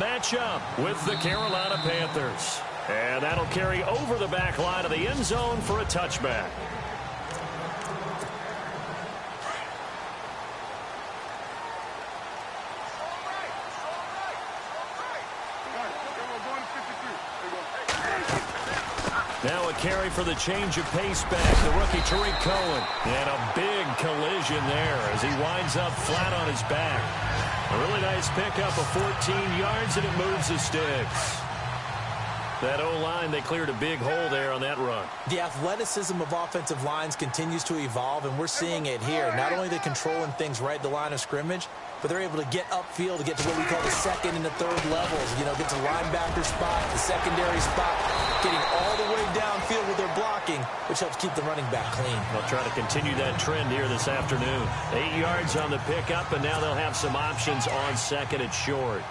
matchup with the Carolina Panthers. And that'll carry over the back line of the end zone for a touchback. Now a carry for the change of pace back, the rookie Tariq Cohen. And a big collision there as he winds up flat on his back. A really nice pickup of 14 yards, and it moves the sticks. That O-line, they cleared a big hole there on that run. The athleticism of offensive lines continues to evolve, and we're seeing it here. Not only are they controlling things right at the line of scrimmage, but they're able to get upfield to get to what we call the second and the third levels. You know, get to the linebacker spot, the secondary spot, getting all the way downfield with their blocking, which helps keep the running back clean. They'll try to continue that trend here this afternoon. 8 yards on the pickup, and now they'll have some options on second and short.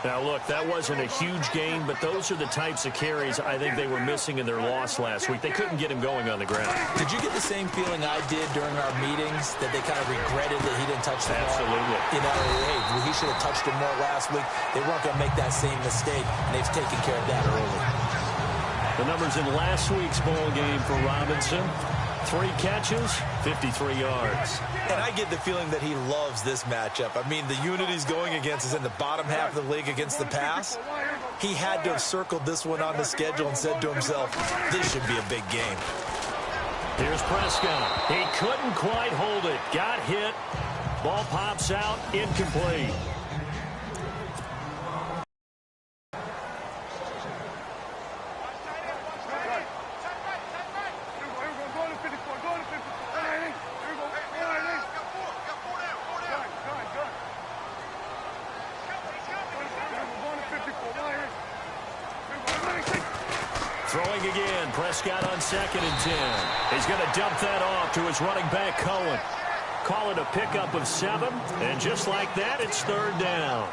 Now, look, that wasn't a huge gain, but those are the types of carries I think they were missing in their loss last week. They couldn't get him going on the ground. Did you get the same feeling I did during our meetings, that they kind of regretted that he didn't touch the ball? Absolutely. You know, hey, he should have touched it more last week. They weren't going to make that same mistake, and they've taken care of that early. The numbers in last week's ball game for Robinson. 3 catches, 53 yards. And I get the feeling that he loves this matchup. I mean, the unit he's going against is in the bottom half of the league against the pass. He had to have circled this one on the schedule and said to himself, this should be a big game. Here's Prescott. He couldn't quite hold it. Got hit. Ball pops out. Incomplete. Throwing again, Prescott on 2nd and 10. He's going to dump that off to his running back, Cohen. Call it a pickup of 7, and just like that, it's 3rd down.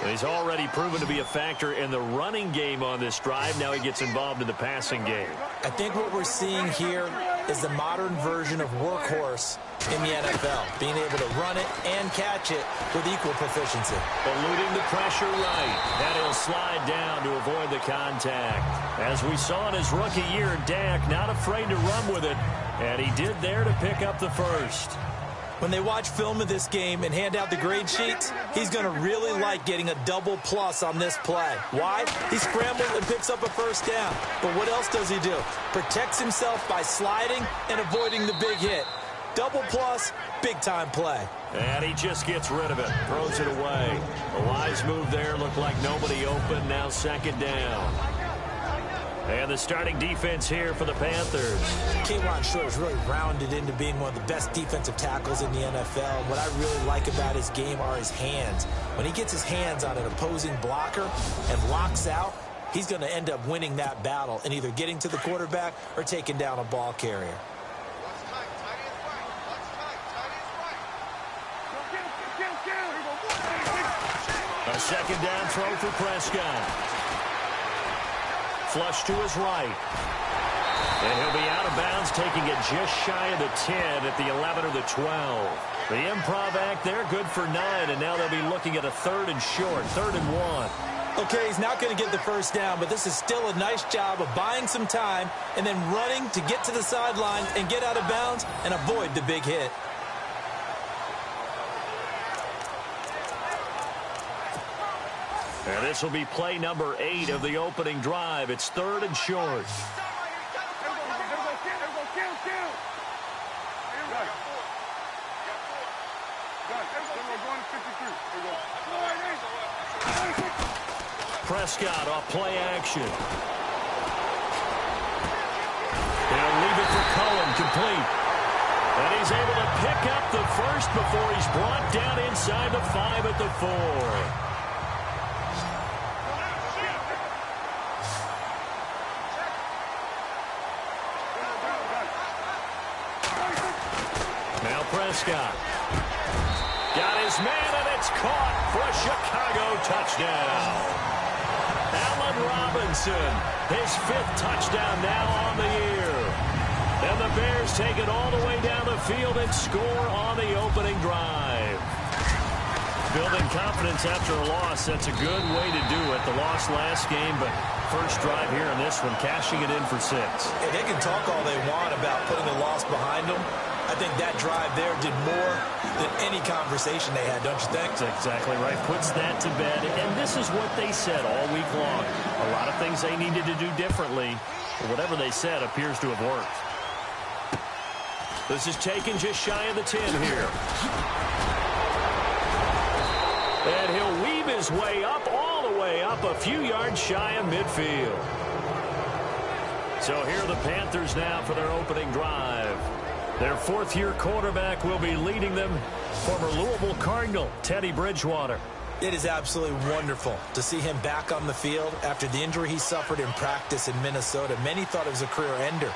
He's already proven to be a factor in the running game on this drive. Now he gets involved in the passing game. I think what we're seeing here is the modern version of workhorse in the NFL, being able to run it and catch it with equal proficiency. Eluding the pressure right, and he'll slide down to avoid the contact. As we saw in his rookie year, Dak not afraid to run with it, and he did there to pick up the first. When they watch film of this game and hand out the grade sheets, he's going to really like getting a double plus on this play. Why? He scrambles and picks up a first down. But what else does he do? Protects himself by sliding and avoiding the big hit. Double plus, big-time play. And he just gets rid of it, throws it away. A wise move there, looked like nobody open, now 2nd down. And the starting defense here for the Panthers. K'Wan Short has really rounded into being one of the best defensive tackles in the NFL. What I really like about his game are his hands. When he gets his hands on an opposing blocker and locks out, he's going to end up winning that battle and either getting to the quarterback or taking down a ball carrier. A 2nd down throw for Prescott. Flush to his right. And he'll be out of bounds, taking it just shy of the 10 at the 11 or the 12. The improv act there, good for 9, and now they'll be looking at a 3rd and short, 3rd and 1. Okay, he's not going to get the first down, but this is still a nice job of buying some time and then running to get to the sidelines and get out of bounds and avoid the big hit. And this will be play number 8 of the opening drive. It's 3rd and short. Prescott off play action. They'll leave it for Cohen, complete. And he's able to pick up the first before he's brought down inside the 5 at the 4. Prescott got his man, and it's caught for a Chicago touchdown. Allen Robinson, his 5th touchdown now on the year. And the Bears take it all the way down the field and score on the opening drive. Building confidence after a loss, that's a good way to do it. The loss last game, but first drive here in this one, cashing it in for 6. And they can talk all they want about putting the loss behind them. I think that drive there did more than any conversation they had, don't you think? That's exactly right. Puts that to bed. And this is what they said all week long. A lot of things they needed to do differently. But whatever they said appears to have worked. This is taken just shy of the 10 here. And he'll weave his way up, all the way up, a few yards shy of midfield. So here are the Panthers now for their opening drive. Their fourth-year quarterback will be leading them, former Louisville Cardinal, Teddy Bridgewater. It is absolutely wonderful to see him back on the field after the injury he suffered in practice in Minnesota. Many thought it was a career ender.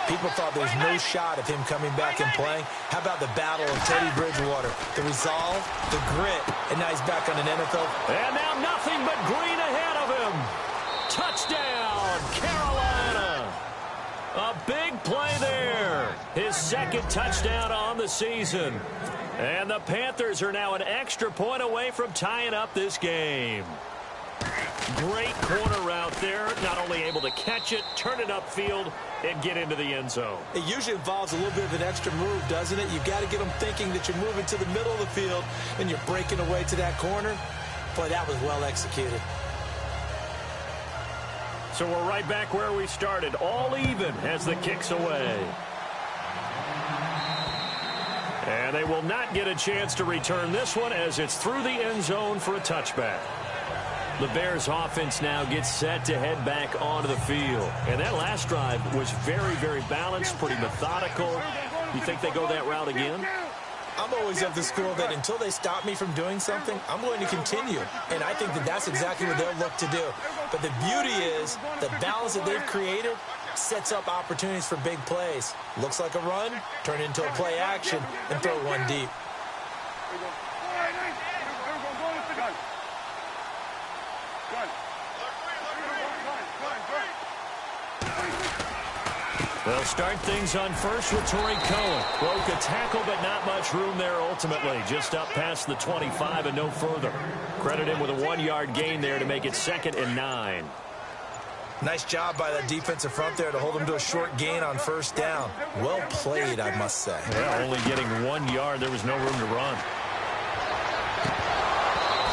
People thought there was no shot of him coming back and playing. How about the battle of Teddy Bridgewater? The resolve, the grit, and now he's back on an NFL. And now nothing but green ahead of him. Touchdown, Carolina. A big play there. His second touchdown on the season. And the Panthers are now an extra point away from tying up this game. Great corner route there. Not only able to catch it, turn it upfield, and get into the end zone. It usually involves a little bit of an extra move, doesn't it? You've got to get them thinking that you're moving to the middle of the field and you're breaking away to that corner. Boy, that was well executed. So we're right back where we started, all even as the kick's away. And they will not get a chance to return this one as it's through the end zone for a touchback. The Bears offense now gets set to head back onto the field. And that last drive was very, very balanced, pretty methodical. You think they go that route again? I'm always of the school that until they stop me from doing something, I'm going to continue. And I think that that's exactly what they'll look to do. But the beauty is the balance that they've created sets up opportunities for big plays. Looks like a run, turn it into a play action, and throw one deep. They'll start things on first with Torrey Cohen. Broke a tackle, but not much room there ultimately. Just up past the 25 and no further. Credit him with a 1-yard gain there to make it 2nd and 9. Nice job by that defensive front there to hold him to a short gain on first down. Well played, I must say. Yeah, only getting 1 yard. There was no room to run.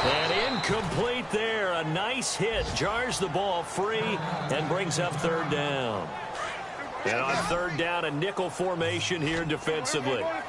And incomplete there. A nice hit. Jars the ball free and brings up 3rd down. And on 3rd down, a nickel formation here defensively. Out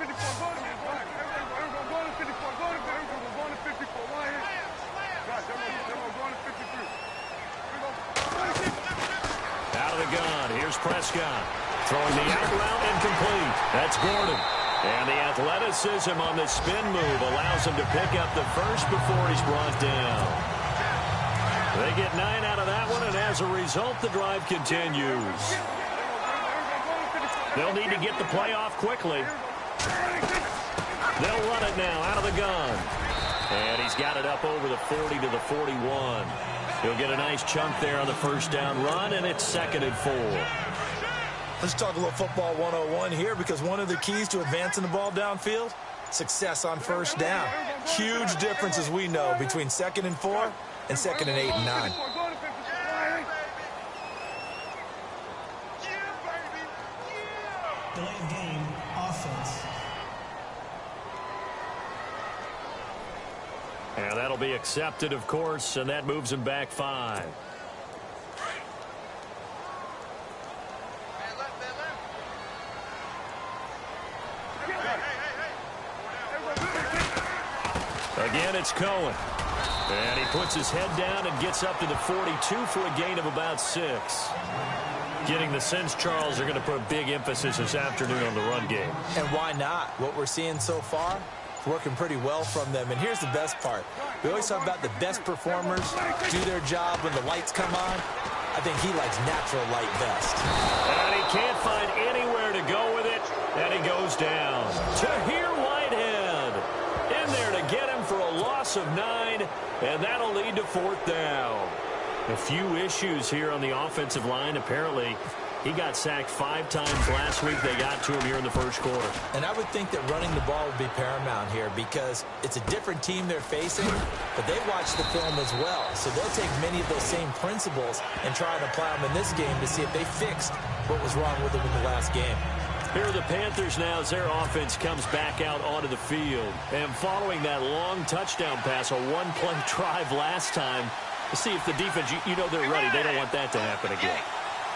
of the gun, here's Prescott. Throwing the out route incomplete. That's Gordon. And the athleticism on the spin move allows him to pick up the first before he's brought down. They get 9 out of that one, and as a result, the drive continues. They'll need to get the play off quickly. They'll run it now out of the gun. And he's got it up over the 40 to the 41. He'll get a nice chunk there on the first down run, and it's 2nd and 4. Let's talk a little football 101 here, because one of the keys to advancing the ball downfield, success on first down. Huge difference, as we know, between 2nd and 4 and 2nd and 8 and 9. Delayed game, offense. And that'll be accepted, of course, and that moves him back 5. Again, it's Cohen. And he puts his head down and gets up to the 42 for a gain of about 6. Getting the sense, Charles, are going to put a big emphasis this afternoon on the run game. And why not? What we're seeing so far is working pretty well from them. And here's the best part. We always talk about the best performers do their job when the lights come on. I think he likes natural light best. And he can't find anywhere to go with it, and he goes down. Tahir Whitehead in there to get him for a loss of 9, and that'll lead to 4th down. A few issues here on the offensive line. Apparently, He got sacked 5 times last week. They got to him here in the first quarter. And I would think that running the ball would be paramount here because it's a different team they're facing, but they watch the film as well. So they'll take many of those same principles and try and apply them in this game to see if they fixed what was wrong with them in the last game. Here are the Panthers now as their offense comes back out onto the field. And following that long touchdown pass, a one-play drive last time, to see if the defense, you know they're ready. They don't want that to happen again.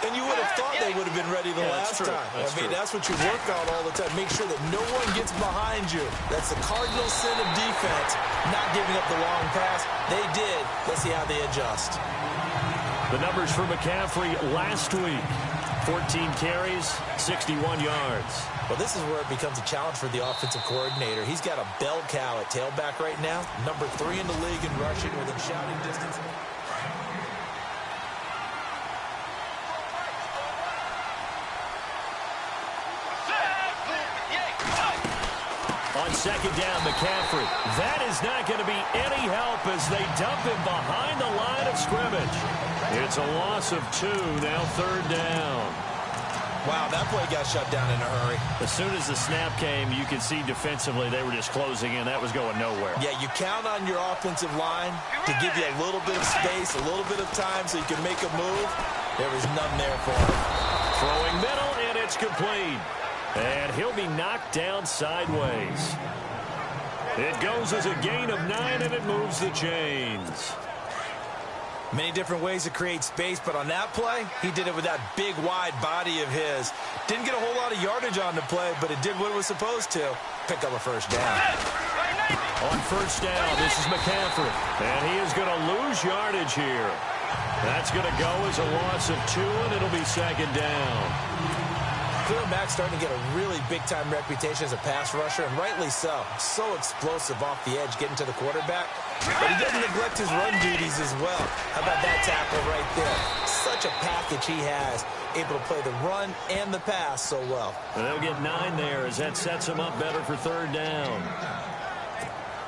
And you would have thought they would have been ready the last time. That's what you work on all the time. Make sure that no one gets behind you. That's the cardinal sin of defense, not giving up the long pass. They did. Let's see how they adjust. The numbers for McCaffrey last week. 14 carries, 61 yards. Well, this is where it becomes a challenge for the offensive coordinator. He's got a bell cow at tailback right now, number 3 in the league in rushing within shouting distance. On second down, McCaffrey. That is not going to be any help as they dump him behind the line of scrimmage. It's a loss of 2, now third down. Wow, that play got shut down in a hurry. As soon as the snap came, you could see defensively they were just closing in. That was going nowhere. Yeah, you count on your offensive line to give you a little bit of space, a little bit of time so you can make a move. There was none there for him. Throwing middle, and it's complete. And he'll be knocked down sideways. It goes as a gain of 9, and it moves the chains. Many different ways to create space, but on that play, he did it with that big, wide body of his. Didn't get a whole lot of yardage on the play, but it did what it was supposed to. Pick up a first down. On first down, this is McCaffrey. And he is going to lose yardage here. That's going to go as a loss of 2, and it'll be second down. Khalil Mack's starting to get a really big-time reputation as a pass rusher, and rightly so. So explosive off the edge, getting to the quarterback. But he doesn't neglect his run duties as well. How about that tackle right there? Such a package he has, able to play the run and the pass so well. And they'll get 9 there as that sets him up better for third down.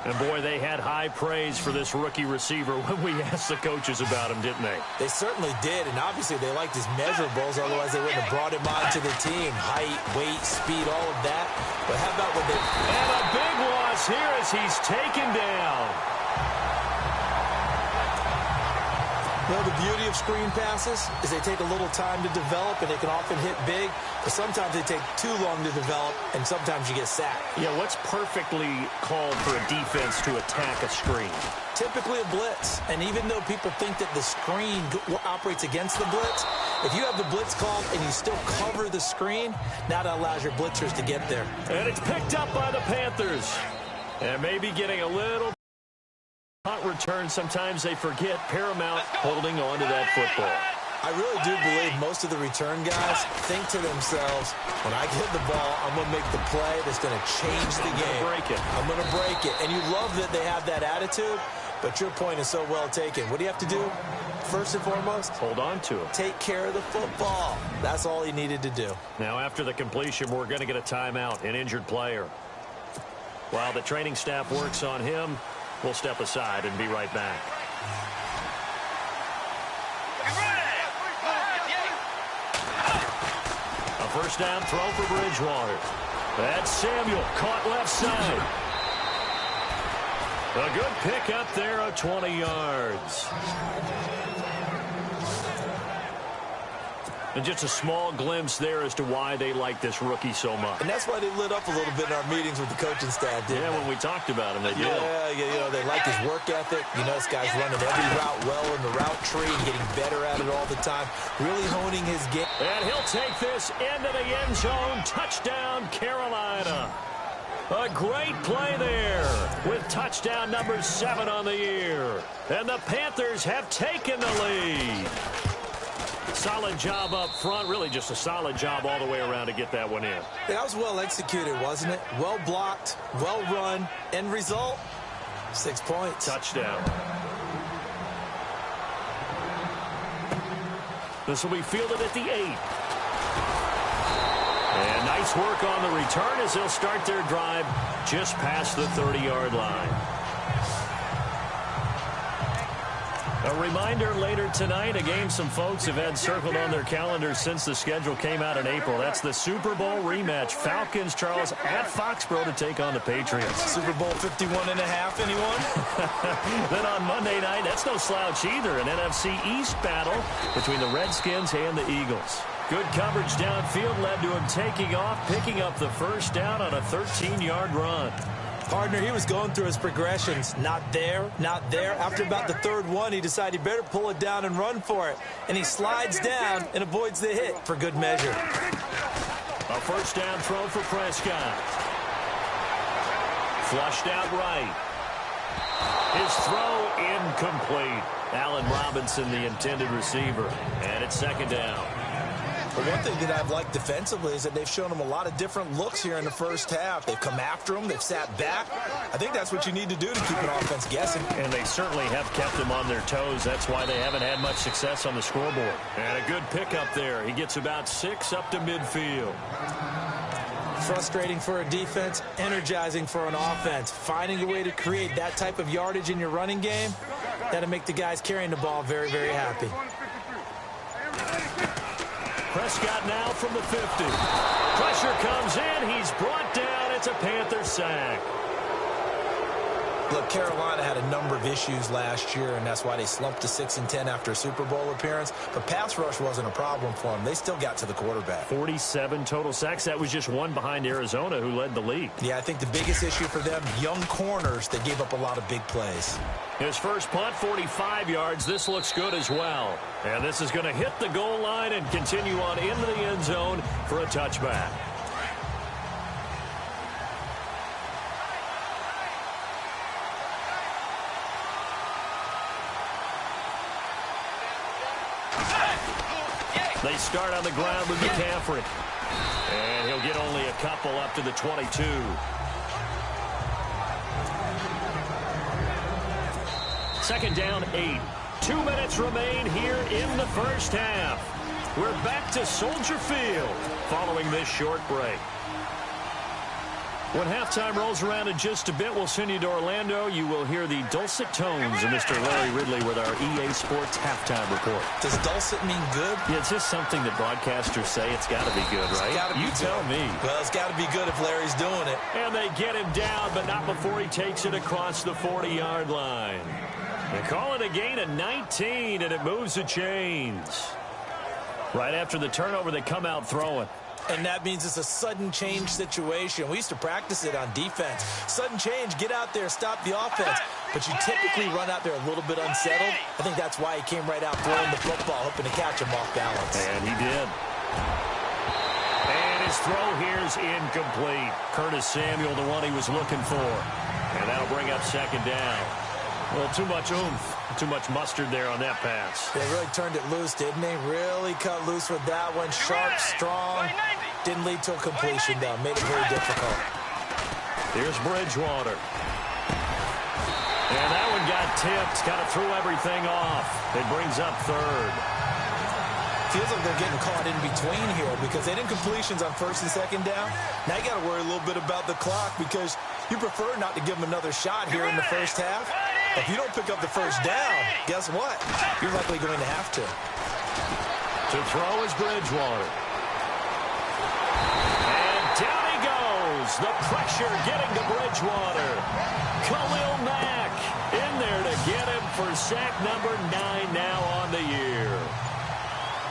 And, boy, they had high praise for this rookie receiver when we asked the coaches about him, didn't they? They certainly did, and obviously they liked his measurables, otherwise they wouldn't have brought him onto the team. Height, weight, speed, all of that. But how about when they... And a big loss here as he's taken down. Well, the beauty of screen passes is they take a little time to develop, and they can often hit big, but sometimes they take too long to develop, and sometimes you get sacked. Yeah, what's perfectly called for a defense to attack a screen? Typically a blitz, and even though people think that the screen operates against the blitz, if you have the blitz called and you still cover the screen, now that allows your blitzers to get there. And it's picked up by the Panthers. And maybe getting a little punt return. Sometimes they forget paramount holding on to that football. I really do believe most of the return guys think to themselves, when I get the ball, I'm going to make the play that's going to change the game. Break it. I'm going to break it. And you love that they have that attitude, but your point is so well taken. What do you have to do? First and foremost, hold on to it. Take care of the football. That's all he needed to do. Now, after the completion, we're going to get a timeout, an injured player. While the training staff works on him, we'll step aside and be right back. A first down throw for Bridgewater. That's Samuel, caught left side. A good pick up there of 20 yards. And just a small glimpse there as to why they like this rookie so much. And that's why they lit up a little bit in our meetings with the coaching staff, didn't they? Yeah, when we talked about him, they did. Yeah, you know, they like his work ethic. You know, this guy's running every route well in the route tree and getting better at it all the time, really honing his game. And he'll take this into the end zone. Touchdown, Carolina. A great play there with touchdown number 7 on the year. And the Panthers have taken the lead. Solid job up front, really just a solid job all the way around to get that one in. Yeah, that was well executed, wasn't it? Well blocked, well run. End result, 6 points. Touchdown. This will be fielded at the 8. And nice work on the return as they'll start their drive just past the 30-yard line. A reminder later tonight, a game some folks have had circled on their calendars since the schedule came out in April. That's the Super Bowl rematch. Falcons, Charles, at Foxborough to take on the Patriots. Super Bowl 51.5, anyone? Then on Monday night, that's no slouch either. An NFC East battle between the Redskins and the Eagles. Good coverage downfield led to him taking off, picking up the first down on a 13-yard run. Partner, he was going through his progressions. Not there, not there. After about the third one, he decided he better pull it down and run for it. And he slides down and avoids the hit for good measure. A first down throw for Prescott. Flushed out right. His throw incomplete. Allen Robinson, the intended receiver. And it's second down. But one thing that I've liked defensively is that they've shown him a lot of different looks here in the first half. They've come after him. They've sat back. I think that's what you need to do to keep an offense guessing. And they certainly have kept him on their toes. That's why they haven't had much success on the scoreboard. And a good pickup there. He gets about 6 up to midfield. Frustrating for a defense, energizing for an offense. Finding a way to create that type of yardage in your running game, that'll make the guys carrying the ball very, very happy. Prescott now from the 50. Pressure comes in. He's brought down. It's a Panther sack. Look, Carolina had a number of issues last year, and that's why they slumped to 6-10 after a Super Bowl appearance. But pass rush wasn't a problem for them. They still got to the quarterback. 47 total sacks. That was just one behind Arizona, who led the league. Yeah, I think the biggest issue for them, young corners that gave up a lot of big plays. His first punt, 45 yards. This looks good as well. And this is going to hit the goal line and continue on into the end zone for a touchback. They start on the ground with McCaffrey. And he'll get only a couple up to the 22. Second down, 8. 2 minutes remain here in the first half. We're back to Soldier Field following this short break. When halftime rolls around in just a bit, we'll send you to Orlando. You will hear the dulcet tones of Mr. Larry Ridley with our EA Sports halftime report. Does dulcet mean good? Yeah, it's just something that broadcasters say. It's got to be good, right? You tell me. Well, it's got to be good if Larry's doing it. And they get him down, but not before he takes it across the 40-yard line. They call it a gain of 19, and it moves the chains. Right after the turnover, they come out throwing. And that means it's a sudden change situation. We used to practice it on defense. Sudden change, get out there, stop the offense. But you typically run out there a little bit unsettled. I think that's why he came right out throwing the football, hoping to catch him off balance. And he did. And his throw here is incomplete. Curtis Samuel, the one he was looking for. And that'll bring up second down. Well, too much oomph. Too much mustard there on that pass. They really turned it loose, didn't they? Really cut loose with that one. Sharp, strong. Didn't lead to a completion, though. Made it very difficult. Here's Bridgewater. And that one got tipped. Kind of threw everything off. It brings up third. Feels like they're getting caught in between here because they didn't completions on first and second down. Now you got to worry a little bit about the clock because you prefer not to give them another shot here in the first half. If you don't pick up the first down, guess what? You're likely going to have to. To throw is Bridgewater. And down he goes. The pressure getting to Bridgewater. Khalil Mack in there to get him for sack number 9 now on the year.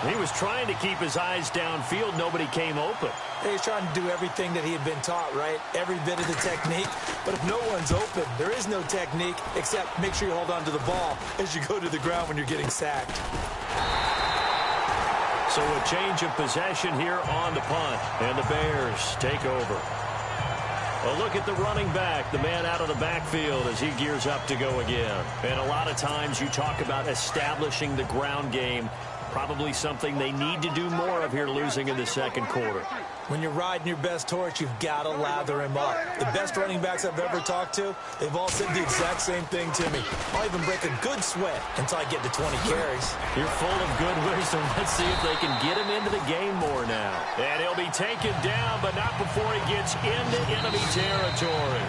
He was trying to keep his eyes downfield. Nobody came open. He's trying to do everything that he had been taught, right? Every bit of the technique. But if no one's open, there is no technique except make sure you hold on to the ball as you go to the ground when you're getting sacked. So a change of possession here on the punt. And the Bears take over. A look at the running back, the man out of the backfield as he gears up to go again. And a lot of times you talk about establishing the ground game. Probably something they need to do more of here losing in the second quarter. When you're riding your best horse, you've got to lather him up. The best running backs I've ever talked to, they've all said the exact same thing to me. I'll even break a good sweat until I get to 20 carries. You're full of good wisdom. Let's see if they can get him into the game more now. And he'll be taken down, but not before he gets into enemy territory.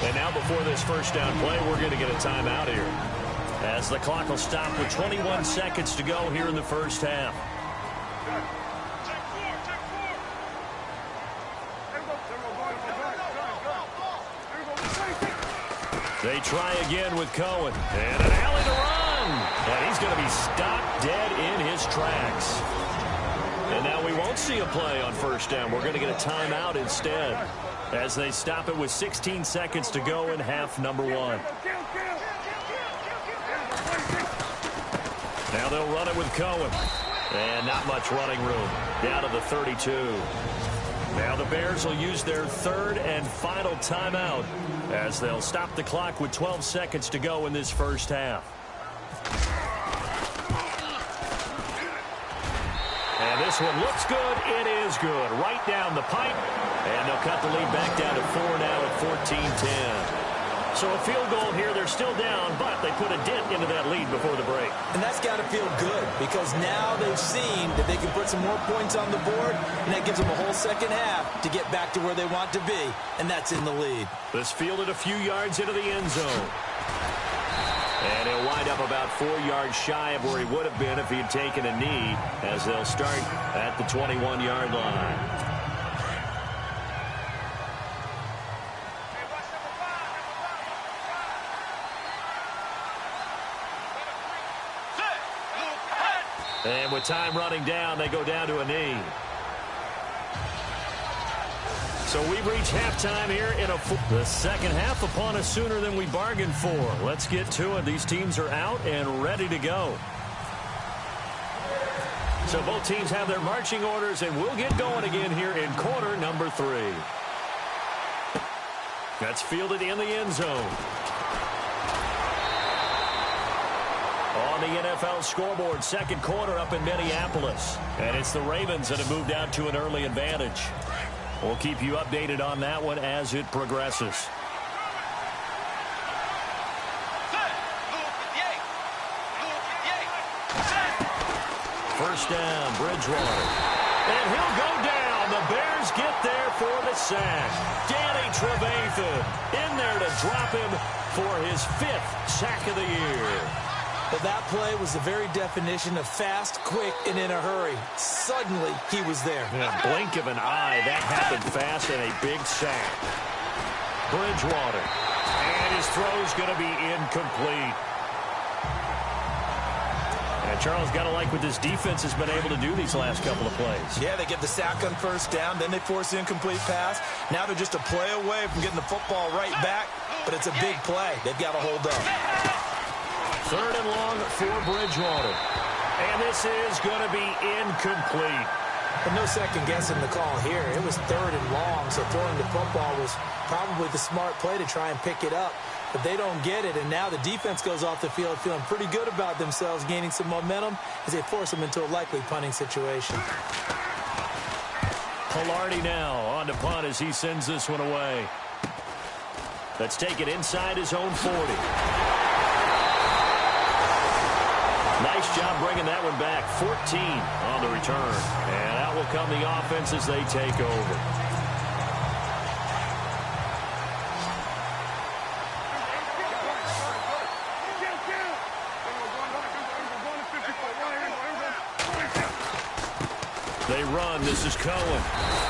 And now before this first down play, we're going to get a timeout here. as the clock will stop with 21 seconds to go here in the first half. They try again with Cohen. And an alley to run. And he's going to be stopped dead in his tracks. And now we won't see a play on first down. We're going to get a timeout instead as they stop it with 16 seconds to go in half number one. Now they'll run it with Cohen. And not much running room. Down to the 32. Now the Bears will use their third and final timeout as they'll stop the clock with 12 seconds to go in this first half. And this one looks good. It is good. Right down the pipe. And they'll cut the lead back down to 4 now at 14-10. So a field goal here. They're still down, but they put a dent into that lead before the break. And that's got to feel good because now they've seen that they can put some more points on the board, and that gives them a whole second half to get back to where they want to be, and that's in the lead. This fielded a few yards into the end zone. And he'll wind up about 4 yards shy of where he would have been if he had taken a knee as they'll start at the 21-yard line. And with time running down, they go down to a knee. So we've reached halftime here in the second half upon us sooner than we bargained for. Let's get to it. These teams are out and ready to go. So both teams have their marching orders, and we'll get going again here in quarter number 3. That's fielded in the end zone. On the NFL scoreboard, second quarter up in Minneapolis. And it's the Ravens that have moved out to an early advantage. We'll keep you updated on that one as it progresses. First down, Bridgewater. And he'll go down. The Bears get there for the sack. Danny Trevathan in there to drop him for his 5th sack of the year. But that play was the very definition of fast, quick, and in a hurry. Suddenly, he was there. In a blink of an eye, that happened fast and a big sack. Bridgewater. And his throw's going to be incomplete. And Charles, got to like what this defense has been able to do these last couple of plays. Yeah, they get the sack on first down, then they force the incomplete pass. Now they're just a play away from getting the football right back, but it's a big play. They've got to hold up. Third and long for Bridgewater. And this is going to be incomplete. But no second guessing the call here. It was third and long, so throwing the football was probably the smart play to try and pick it up. But they don't get it, and now the defense goes off the field feeling pretty good about themselves, gaining some momentum as they force them into a likely punting situation. Palardy now on to punt as he sends this one away. Let's take it inside his own 40. Nice job bringing that one back. 14 on the return. And out will come the offense as they take over. They run. This is Cohen.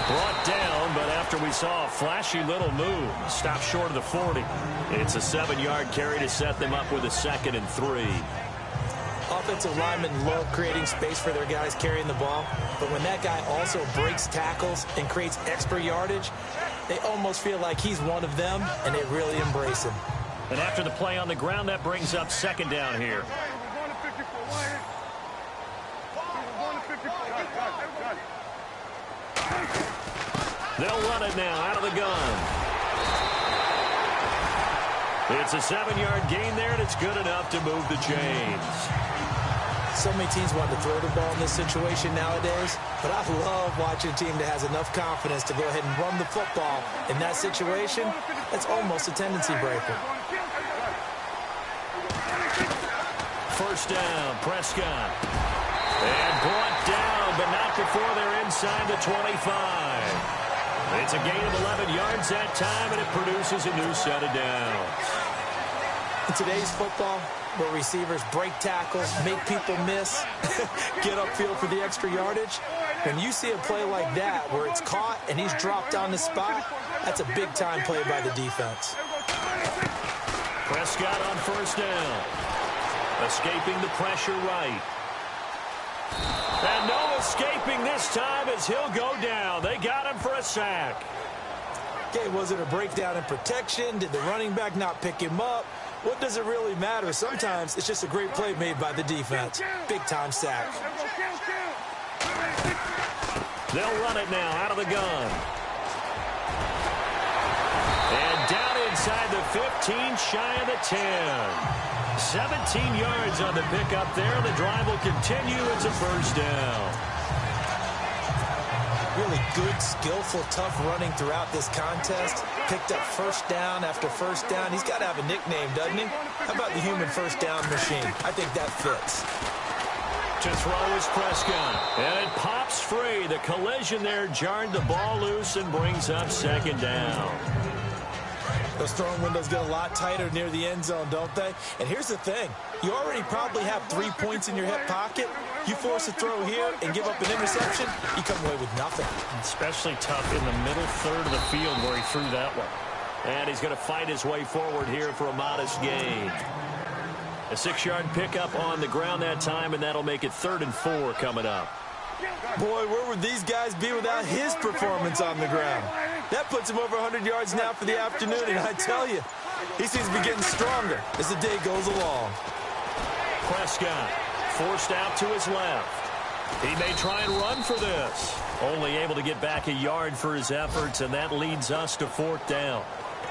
Brought down, but after we saw a flashy little move, stopped short of the 40. It's a 7-yard carry to set them up with a 2nd and 3. Offensive linemen love creating space for their guys carrying the ball, but when that guy also breaks tackles and creates extra yardage, they almost feel like he's one of them, and they really embrace him. And after the play on the ground, that brings up second down here. They'll run it now out of the gun. It's a 7-yard gain there, and it's good enough to move the chains. So many teams want to throw the ball in this situation nowadays, but I love watching a team that has enough confidence to go ahead and run the football. In that situation, that's almost a tendency breaker. First down, Prescott. And brought down, but not before they're inside the 25. It's a gain of 11 yards that time, and it produces a new set of downs. In today's football, where receivers break tackles, make people miss, get upfield for the extra yardage. When you see a play like that where it's caught and he's dropped on the spot, that's a big-time play by the defense. Prescott on first down. Escaping the pressure right. And no escaping this time as he'll go down. They got him for a sack. Okay, was it a breakdown in protection? Did the running back not pick him up? What does it really matter? Sometimes it's just a great play made by the defense. Big-time sack. They'll run it now out of the gun. And down inside the 15, shy of the 10. 17 yards on the pickup there. The drive will continue. It's a first down. Really good, skillful, tough running throughout this contest. Picked up first down after first down. He's got to have a nickname, doesn't he? How about the human first down machine? I think that fits. To throw is Prescott. And it pops free. The collision there jarred the ball loose and brings up second down. Those throwing windows get a lot tighter near the end zone, don't they? And here's the thing. You already probably have 3 points in your hip pocket. You force a throw here and give up an interception, you come away with nothing. Especially tough in the middle third of the field where he threw that one. And he's going to fight his way forward here for a modest gain. A 6-yard pickup on the ground that time, and that'll make it 3rd and 4 coming up. Boy, where would these guys be without his performance on the ground? That puts him over 100 yards now for the afternoon, and I tell you, he seems to be getting stronger as the day goes along. Prescott forced out to his left. He may try and run for this. Only able to get back a yard for his efforts, and that leads us to 4th down.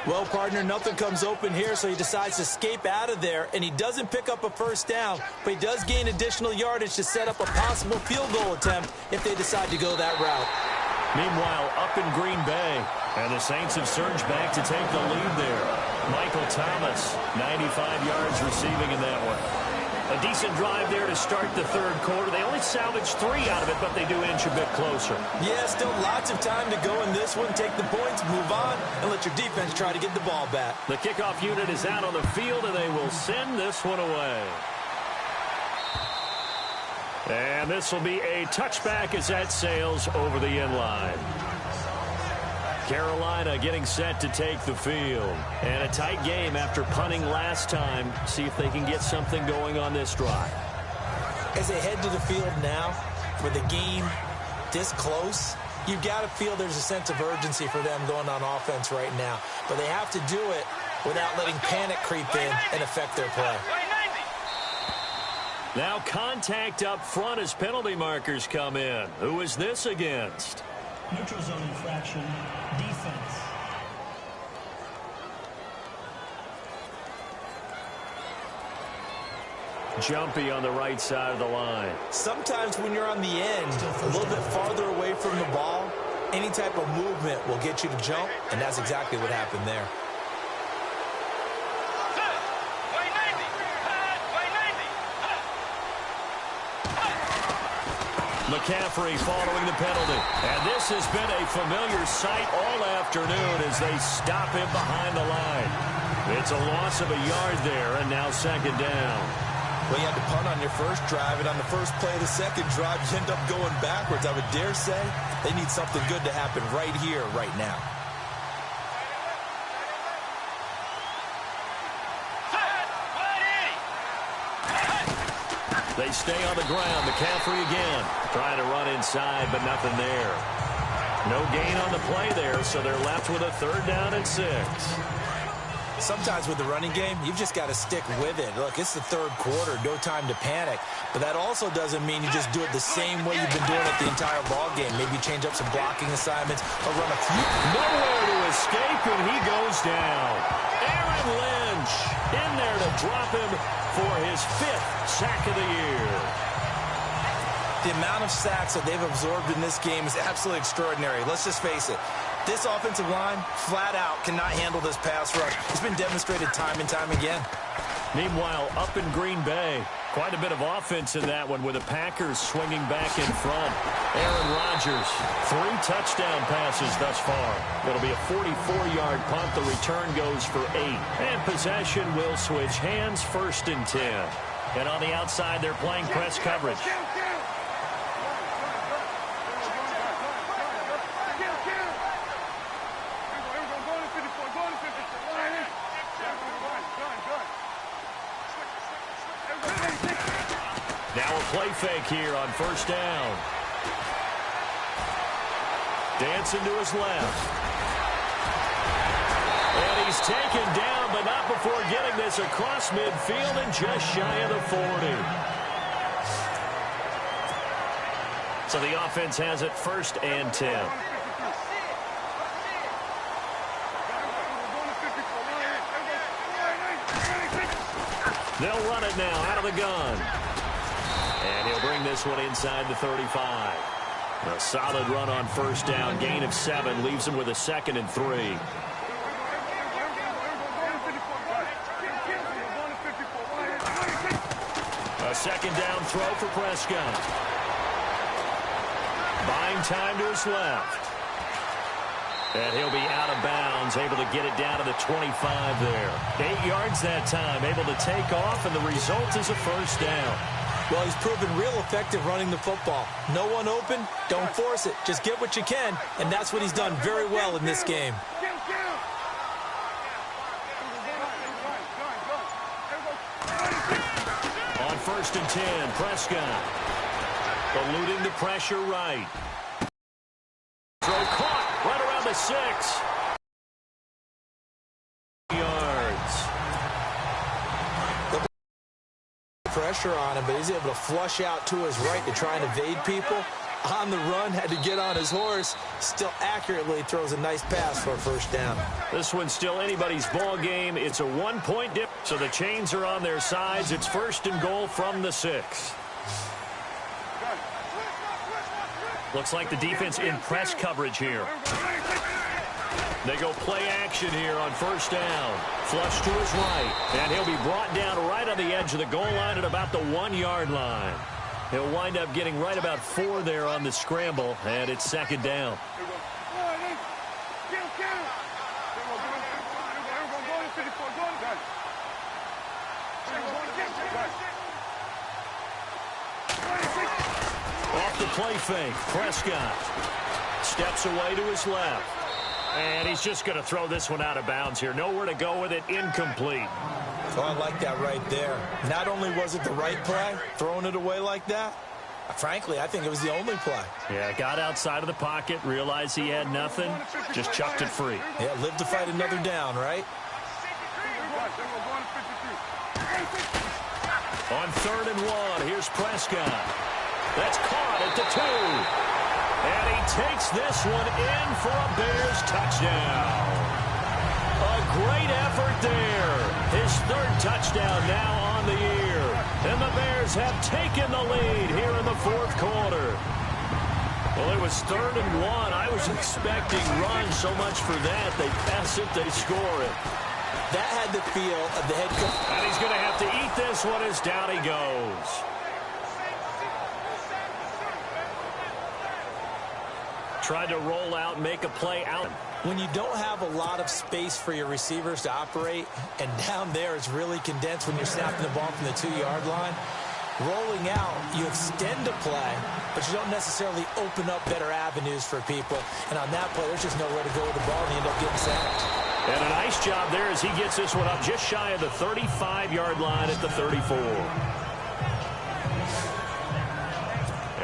Well, partner, nothing comes open here, so he decides to escape out of there, and he doesn't pick up a first down, but he does gain additional yardage to set up a possible field goal attempt if they decide to go that route. Meanwhile, up in Green Bay, and the Saints have surged back to take the lead there. Michael Thomas, 95 yards receiving in that one. A decent drive there to start the 3rd quarter. They only salvaged 3 out of it, but they do inch a bit closer. Yeah, still lots of time to go in this one. Take the points, move on, and let your defense try to get the ball back. The kickoff unit is out on the field, and they will send this one away. And this will be a touchback as that sails over the end line. Carolina getting set to take the field. And a tight game after punting last time. See if they can get something going on this drive. As they head to the field now, with the game this close, you've got to feel there's a sense of urgency for them going on offense right now. But they have to do it without letting panic creep in and affect their play. Now contact up front as penalty markers come in. Who is this against? Neutral zone infraction, defense. Jumpy on the right side of the line. Sometimes when you're on the end, a little bit farther away from the ball, any type of movement will get you to jump, and that's exactly what happened there. McCaffrey following the penalty. And this has been a familiar sight all afternoon as they stop him behind the line. It's a loss of a yard there, and now 2nd down. Well, you had to punt on your first drive, and on the first play of the second drive, you end up going backwards. I would dare say they need something good to happen right here, right now. They stay on the ground. McCaffrey again. Trying to run inside, but nothing there. No gain on the play there, so they're left with a 3rd down and 6. Sometimes with the running game, you've just got to stick with it. Look, it's the 3rd quarter, no time to panic. But that also doesn't mean you just do it the same way you've been doing it the entire ball game. Maybe change up some blocking assignments or run a few. Nowhere to escape, and he goes down. Aaron Lynch in there to drop him for his 5th sack of the year. The amount of sacks that they've absorbed in this game is absolutely extraordinary. Let's just face it. This offensive line, flat out, cannot handle this pass rush. It's been demonstrated time and time again. Meanwhile, up in Green Bay, Quite a bit of offense in that one with the Packers swinging back in front. Aaron Rodgers, 3 touchdown passes thus far. It'll be a 44-yard punt. The return goes for 8. And possession will switch hands, 1st and 10. And on the outside, they're playing press coverage. Now a play fake here on 1st down. Dancing to his left. And he's taken down, but not before getting this across midfield and just shy of the 40. So the offense has it 1st and 10. They'll run it now out of the gun. And he'll bring this one inside the 35. A solid run on 1st down. Gain of 7 leaves him with a 2nd and 3. A 2nd down throw for Prescott. Buying time to his left. And he'll be out of bounds, able to get it down to the 25 there. 8 yards that time, able to take off, and the result is a 1st down. Well, he's proven real effective running the football. No one open, don't force it. Just get what you can, and that's what he's done very well in this game. On 1st and 10, Prescott eluding the pressure right. Throw caught right around the 6. Pressure on him, but he's able to flush out to his right to try and evade people. On the run, had to get on his horse. Still accurately throws a nice pass for a 1st down. This one's still anybody's ball game. It's a 1-point dip, so the chains are on their sides. It's 1st and goal from the 6. Looks like the defense in press coverage here. They go play action here on 1st down. Flush to his right. And he'll be brought down right on the edge of the goal line at about the 1-yard line. He'll wind up getting right about 4 there on the scramble, and it's 2nd down. Off the play fake, Prescott steps away to his left. And he's just going to throw this one out of bounds here. Nowhere to go with it. Incomplete. Oh, I like that right there. Not only was it the right play, throwing it away like that, frankly, I think it was the only play. Yeah, got outside of the pocket, realized he had nothing, just chucked it free. Yeah, live to fight another down, right? On 3rd and 1, here's Prescott. That's caught at the 2. And he takes this one in for a Bears touchdown. A great effort there. His 3rd touchdown now on the year. And the Bears have taken the lead here in the 4th quarter. Well, it was 3rd and 1. I was expecting runs so much for that. They pass it, they score it. That had the feel of the head coach. And he's going to have to eat this one as down he goes. Tried to roll out, make a play out. When you don't have a lot of space for your receivers to operate, and down there it's really condensed when you're snapping the ball from the 2-yard line, rolling out, you extend a play, but you don't necessarily open up better avenues for people. And on that play, there's just nowhere to go with the ball, and you end up getting sacked. And a nice job there as he gets this one up just shy of the 35-yard line at the 34.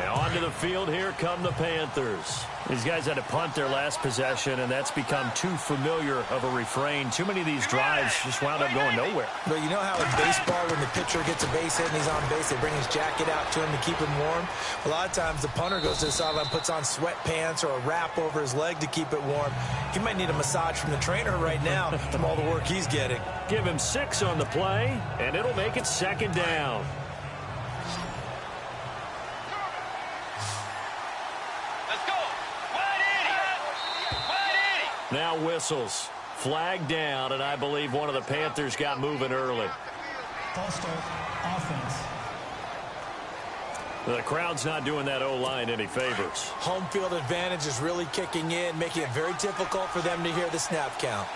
And onto the field, here come the Panthers. These guys had to punt their last possession, and that's become too familiar of a refrain. Too many of these drives just wound up going nowhere. Well, you know how in baseball, when the pitcher gets a base hit and he's on base, they bring his jacket out to him to keep him warm? A lot of times the punter goes to the sideline, puts on sweatpants or a wrap over his leg to keep it warm. He might need a massage from the trainer right now from all the work he's getting. Give him 6 on the play, and it'll make it 2nd down. Now whistles. Flag down, and I believe one of the Panthers got moving early. False start, offense. The crowd's not doing that O-line any favors. Home field advantage is really kicking in, making it very difficult for them to hear the snap count.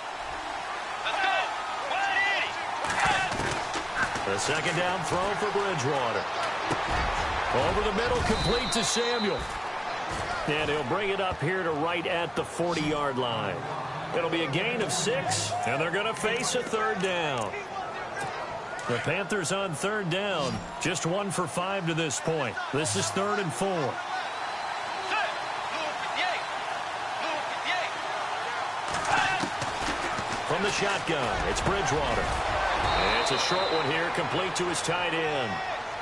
The second down throw for Bridgewater. Over the middle, complete to Samuel. And he'll bring it up here to right at the 40-yard line. It'll be a gain of 6, and they're going to face a third down. The Panthers on third down, just 1 for 5 to this point. This is 3rd and 4. From the shotgun, it's Bridgewater. And it's a short one here, complete to his tight end.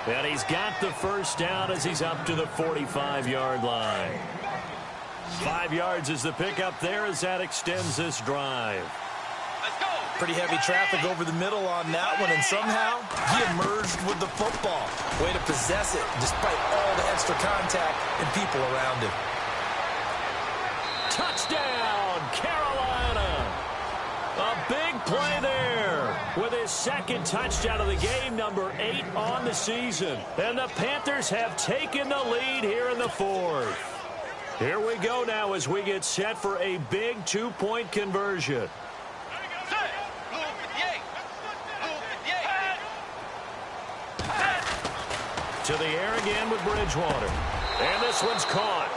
And he's got the first down as he's up to the 45-yard line. 5 yards is the pickup there as that extends this drive. Pretty heavy traffic over the middle on that one, and somehow he emerged with the football. Way to possess it despite all the extra contact and people around him. Touchdown, Carolina! A big play there with his second touchdown of the game, number 8 on the season. And the Panthers have taken the lead here in the 4th. Here we go now as we get set for a big 2-point conversion. To the air again with Bridgewater. And this one's caught.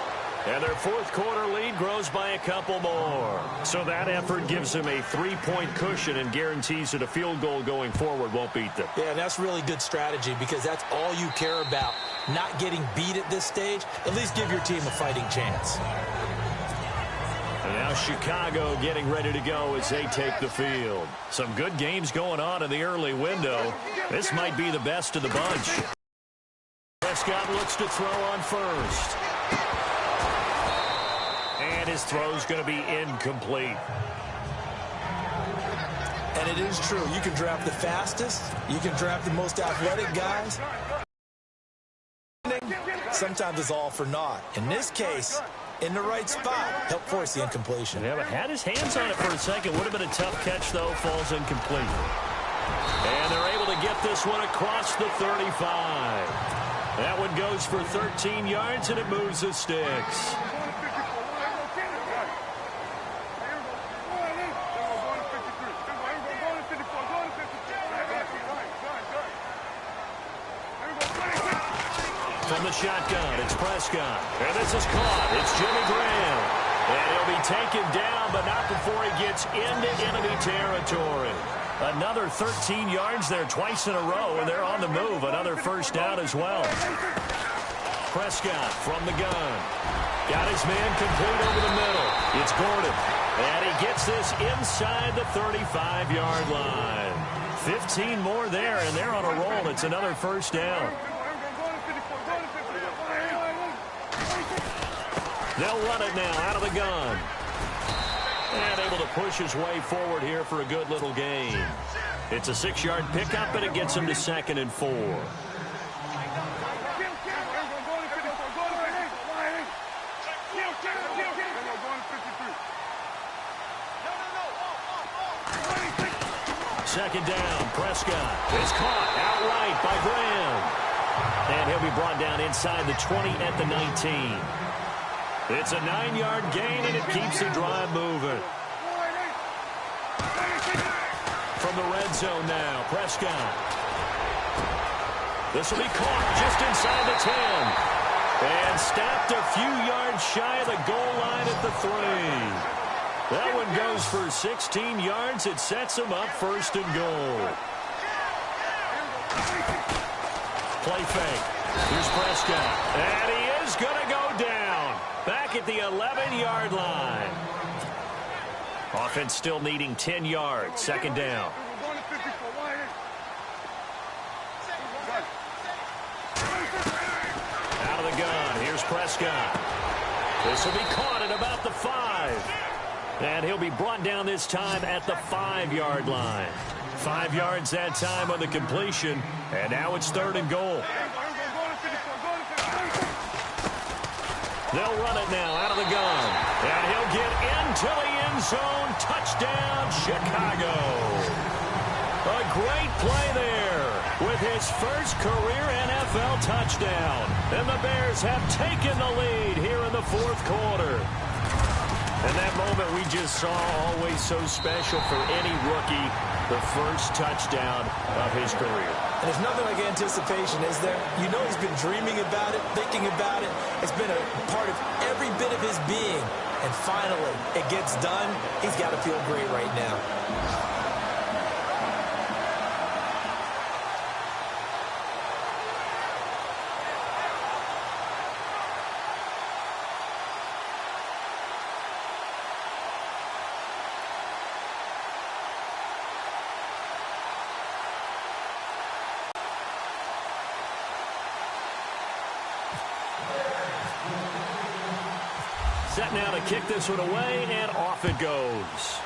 And their 4th quarter lead grows by a couple more. So that effort gives them a 3-point cushion and guarantees that a field goal going forward won't beat them. Yeah, and that's really good strategy because that's all you care about. Not getting beat at this stage. At least give your team a fighting chance. And now Chicago getting ready to go as they take the field. Some good games going on in the early window. This might be the best of the bunch. Prescott looks to throw on first. And his throw's going to be incomplete. And it is true. You can draft the fastest. You can draft the most athletic guys. Sometimes it's all for naught. In this case, in the right spot, help force the incompletion. Yeah, but had his hands on it for a second. Would have been a tough catch, though. Falls incomplete. And they're able to get this one across the 35. That one goes for 13 yards, and it moves the sticks. From the shotgun, it's Prescott. And this is caught. It's Jimmy Graham. And he'll be taken down, but not before he gets into enemy territory. Another 13 yards there twice in a row, and they're on the move. Another first down as well. Prescott from the gun. Got his man complete over the middle. It's Gordon. And he gets this inside the 35-yard line. 15 more there, and they're on a roll. It's another first down. They'll run it now out of the gun. And able to push his way forward here for a good little gain. It's a 6-yard pickup, and it gets him to 2nd and 4. Second down, Prescott is caught outright by Graham. And he'll be brought down inside the 20 at the 19. It's a 9-yard gain, and it keeps the drive moving. From the red zone now, Prescott. This will be caught just inside the 10. And stopped a few yards shy of the goal line at the 3. That one goes for 16 yards. It sets him up 1st and goal. Play fake. Here's Prescott. And he is going to go down. Back at the 11-yard line. Offense still needing 10 yards. 2nd down. Out of the gun. Here's Prescott. This will be caught at about the 5. And he'll be brought down this time at the 5-yard line. 5 yards that time on the completion. And now it's 3rd and goal. They'll run it now out of the gun. And he'll get into the end zone. Touchdown, Chicago. A great play there with with his first career NFL touchdown. And the Bears have taken the lead here in the fourth quarter. And that moment we just saw, always so special for any rookie, the first touchdown of his career. And there's nothing like anticipation, is there? You know he's been dreaming about it, thinking about it. It's been a part of every bit of his being. And finally, it gets done. He's got to feel great right now. Set now to kick this one away, and off it goes.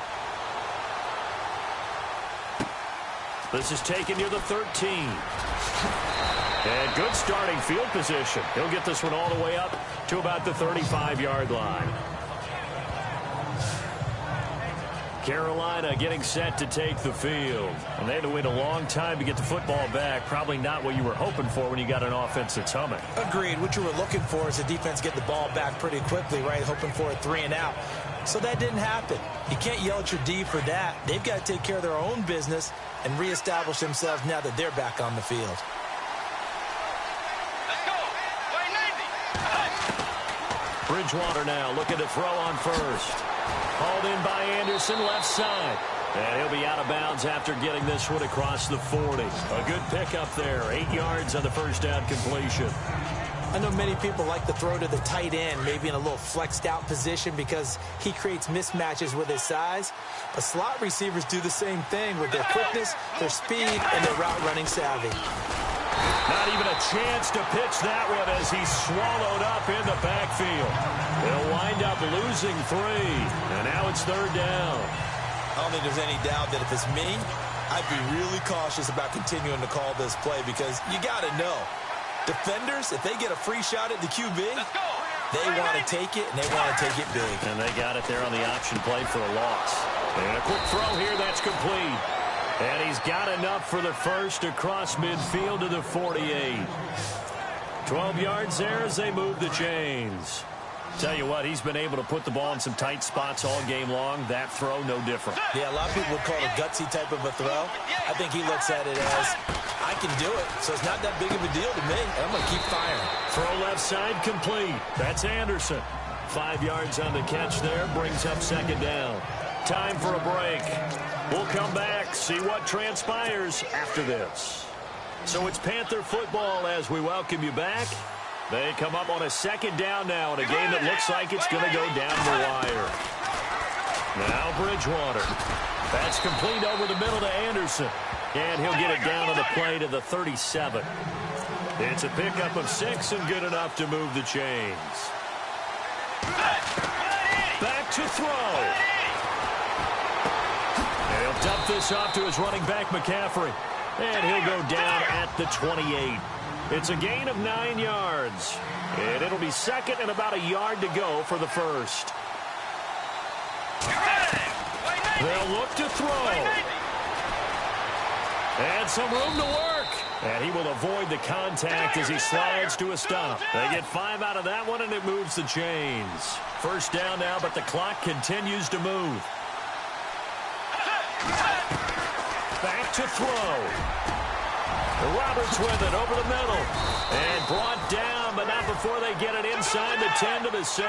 This is taken near the 13. And good starting field position. He'll get this one all the way up to about the 35-yard line. Carolina getting set to take the field. And they had to wait a long time to get the football back. Probably not what you were hoping for when you got an offense that's humming. Agreed. What you were looking for is the defense get the ball back pretty quickly, right? Hoping for a 3-and-out. So that didn't happen. You can't yell at your D for that. They've got to take care of their own business and reestablish themselves now that they're back on the field. Let's go. Bridgewater now looking to throw on first. Hauled in by Anderson, left side. And he'll be out of bounds after getting this one across the 40. A good pickup there. 8 yards on the first down completion. I know many people like to throw to the tight end, maybe in a little flexed out position because he creates mismatches with his size. But slot receivers do the same thing with their quickness, their speed, and their route running savvy. Not even a chance to pitch that one as he's swallowed up in the backfield. They'll wind up losing 3. And now it's third down. I don't think there's any doubt that if it's me, I'd be really cautious about continuing to call this play because you got to know. Defenders, if they get a free shot at the QB, they want to take it, and they want to take it big. And they got it there on the option play for a loss. And a quick throw here, that's complete. And he's got enough for the first across midfield to the 48. 12 yards there as they move the chains. Tell you what, he's been able to put the ball in some tight spots all game long. That throw, no different. Yeah, a lot of people would call it a gutsy type of a throw. I think he looks at it as, I can do it, so it's not that big of a deal to me. I'm going to keep firing. Throw left side complete. That's Anderson. 5 yards on the catch there, brings up second down. Time for a break. We'll come back, see what transpires after this. So it's Panther football as we welcome you back. They come up on a second down now in a game that looks like it's going to go down the wire. Now Bridgewater. That's complete over the middle to Anderson. And he'll get it down on the play to the 37. It's a pickup of 6 and good enough to move the chains. Back to throw. And he'll dump this off to his running back, McCaffrey. And he'll go down at the 28. It's a gain of 9 yards. And it'll be second and about a yard to go for the first. They'll look to throw. And some room to work. And he will avoid the contact as he slides to a stop. They get 5 out of that one, and it moves the chains. First down now, but the clock continues to move. Back to throw. Roberts with it over the middle. And brought down, but not before they get it inside the 10 to the 7.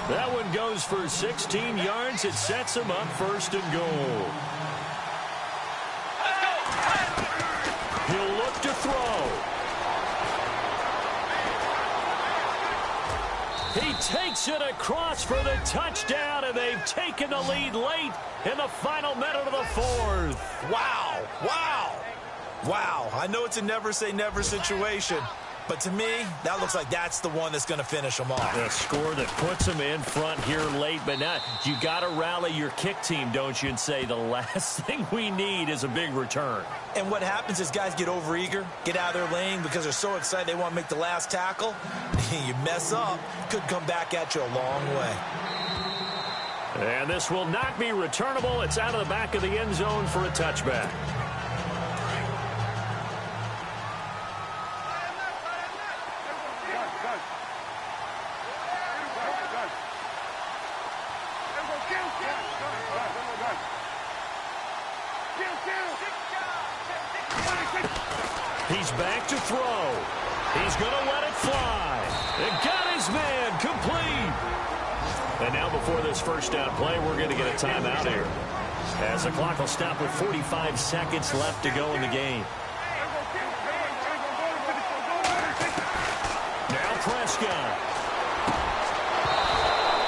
That one goes for 16 yards. It sets him up first and goal. He'll look to throw. He takes it across for the touchdown, and they've taken the lead late in the final minute of the fourth. Wow. Wow. Wow. I know it's a never say never situation, but to me, that looks like that's the one that's going to finish them off. A score that puts them in front here late, but now you got to rally your kick team, don't you, and say the last thing we need is a big return. And what happens is guys get overeager, get out of their lane because they're so excited they want to make the last tackle. You mess up, could come back at you a long way. And this will not be returnable. It's out of the back of the end zone for a touchback. He's back to throw. He's going to let it fly. And got his man complete. And now before this first down play, we're going to get a timeout here, as the clock will stop with 45 seconds left to go in the game. Now Prescott.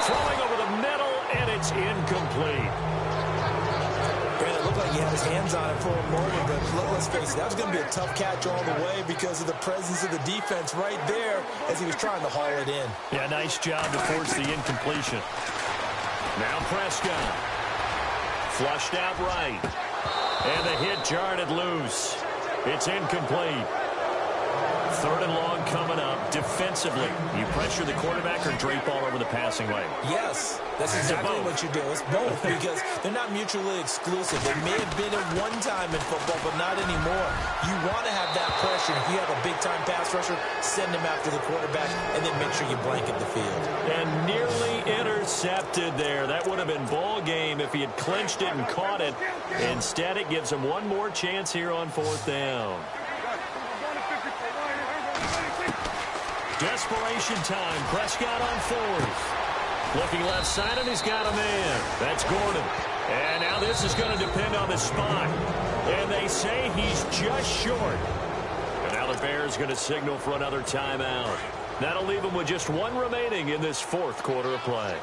Throwing over the middle, and it's incomplete. Brandon, it looked like he had his hands on it for a moment, but let's face it, that was going to be a tough catch all the way because of the presence of the defense right there as he was trying to haul it in. Yeah, nice job to force the incompletion. Now Prescott. Flushed out right. And the hit jarred it loose. It's incomplete. Third and long coming up. Defensively, you pressure the quarterback or drape all over the passing lane? Yes, that's exactly what you do. It's both because they're not mutually exclusive. They may have been at one time in football, but not anymore. You want to have that pressure. If you have a big-time pass rusher, send him after the quarterback, and then make sure you blanket the field. And nearly intercepted there. That would have been ball game if he had clinched it and caught it. Instead, it gives him one more chance here on fourth down. Desperation time. Prescott on fourth. Looking left side, and he's got a man. That's Gordon. And now this is going to depend on the spot. And they say he's just short. And now the Bears going to signal for another timeout. That'll leave them with just one remaining in this fourth quarter of play.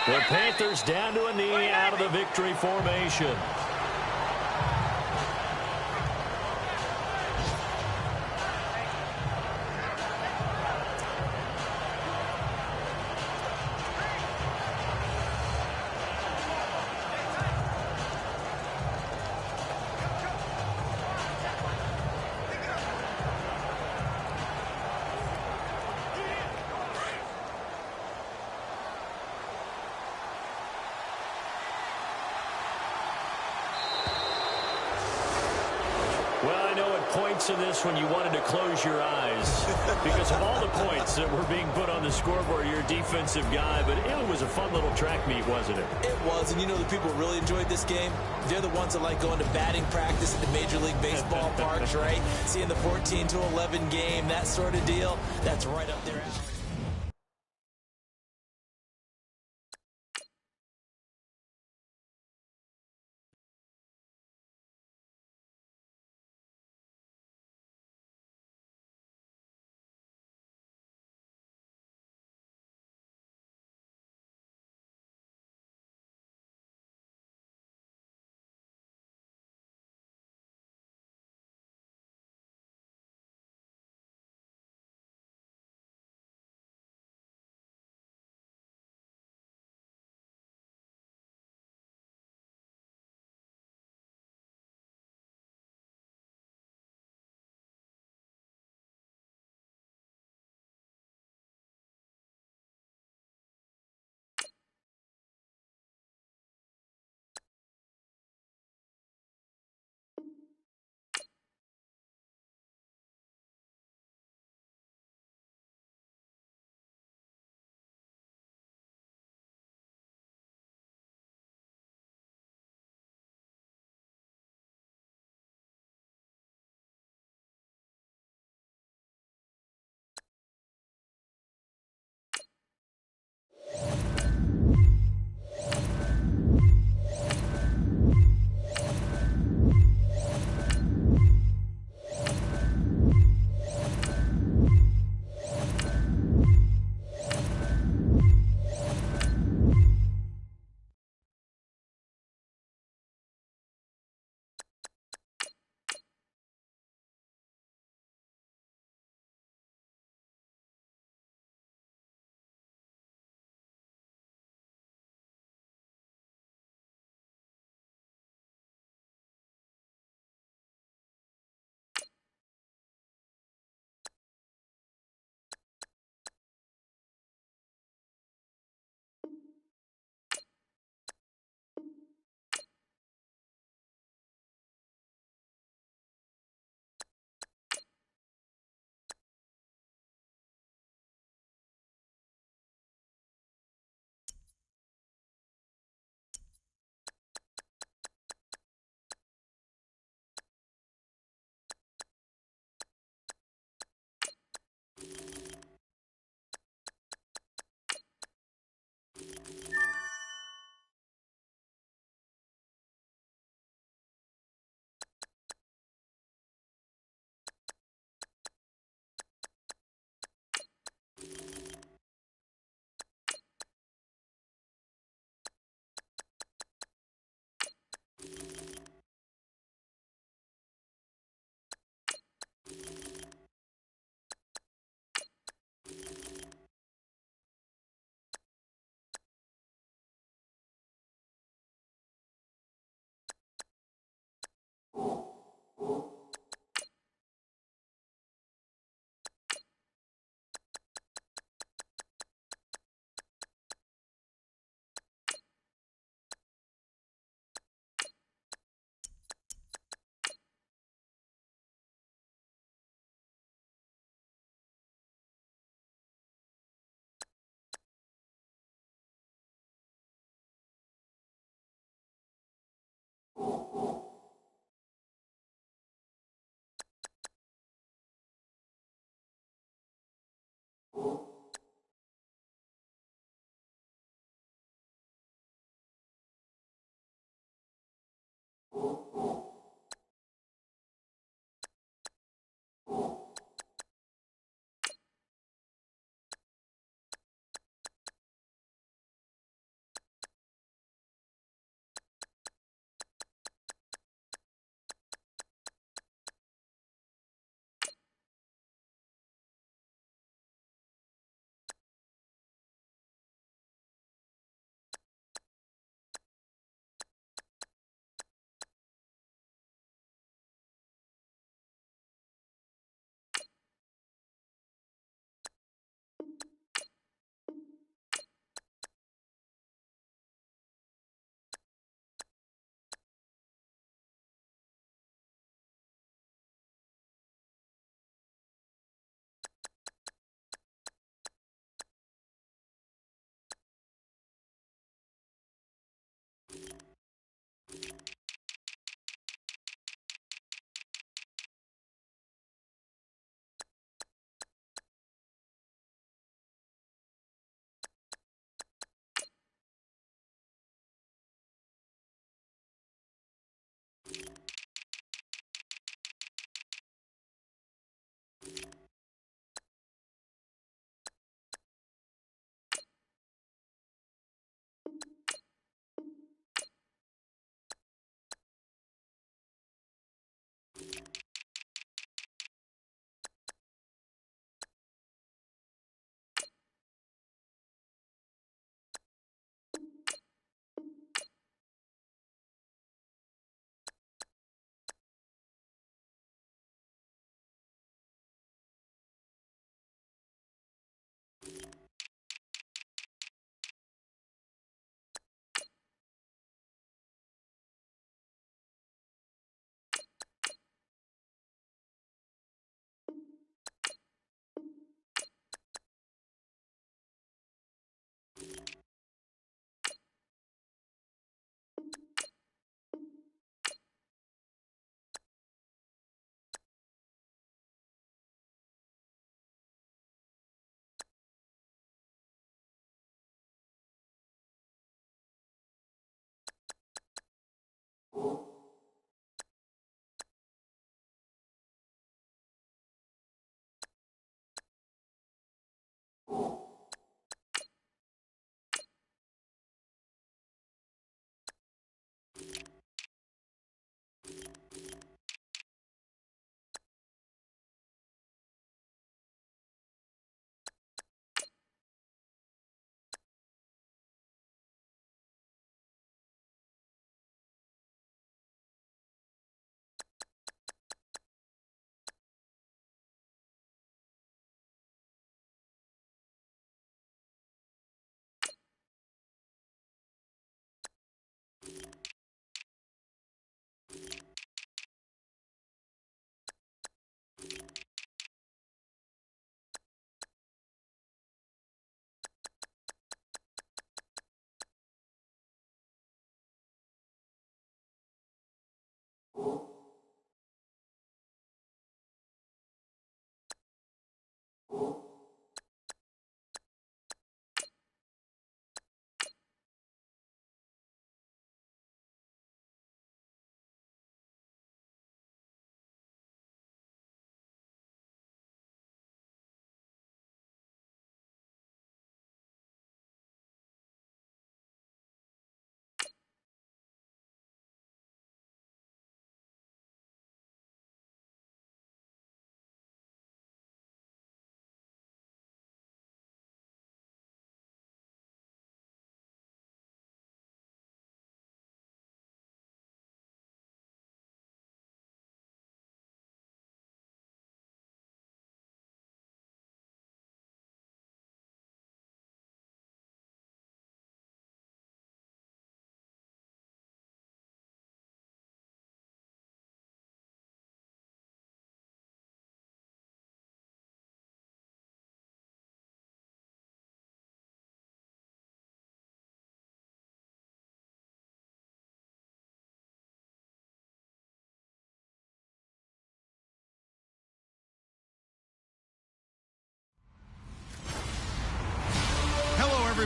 The Panthers down to a knee out of the victory formation. Points in this when you wanted to close your eyes because of all the points that were being put on the scoreboard. You're a defensive guy, but it was a fun little track meet, wasn't it? It was, and you know the people who really enjoyed this game? They're the ones that like going to batting practice at the Major League Baseball parks, right? Seeing the 14-11 game, that sort of deal, that's right up their alley.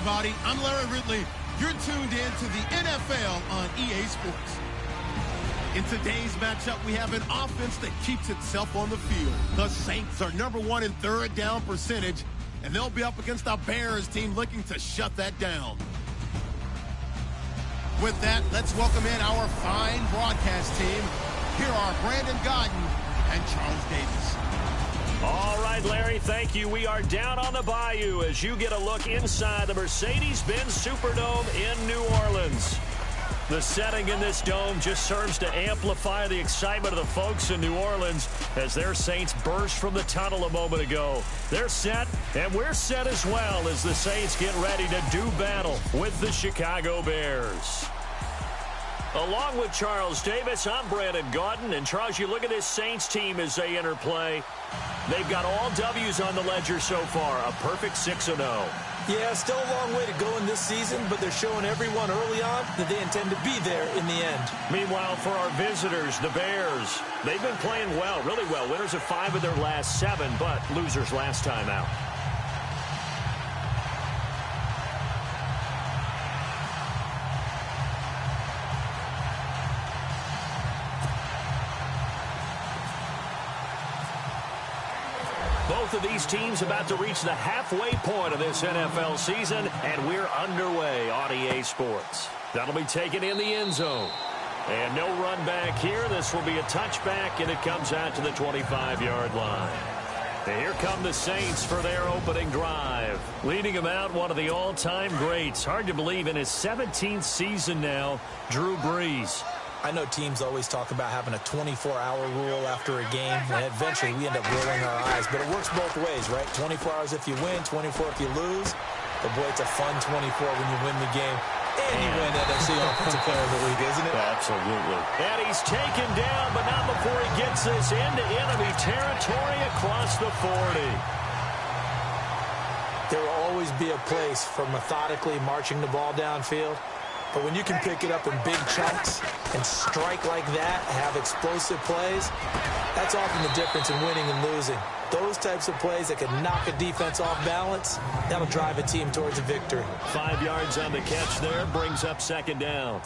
everybody. I'm Larry Ridley. You're tuned in to the NFL on EA Sports. In today's matchup, we have an offense that keeps itself on the field. The Saints are #1 in third down percentage, and they'll be up against a Bears team looking to shut that down. With that, let's welcome in our fine broadcast team. Here are Brandon Gaudin and Charles Davis. All right, Larry, thank you. We are down on the bayou as you get a look inside the Mercedes-Benz Superdome in New Orleans. The setting in this dome just serves to amplify the excitement of the folks in New Orleans as their Saints burst from the tunnel a moment ago. They're set, and we're set as well as the Saints get ready to do battle with the Chicago Bears. Along with Charles Davis, I'm Brandon Gaudin. And, Charles, you look at this Saints team as they enter play. They've got all W's on the ledger so far, a perfect 6-0. Yeah, still a long way to go in this season, but they're showing everyone early on that they intend to be there in the end. Meanwhile, for our visitors, the Bears, they've been playing well, really well. Winners of 5 of their last 7, but losers last time out. Both of these teams about to reach the halfway point of this NFL season, and we're underway on EA Sports. That'll be taken in the end zone. And no run back here. This will be a touchback, and it comes out to the 25-yard line. And here come the Saints for their opening drive. Leading them out, one of the all-time greats. Hard to believe in his 17th season now, Drew Brees. I know teams always talk about having a 24-hour rule after a game, and eventually we end up rolling our eyes. But it works both ways, right? 24 hours if you win, 24 if you lose. But, boy, it's a fun 24 when you win the game. And you win NFC Offensive Player of the Week, isn't it? Absolutely. And he's taken down, but not before he gets this into enemy territory across the 40. There will always be a place for methodically marching the ball downfield. But when you can pick it up in big chunks and strike like that, have explosive plays, that's often the difference in winning and losing. Those types of plays that can knock a defense off balance, that'll drive a team towards a victory. 5 yards on the catch there, brings up second down.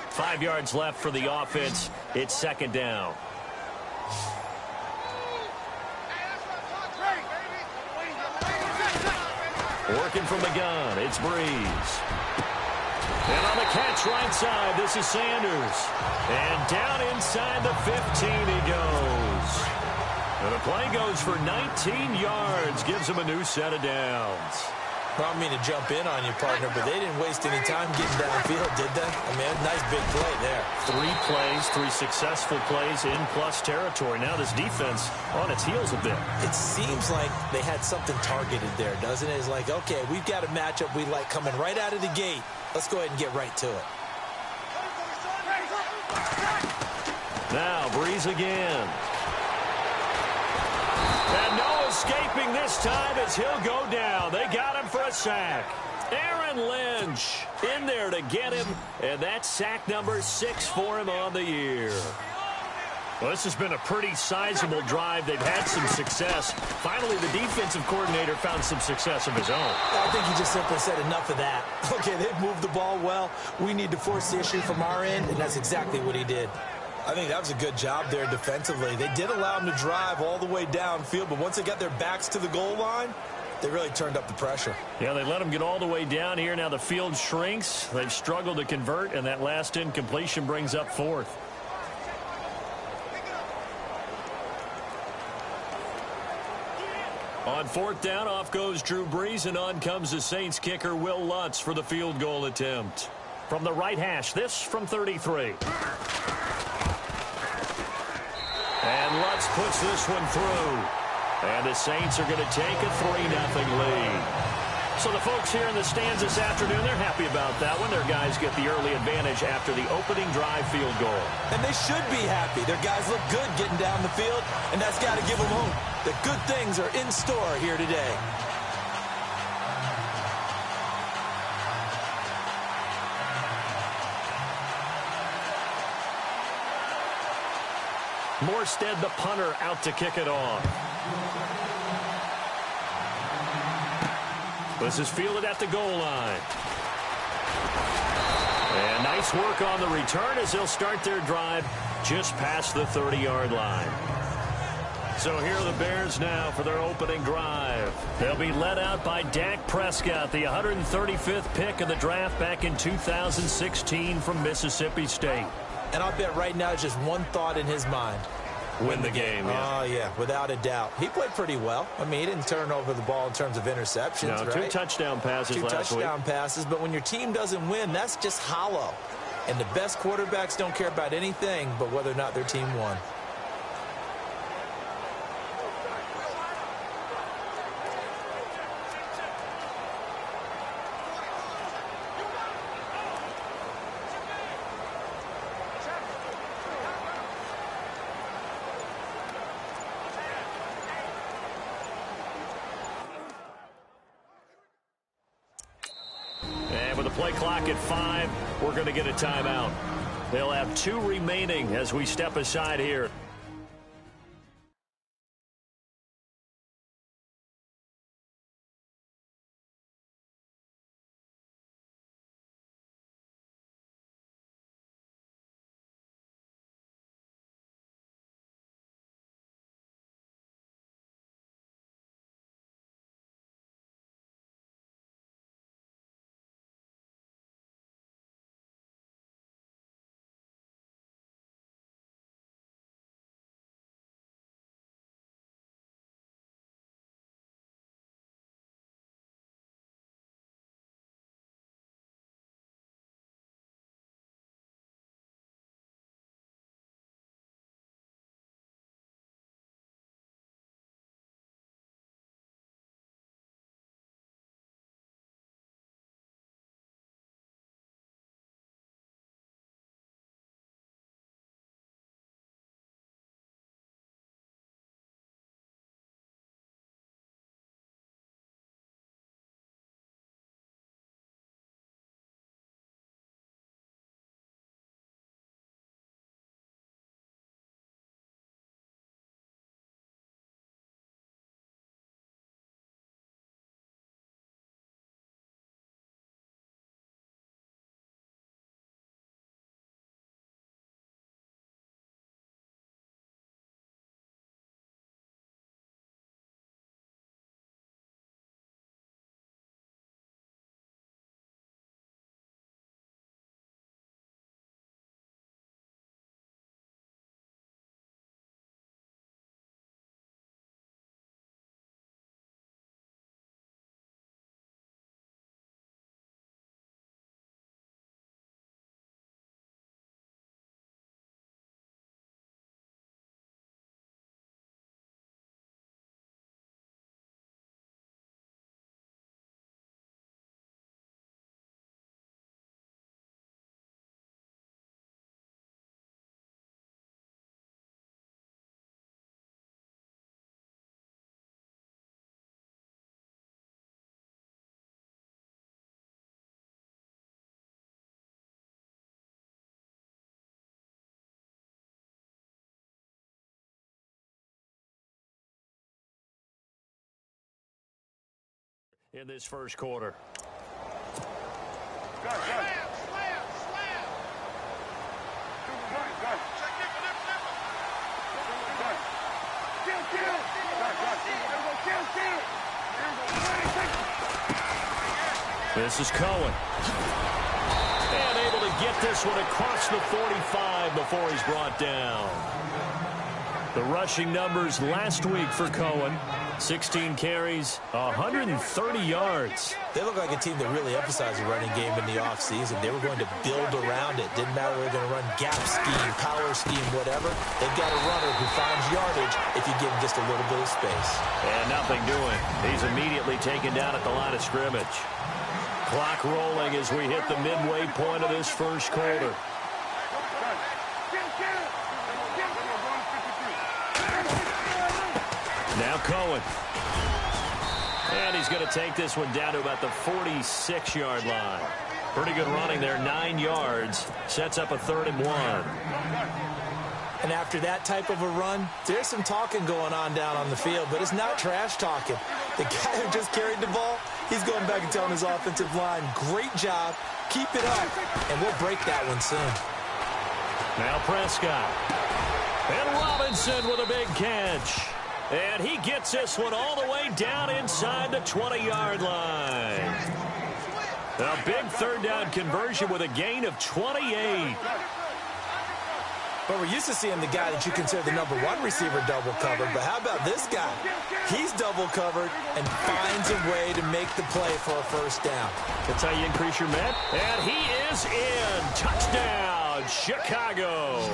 5 yards left for the offense. It's second down. Working from the gun, it's Brees. And on the catch right side, this is Sanders. And down inside the 15 he goes. And the play goes for 19 yards, gives him a new set of downs. Well, I mean to jump in on you, partner, but they didn't waste any time getting downfield, did they? I mean, nice big play there. 3 plays, 3 successful plays in plus territory. Now this defense on its heels a bit. It seems like they had something targeted there, doesn't it? It's like, okay, we've got a matchup we like coming right out of the gate. Let's go ahead and get right to it. Now, Brees again. And no escaping this time as he'll go down. They got him for a sack. Aaron Lynch in there to get him, and that's sack number 6 for him on the year. Well, this has been a pretty sizable drive. They've had some success. Finally, the defensive coordinator found some success of his own. I think he just simply said enough of that. Okay, they've moved the ball well. We need to force the issue from our end, and that's exactly what he did. I think that was a good job there defensively. They did allow him to drive all the way downfield, but once they got their backs to the goal line, they really turned up the pressure. Yeah, they let him get all the way down here. Now the field shrinks. They've struggled to convert, and that last incompletion brings up 4th. On 4th down, off goes Drew Brees, and on comes the Saints kicker, Will Lutz, for the field goal attempt. From the right hash, this from 33. And Lutz puts this one through. And the Saints are going to take a 3-0 lead. So the folks here in the stands this afternoon, they're happy about that one. Their guys get the early advantage after the opening drive field goal. And they should be happy. Their guys look good getting down the field, and that's got to give them hope that good things are in store here today. Morstead, the punter, out to kick it off. This is fielded at the goal line. And nice work on the return as they'll start their drive just past the 30-yard line. So here are the Bears now for their opening drive. They'll be led out by Dak Prescott, the 135th pick of the draft back in 2016 from Mississippi State. And I'll bet right now just one thought in his mind. Win the game, yeah. Oh, yeah, without a doubt. He played pretty well. I mean, he didn't turn over the ball in terms of interceptions, no, right? 2 touchdown passes last week. 2 touchdown passes, but when your team doesn't win, that's just hollow. And the best quarterbacks don't care about anything but whether or not their team won. With the play clock at 5, we're going to get a timeout. They'll have 2 remaining as we step aside here. In this first quarter. This is Cohen. And able to get this one across the 45 before he's brought down. The rushing numbers last week for Cohen. 16 carries, 130 yards. They look like a team that really emphasized the running game in the offseason. They were going to build around it. Didn't matter if they were going to run gap scheme, power scheme, whatever. They've got a runner who finds yardage if you give him just a little bit of space. And nothing doing. He's immediately taken down at the line of scrimmage. Clock rolling as we hit the midway point of this first quarter. Now Cohen. And he's going to take this one down to about the 46-yard line. Pretty good running there, 9 yards. Sets up a 3rd and 1. And after that type of a run, there's some talking going on down on the field, but it's not trash talking. The guy who just carried the ball, He's going back and telling his offensive line, great job, keep it up, and we'll break that one soon. Now Prescott. And Robinson with a big catch. And he gets this one all the way down inside the 20-yard line. A big third down conversion with a gain of 28. But we're used to seeing the guy that you consider the number one receiver double covered. But how about this guy? He's double covered and finds a way to make the play for a first down. That's how you increase your bet. And he is in. Touchdown, Chicago.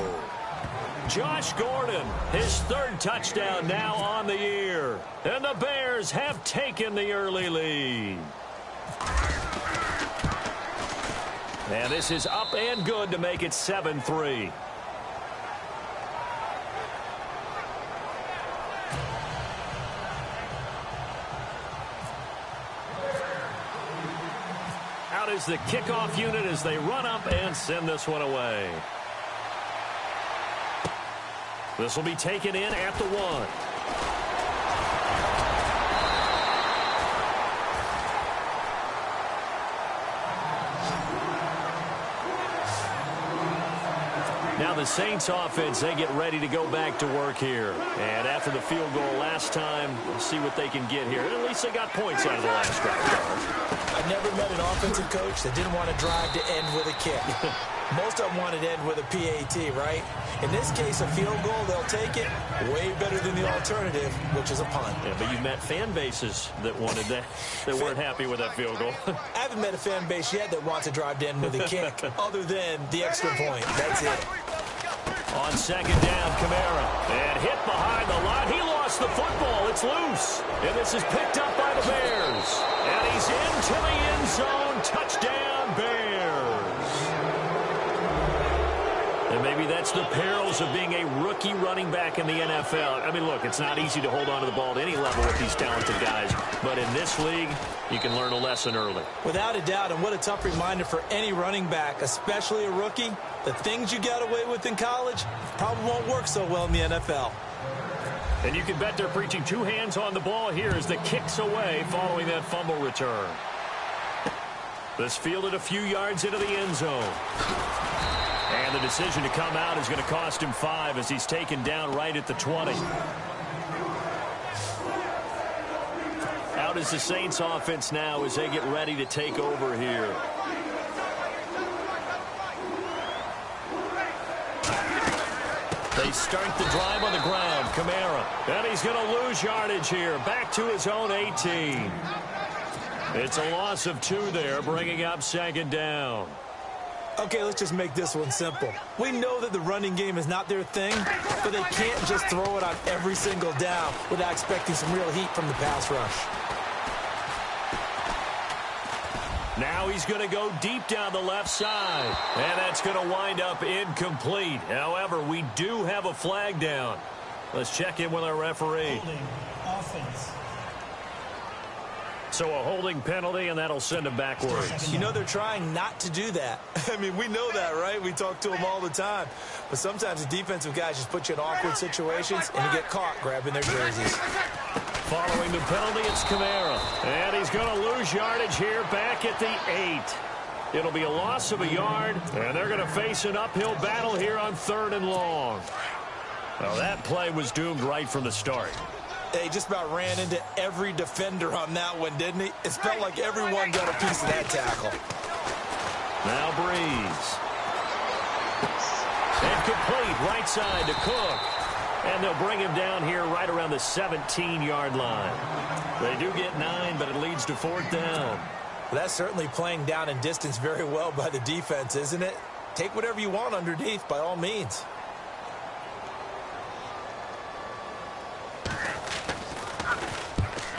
Josh Gordon, his third touchdown now on the year. And the Bears have taken the early lead. And this is up and good to make it 7-3. Out is the kickoff unit as they run up and send this one away. This will be taken in at the 1. Now the Saints offense, they get ready to go back to work here. And after the field goal last time, we'll see what they can get here. At least they got points out of the last drive. I've never met an offensive coach that didn't want to drive to end with a kick. Most of them wanted to end with a PAT, right? In this case, a field goal, they'll take it. Way better than the alternative, which is a punt. Yeah, but you've met fan bases that wanted that, that weren't happy with that field goal. I haven't met a fan base yet that wants to drive to end with a kick, other than the extra point. That's it. On second down, Kamara. And hit behind the line. He lost the football. It's loose. And this is picked up by the Bears. And he's into the end zone. Touchdown, Bears. And maybe that's the perils of being a rookie running back in the NFL. I mean, look, it's not easy to hold on to the ball at any level with these talented guys. But in this league, you can learn a lesson early. Without a doubt, and what a tough reminder for any running back, especially a rookie. The things you got away with in college probably won't work so well in the NFL. And you can bet they're preaching two hands on the ball here as the kick's away following that fumble return. This fielded a few yards into the end zone. And the decision to come out is going to cost him 5 as he's taken down right at the 20. Out is the Saints offense now as they get ready to take over here. They start the drive on the ground. Kamara. And he's going to lose yardage here. Back to his own 18. It's a loss of 2 there, bringing up second down. Okay, let's just make this one simple. We know that the running game is not their thing, but they can't just throw it on every single down without expecting some real heat from the pass rush. Now he's going to go deep down the left side. And that's going to wind up incomplete. However, we do have a flag down. Let's check in with our referee. Holding offense. So a holding penalty, and that'll send him backwards. You know they're trying not to do that. I mean, we know that, right? We talk to them all the time. But sometimes the defensive guys just put you in awkward situations, and you get caught grabbing their jerseys. Following the penalty, it's Kamara. And he's going to lose yardage here back at the 8. It'll be a loss of a yard, and they're going to face an uphill battle here on 3rd and long. Well, that play was doomed right from the start. He just about ran into every defender on that one, didn't he? It felt like everyone got a piece of that tackle. Now Breeze. And complete right side to Cook. And they'll bring him down here right around the 17-yard line. They do get 9, but it leads to 4th down. Well, that's certainly playing down in distance very well by the defense, isn't it? Take whatever you want underneath, by all means.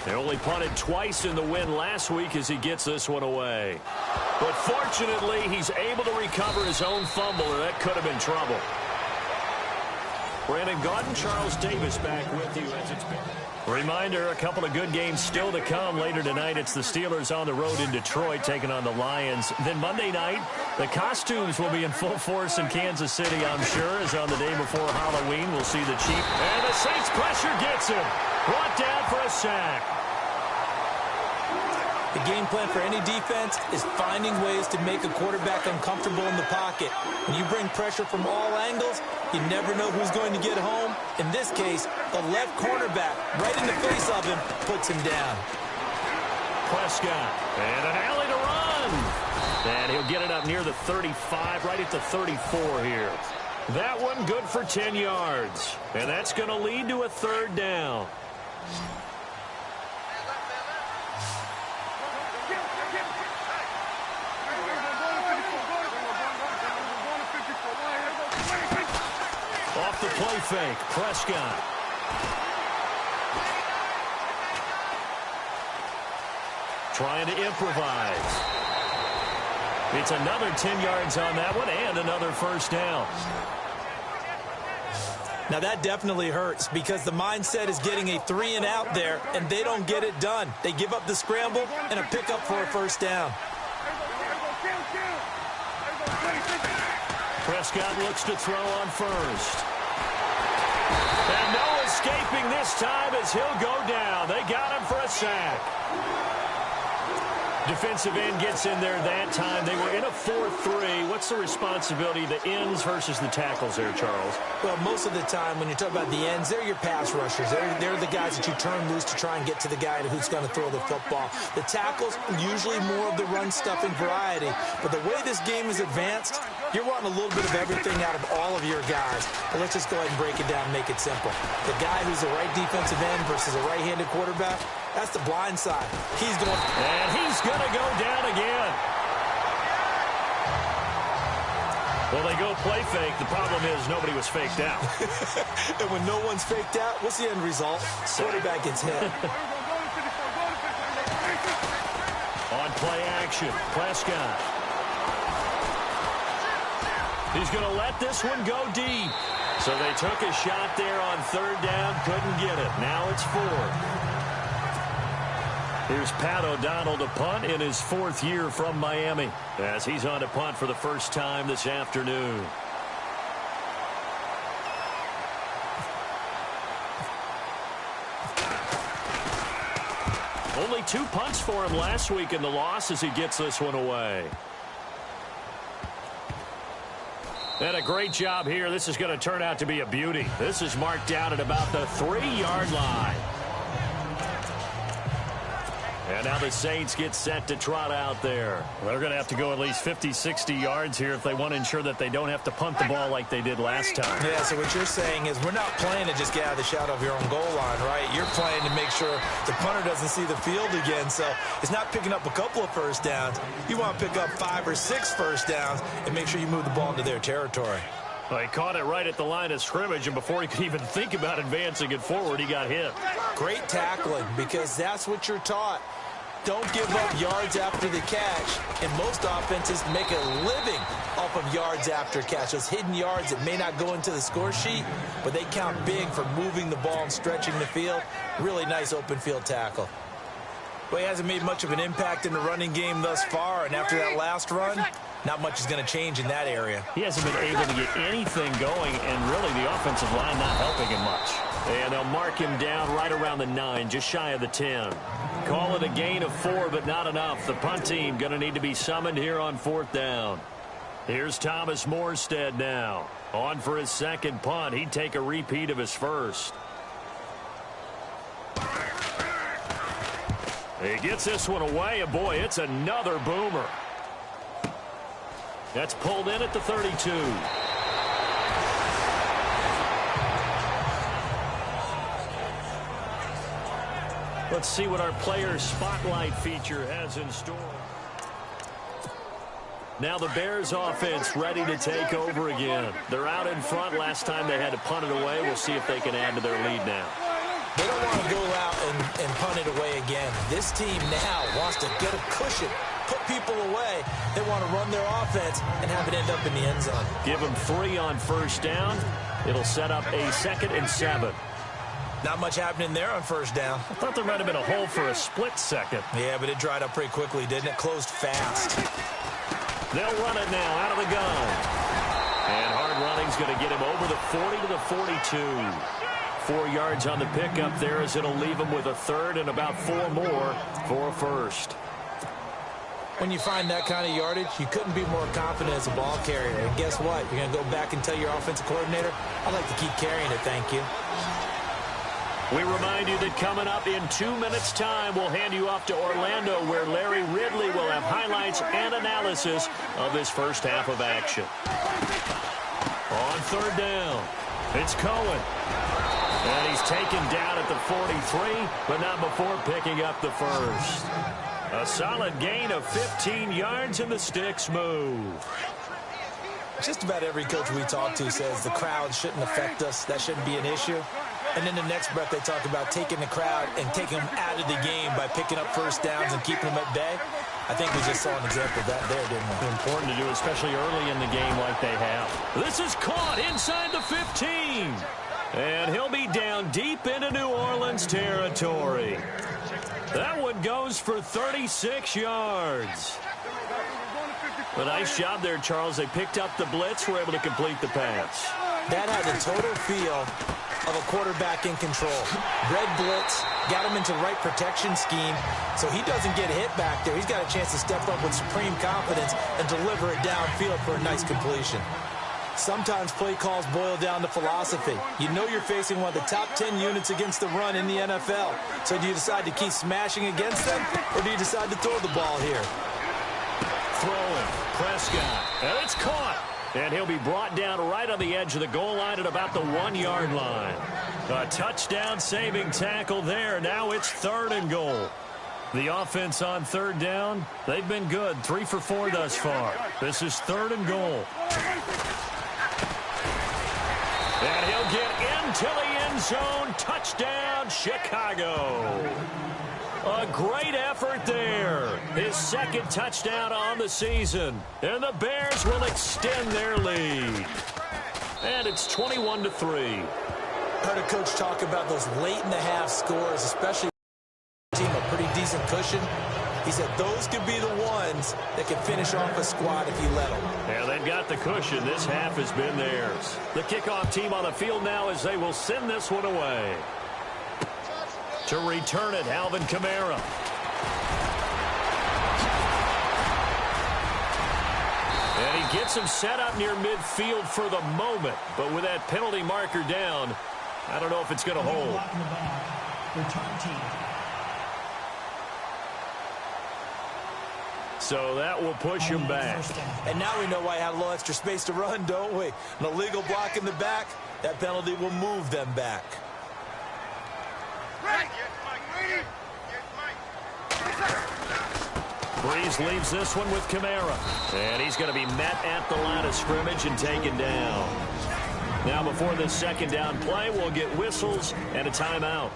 They only punted twice in the win last week as he gets this one away. But fortunately, he's able to recover his own fumble, or that could have been trouble. Brandon Gaudin, Charles Davis back with you as it's been. Reminder, a couple of good games still to come. Later tonight, it's the Steelers on the road in Detroit taking on the Lions. Then Monday night, the costumes will be in full force in Kansas City, I'm sure, as on the day before Halloween, we'll see the Chief. And the Saints pressure gets him. Brought down for a sack. The game plan for any defense is finding ways to make a quarterback uncomfortable in the pocket. When you bring pressure from all angles, you never know who's going to get home. In this case, the left cornerback, right in the face of him, puts him down. Prescott, and an alley to run. And he'll get it up near the 35, right at the 34 here. That one good for 10 yards. And that's going to lead to a third down. Off the play fake, Prescott. Trying to improvise. It's another 10 yards on that one and another first down. Now that definitely hurts because the mindset is getting a 3 and out there, and they don't get it done. They give up the scramble and a pickup for a first down. Prescott looks to throw on first. And no escaping this time as he'll go down. They got him for a sack. Defensive end gets in there that time. They were in a 4-3. What's the responsibility, the ends versus the tackles there, Charles? Well, most of the time when you talk about the ends, they're your pass rushers. They're the guys that you turn loose to try and get to the guy who's going to throw the football. The tackles, usually more of the run-stuffing variety. But the way this game is advanced, you're wanting a little bit of everything out of all of your guys. But let's just go ahead and break it down and make it simple. The guy who's a right defensive end versus a right-handed quarterback, that's the blind side. He's going. And he's going to go down again. Well, they go play fake. The problem is nobody was faked out. And when no one's faked out, what's the end result? Quarterback gets hit. On play action, Prescott. He's going to let this one go deep. So they took a shot there on third down, couldn't get it. Now it's 4. Here's Pat O'Donnell to punt in his 4th year from Miami as he's on to punt for the first time this afternoon. Only 2 punts for him last week in the loss as he gets this one away. And a great job here. This is going to turn out to be a beauty. This is marked down at about the 3-yard line. And now the Saints get set to trot out there. They're going to have to go at least 50, 60 yards here if they want to ensure that they don't have to punt the ball like they did last time. Yeah, so what you're saying is we're not playing to just get out of the shadow of your own goal line, right? You're playing to make sure the punter doesn't see the field again. So it's not picking up a couple of first downs. You want to pick up 5 or 6 first downs and make sure you move the ball into their territory. Well, he caught it right at the line of scrimmage, and before he could even think about advancing it forward, he got hit. Great tackling, because that's what you're taught. Don't give up yards after the catch, and most offenses make a living off of yards after catch. Those hidden yards that may not go into the score sheet, but they count big for moving the ball and stretching the field. Really nice open field tackle. Well, he hasn't made much of an impact in the running game thus far, and after that last run, not much is going to change in that area. He hasn't been able to get anything going, and really the offensive line not helping him much. And they'll mark him down right around the 9, just shy of the 10. Call it a gain of 4, but not enough. The punt team going to need to be summoned here on 4th down. Here's Thomas Morstead now. On for his second punt. He'd take a repeat of his first. He gets this one away, and boy, it's another boomer. That's pulled in at the 32. Let's see what our player spotlight feature has in store. Now the Bears offense ready to take over again. They're out in front. Last time they had to punt it away. We'll see if they can add to their lead now. They don't want to go out and punt it away again. This team now wants to get a cushion, put people away. They want to run their offense and have it end up in the end zone. Give them 3 on first down. It'll set up a 2nd and 7. Not much happening there on first down. I thought there might have been a hole for a split second. Yeah, but it dried up pretty quickly, didn't it? Closed fast. They'll run it now out of the gun. And hard running's going to get him over the 40 to the 42. 4 yards on the pickup there as it'll leave him with a 3rd and about 4 more for a first. When you find that kind of yardage, you couldn't be more confident as a ball carrier. And guess what? You're going to go back and tell your offensive coordinator, I'd like to keep carrying it, thank you. We remind you that coming up in 2 minutes' time, we'll hand you off to Orlando, where Larry Ridley will have highlights and analysis of this first half of action. On third down, it's Cohen. And he's taken down at the 43, but not before picking up the first. A solid gain of 15 yards, and the sticks move. Just about every coach we talk to says the crowd shouldn't affect us. That shouldn't be an issue. And in the next breath, they talk about taking the crowd and taking them out of the game by picking up first downs and keeping them at bay. I think we just saw an example of that there, didn't we? Important to do, especially early in the game like they have. This is caught inside the 15. And he'll be down deep into New Orleans territory. That one goes for 36 yards. A nice job there, Charles. They picked up the blitz, were able to complete the pass. That had the total feel of a quarterback in control. Red blitz, got him into the right protection scheme, so he doesn't get hit back there. He's got a chance to step up with supreme confidence and deliver it downfield for a nice completion. Sometimes play calls boil down to philosophy. You know you're facing one of the top 10 units against the run in the NFL. So do you decide to keep smashing against them, or do you decide to throw the ball here? Throwing, Prescott, and it's caught. And he'll be brought down right on the edge of the goal line at about the 1-yard line. A touchdown-saving tackle there. Now it's 3rd and goal. The offense on third down, they've been good. 3 for 4 thus far. This is 3rd and goal. And he'll get into the end zone. Touchdown, Chicago. A great effort there. His 2nd touchdown on the season. And the Bears will extend their lead. And it's 21-3. Heard a coach talk about those late-in-the-half scores, especially a team, a pretty decent cushion. He said those could be the ones that can finish off a squad if you let them. Yeah, they've got the cushion. This half has been theirs. The kickoff team on the field now as they will send this one away. To return it, Alvin Kamara. And he gets him set up near midfield for the moment. But with that penalty marker down, I don't know if it's going to hold. Return team. So that will push him back. And now we know why I had a little extra space to run, don't we? An illegal block in the back, that penalty will move them back. Breeze leaves this one with Kamara. And he's going to be met at the line of scrimmage and taken down. Now before this 2nd down play, we'll get whistles and a timeout.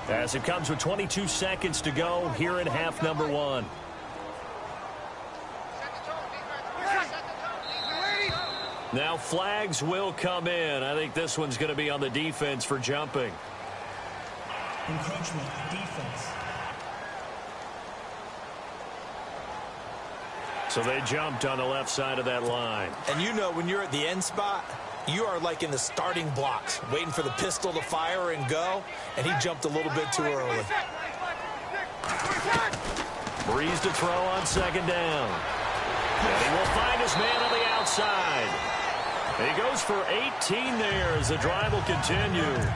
As it comes with 22 seconds to go here in half number 1. Now flags will come in. I think this one's going to be on the defense for jumping. Encroachment, defense. So they jumped on the left side of that line. And you know when you're at the end spot, you are like in the starting blocks, waiting for the pistol to fire and go, and he jumped a little bit too early. Breeze to throw on 2nd down. And he will find his man on the outside. And he goes for 18 there as the drive will continue.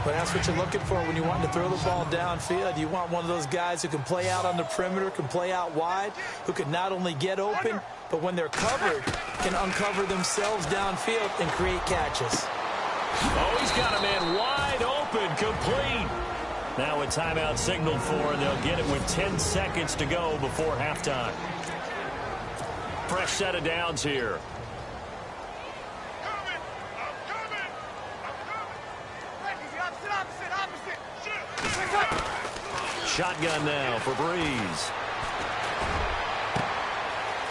But that's what you're looking for when you want to throw the ball downfield. You want one of those guys who can play out on the perimeter, can play out wide, who can not only get open, but when they're covered, can uncover themselves downfield and create catches. Oh, he's got a man wide open, complete. Now a timeout signaled for, and they'll get it with 10 seconds to go before halftime. Fresh set of downs here. Shotgun now for Breeze.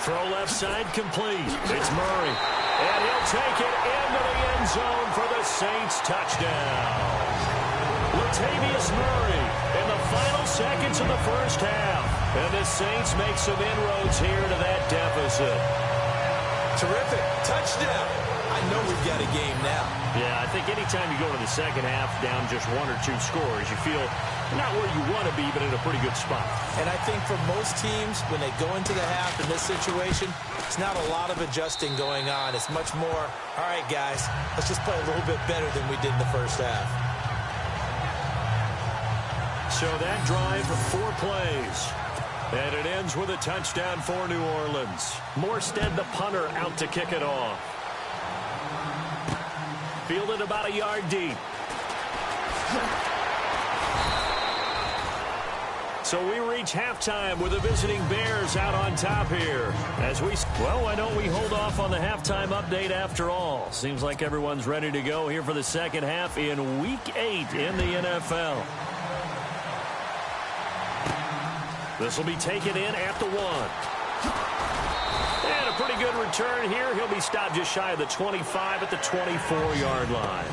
Throw left side complete. It's Murray. And he'll take it into the end zone for the Saints touchdown. Latavius Murray in the final seconds of the first half. And the Saints make some inroads here to that deficit. Terrific. Touchdown. I know we've got a game now. Yeah, I think anytime you go to the second half down just 1 or 2 scores, you feel not where you want to be, but in a pretty good spot. And I think for most teams, when they go into the half in this situation, it's not a lot of adjusting going on. It's much more, all right, guys, let's just play a little bit better than we did in the first half. So that drive, 4 plays. And it ends with a touchdown for New Orleans. Morstead, the punter, out to kick it off. Fielded about a yard deep. So we reach halftime with the visiting Bears out on top here. Well, why don't we hold off on the halftime update after all? Seems like everyone's ready to go here for the second half in Week 8 in the NFL. This will be taken in at the 1. And a pretty good return here. He'll be stopped just shy of the 25 at the 24-yard line.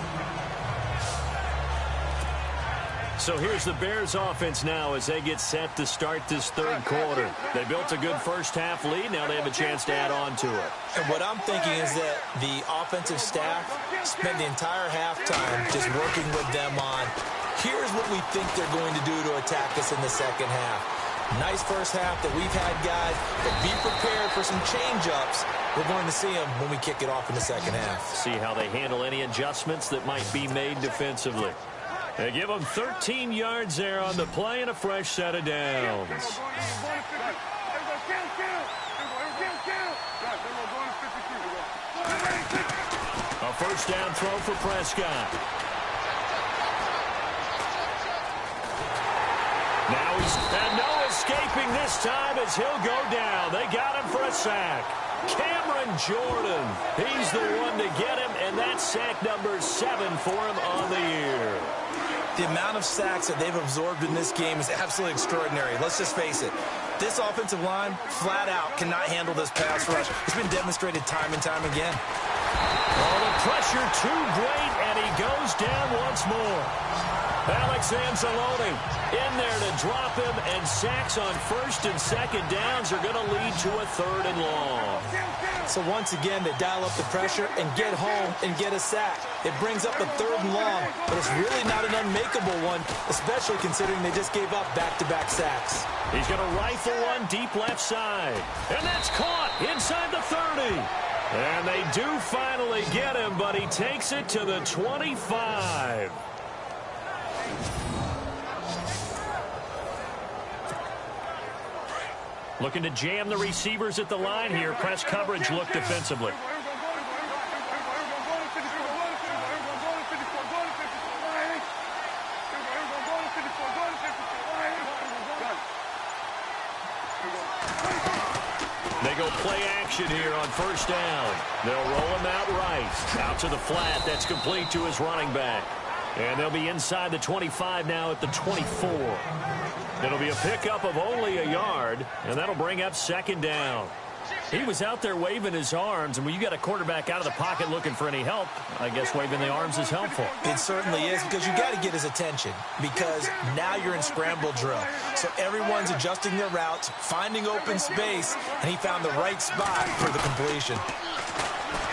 So here's the Bears offense now as they get set to start this third quarter. They built a good first half lead. Now they have a chance to add on to it. And what I'm thinking is that the offensive staff spent the entire halftime just working with them on, here's what we think they're going to do to attack us in the second half. Nice first half that we've had, guys, but be prepared for some change-ups. We're going to see them when we kick it off in the second half. See how they handle any adjustments that might be made defensively. They give them 13 yards there on the play and a fresh set of downs. A first down throw for Prescott. Now and no escaping this time as he'll go down. They got him for a sack. Cameron Jordan, he's the one to get him, and that's sack number 7 for him on the year. The amount of sacks that they've absorbed in this game is absolutely extraordinary. Let's just face it. This offensive line, flat out, cannot handle this pass rush. It's been demonstrated time and time again. Oh, the pressure too great, and he goes down once more. Alex Anzalone in there to drop him, and sacks on first and second downs are going to lead to a 3rd and long. So once again, they dial up the pressure and get home and get a sack. It brings up a 3rd and long, but it's really not an unmakeable one, especially considering they just gave up back-to-back sacks. He's going to rifle one deep left side, and that's caught inside the 30. And they do finally get him, but he takes it to the 25. Looking to jam the receivers at the line here. Press coverage look defensively. They go play action here on first down. They'll roll him out right. Out to the flat. That's complete to his running back. And they'll be inside the 25 now at the 24. It'll be a pickup of only a yard, and that'll bring up second down. He was out there waving his arms, and when you got a quarterback out of the pocket looking for any help, I guess waving the arms is helpful. It certainly is, because you got to get his attention, because now you're in scramble drill. So everyone's adjusting their routes, finding open space, and he found the right spot for the completion.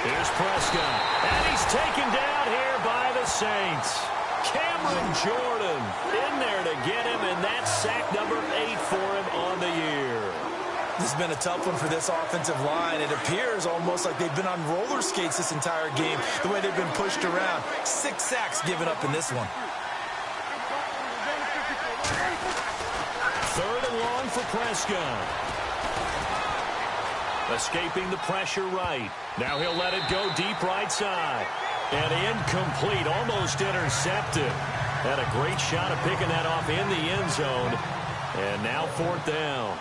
Here's Prescott, and he's taken down here by the Saints. Cameron Jordan in there to get him, and that's sack number 8 for him on the year. This has been a tough one for this offensive line. It appears almost like they've been on roller skates this entire game, the way they've been pushed around. 6 sacks given up in this one. 3rd and long for Prescott. Escaping the pressure right. Now he'll let it go deep right side. And incomplete, almost intercepted. Had a great shot of picking that off in the end zone. And now 4th down.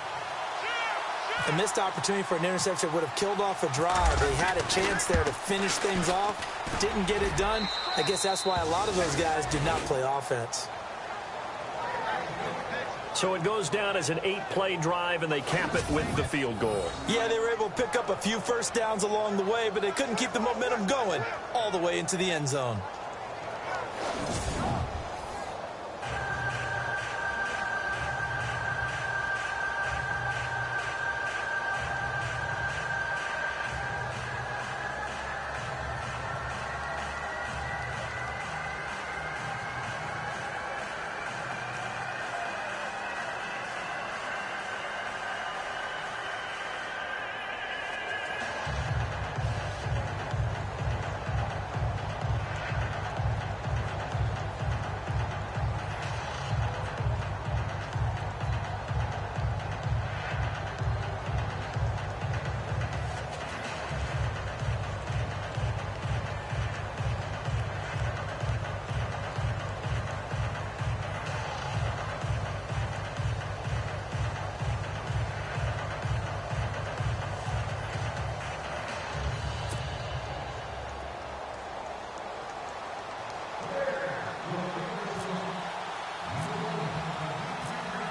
A missed opportunity for an interception would have killed off a drive. They had a chance there to finish things off. Didn't get it done. I guess that's why a lot of those guys do not play offense. So it goes down as an 8-play drive, and they cap it with the field goal. Yeah, they were able to pick up a few first downs along the way, but they couldn't keep the momentum going all the way into the end zone.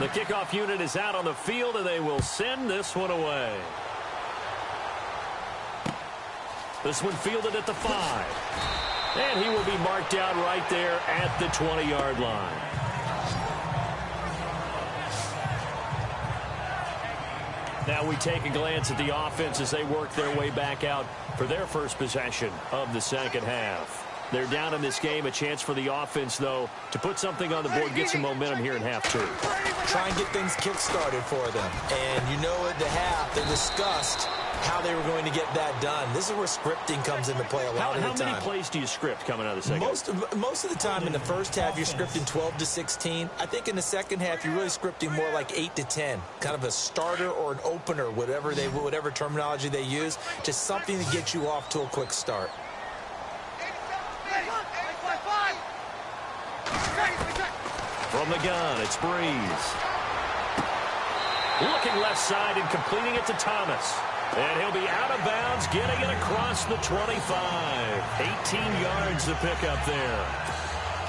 The kickoff unit is out on the field, and they will send this one away. This one fielded at the 5. And he will be marked out right there at the 20-yard line. Now we take a glance at the offense as they work their way back out for their first possession of the second half. They're down in this game. A chance for the offense, though, to put something on the board, get some momentum here in half two. Try and get things kick-started for them. And you know at the half, they discussed how they were going to get that done. This is where scripting comes into play a lot of the time. How many plays do you script coming out of the second half? Most of the time in the first half, you're scripting 12 to 16. I think in the second half, you're really scripting more like 8 to 10. Kind of a starter or an opener, whatever terminology they use. Just something to get you off to a quick start. From the gun, it's Breeze. Looking left side and completing it to Thomas. And he'll be out of bounds, getting it across the 25. 18 yards to pick up there.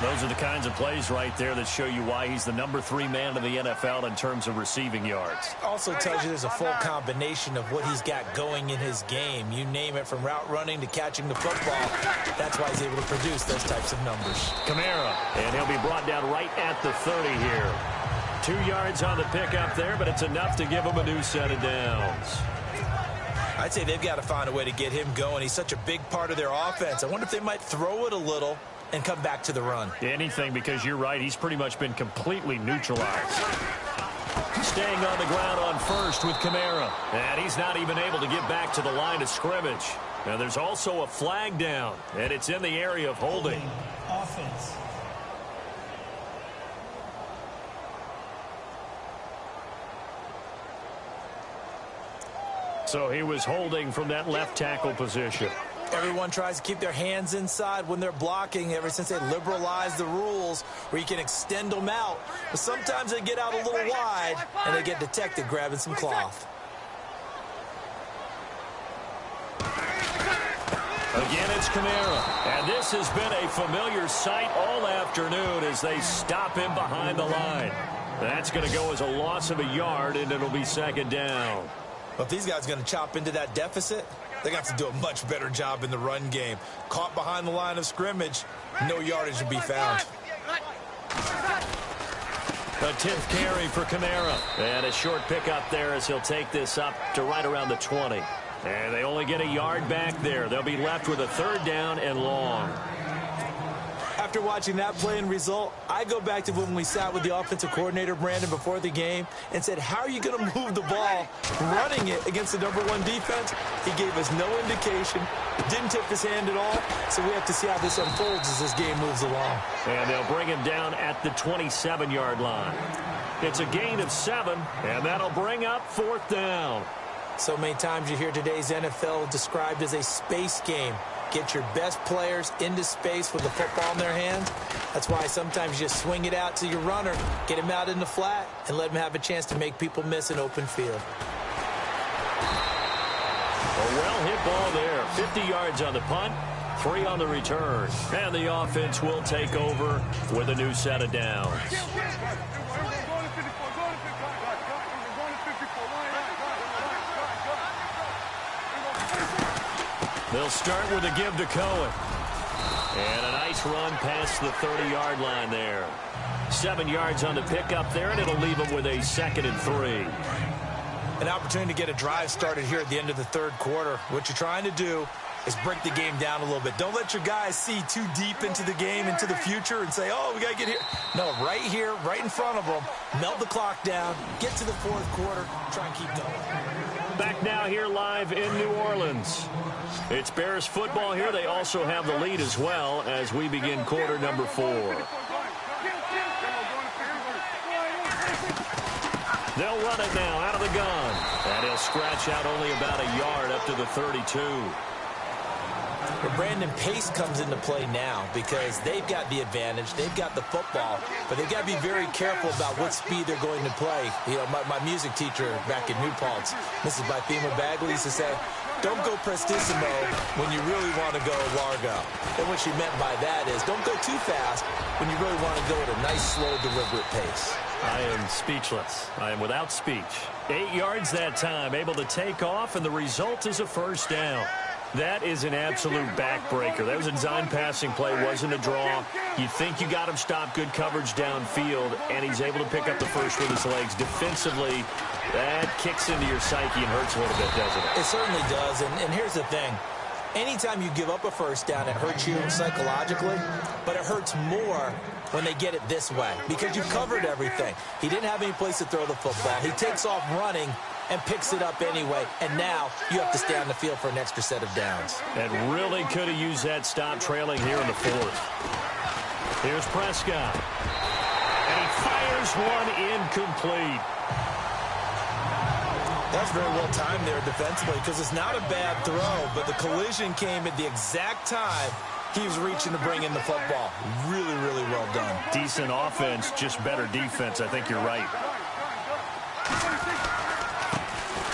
Those are the kinds of plays right there that show you why he's the number 3 man in the NFL in terms of receiving yards. Also tells you there's a full combination of what he's got going in his game. You name it, from route running to catching the football. That's why he's able to produce those types of numbers. Kamara, and he'll be brought down right at the 30 here. 2 yards on the pickup there, but it's enough to give him a new set of downs. I'd say they've got to find a way to get him going. He's such a big part of their offense. I wonder if they might throw it a little and come back to the run. Anything, because you're right, he's pretty much been completely neutralized. Staying on the ground on first with Kamara. And he's not even able to get back to the line of scrimmage. Now there's also a flag down, and it's in the area of holding. Offense. So he was holding from that left tackle position. Everyone tries to keep their hands inside when they're blocking ever since they liberalized the rules where you can extend them out. But sometimes they get out a little wide and they get detected grabbing some cloth. Again, it's Kamara. And this has been a familiar sight all afternoon as they stop him behind the line. That's going to go as a loss of a yard, and it'll be second down. But if these guys are going to chop into that deficit, they're going to have to do a much better job in the run game. Caught behind the line of scrimmage, no yardage to be found. A 10th carry for Kamara. And a short pickup there as he'll take this up to right around the 20. And they only get a yard back there. They'll be left with a third down and long. After watching that play and result, I go back to when we sat with the offensive coordinator, Brandon, before the game and said, how are you going to move the ball running it against the number 1 defense? He gave us no indication, didn't tip his hand at all, so we have to see how this unfolds as this game moves along. And they'll bring him down at the 27-yard line. It's a gain of 7, and that'll bring up 4th down. So many times you hear today's NFL described as a space game. Get your best players into space with the football in their hands. That's why sometimes you just swing it out to your runner, get him out in the flat, and let him have a chance to make people miss an open field. A well-hit ball there. 50 yards on the punt, 3 on the return. And the offense will take over with a new set of downs. They'll start with a give to Cohen. And a nice run past the 30-yard line there. 7 yards on the pickup there, and it'll leave them with a 2nd and 3. An opportunity to get a drive started here at the end of the third quarter. What you're trying to do is break the game down a little bit. Don't let your guys see too deep into the game, into the future, and say, oh, we got to get here. No, right here, right in front of them, melt the clock down, get to the fourth quarter, try and keep going. Back now here live in New Orleans. It's Bears football here. They also have the lead as well as we begin quarter number 4. They'll run it now out of the gun. And he'll scratch out only about a yard up to the 32. But Brandon, pace comes into play now because they've got the advantage. They've got the football, but they've got to be very careful about what speed they're going to play. You know, my music teacher back in New Paltz, Mrs. Bythema Bagley, used to say, don't go prestissimo when you really want to go largo. And what she meant by that is don't go too fast when you really want to go at a nice, slow, deliberate pace. I am speechless. I am without speech. 8 yards that time, able to take off, and the result is a first down. That is an absolute backbreaker. That was a design passing play, wasn't a draw. You think you got him stopped, good coverage downfield, and he's able to pick up the first with his legs. Defensively, that kicks into your psyche and hurts a little bit, doesn't it? It certainly does, and here's the thing. Anytime you give up a first down, it hurts you psychologically, but it hurts more when they get it this way because you've covered everything. He didn't have any place to throw the football. He takes off running and picks it up anyway, and now you have to stay on the field for an extra set of downs. And really could have used that stop trailing here in the fourth. Here's Prescott. And he fires one incomplete. That's very well timed there defensively because it's not a bad throw, but the collision came at the exact time he was reaching to bring in the football. Really, really well done. Decent offense, just better defense. I think you're right.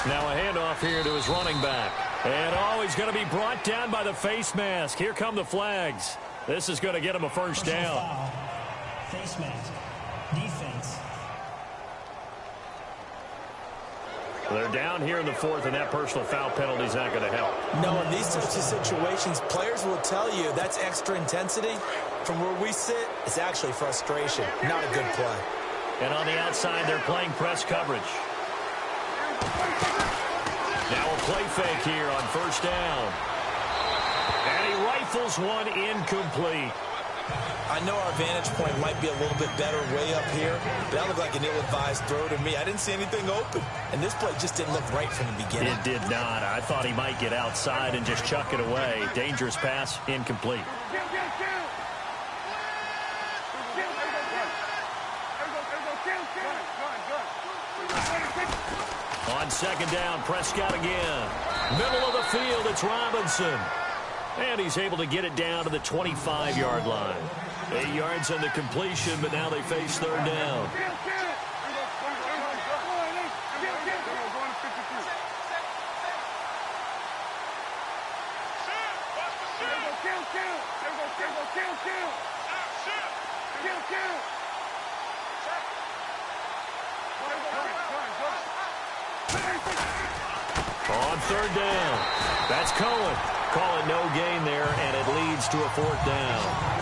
Now a handoff here to his running back. And he's going to be brought down by the face mask. Here come the flags. This is going to get him a first down. Foul. Face mask. Defense. They're down here in the fourth, and that personal foul penalty is not going to help. No, in these types of situations, players will tell you that's extra intensity. From where we sit, it's actually frustration, not a good play. And on the outside, they're playing press coverage. Now a play fake here on first down. And he rifles one incomplete. I know our vantage point might be a little bit better way up here, but that looked like an ill-advised throw to me. I didn't see anything open, and this play just didn't look right from the beginning. It did not. I thought he might get outside and just chuck it away. Dangerous pass, incomplete. On second down, Prescott again. Middle of the field, it's Robinson. And he's able to get it down to the 25-yard line. 8 yards on the completion, but now they face third down. On third down, that's Cohen. Call it no gain there, and it leads to a fourth down.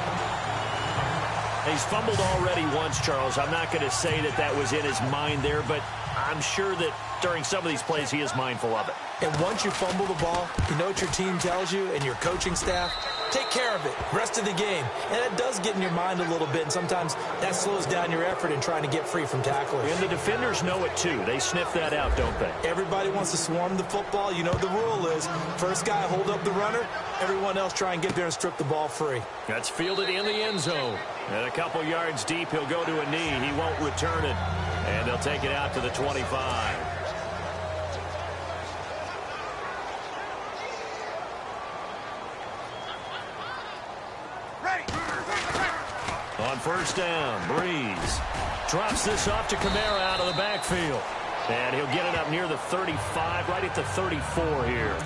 He's fumbled already once, Charles. I'm not going to say that that was in his mind there, but I'm sure that during some of these plays he is mindful of it. And once you fumble the ball, you know what your team tells you and your coaching staff? Take care of it. Rest of the game. And it does get in your mind a little bit, and sometimes that slows down your effort in trying to get free from tacklers. And the defenders know it, too. They sniff that out, don't they? Everybody wants to swarm the football. You know the rule is first guy hold up the runner, everyone else try and get there and strip the ball free. That's fielded in the end zone. And a couple yards deep, he'll go to a knee. He won't return it. And they'll take it out to the 25. On first down, Breeze drops this off to Kamara out of the backfield. And he'll get it up near the 35, right at the 34 here.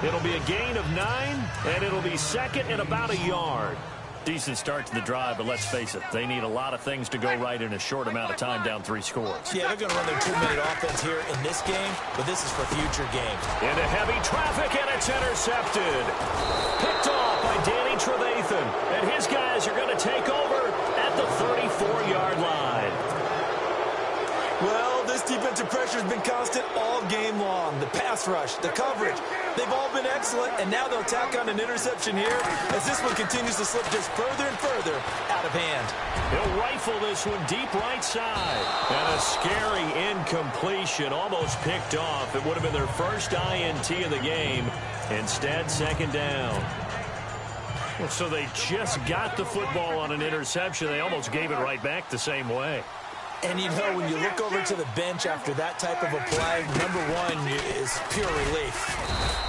It'll be a gain of 9, and it'll be second and about a yard. Decent start to the drive, but let's face it, they need a lot of things to go right in a short amount of time, down 3 scores. Yeah, they're going to run their 2-minute offense here in this game, but this is for future games. Into heavy traffic, and it's intercepted. Picked off by Danny Trevathan, and his guys are going to take over at the 34-yard line. Well, this defensive pressure has been constant all game long. The pass rush, the coverage, they've all been excellent, and now they'll tack on an interception here as this one continues to slip just further and further out of hand. He'll rifle this one deep right side. And a scary incompletion, almost picked off. It would have been their first INT of the game. Instead, second down. So they just got the football on an interception. They almost gave it right back the same way. And, you know, when you look over to the bench after that type of a play, number one is pure relief.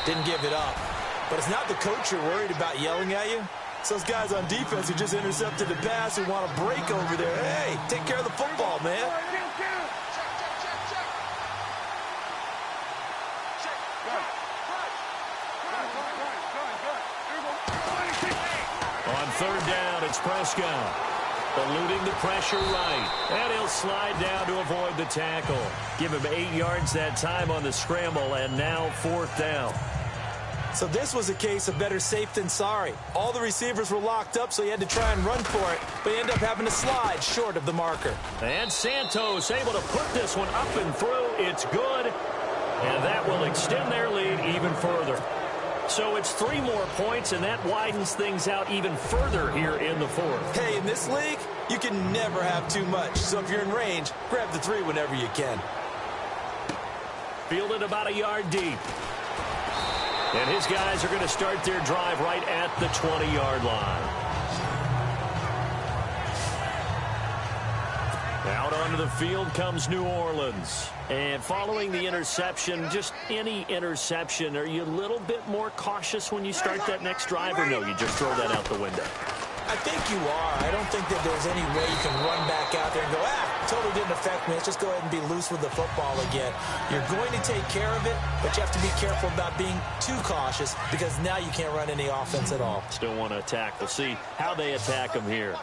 Didn't give it up. But it's not the coach you're worried about yelling at you. It's those guys on defense who just intercepted the pass who want to break over there. Hey, take care of the football, man. On third down, it's Prescott. eluding the pressure right. And he'll slide down to avoid the tackle. Give him 8 yards that time on the scramble, and now 4th down. So this was a case of better safe than sorry. All the receivers were locked up, so he had to try and run for it, but he ended up having to slide short of the marker. And Santos able to put this one up and through. It's good, and that will extend their lead even further. So it's 3 more points, and that widens things out even further here in the 4th. Hey, in this league, you can never have too much. So if you're in range, grab the 3 whenever you can. Fielded about a yard deep. And his guys are going to start their drive right at the 20-yard line. Out onto the field comes New Orleans. And following the interception, just any interception, are you a little bit more cautious when you start that next drive, or no, you just throw that out the window? I think you are. I don't think that there's any way you can run back out there and go, totally didn't affect me. Let's just go ahead and be loose with the football again. You're going to take care of it, but you have to be careful about being too cautious because now you can't run any offense at all. Still want to attack. We'll see how they attack them here.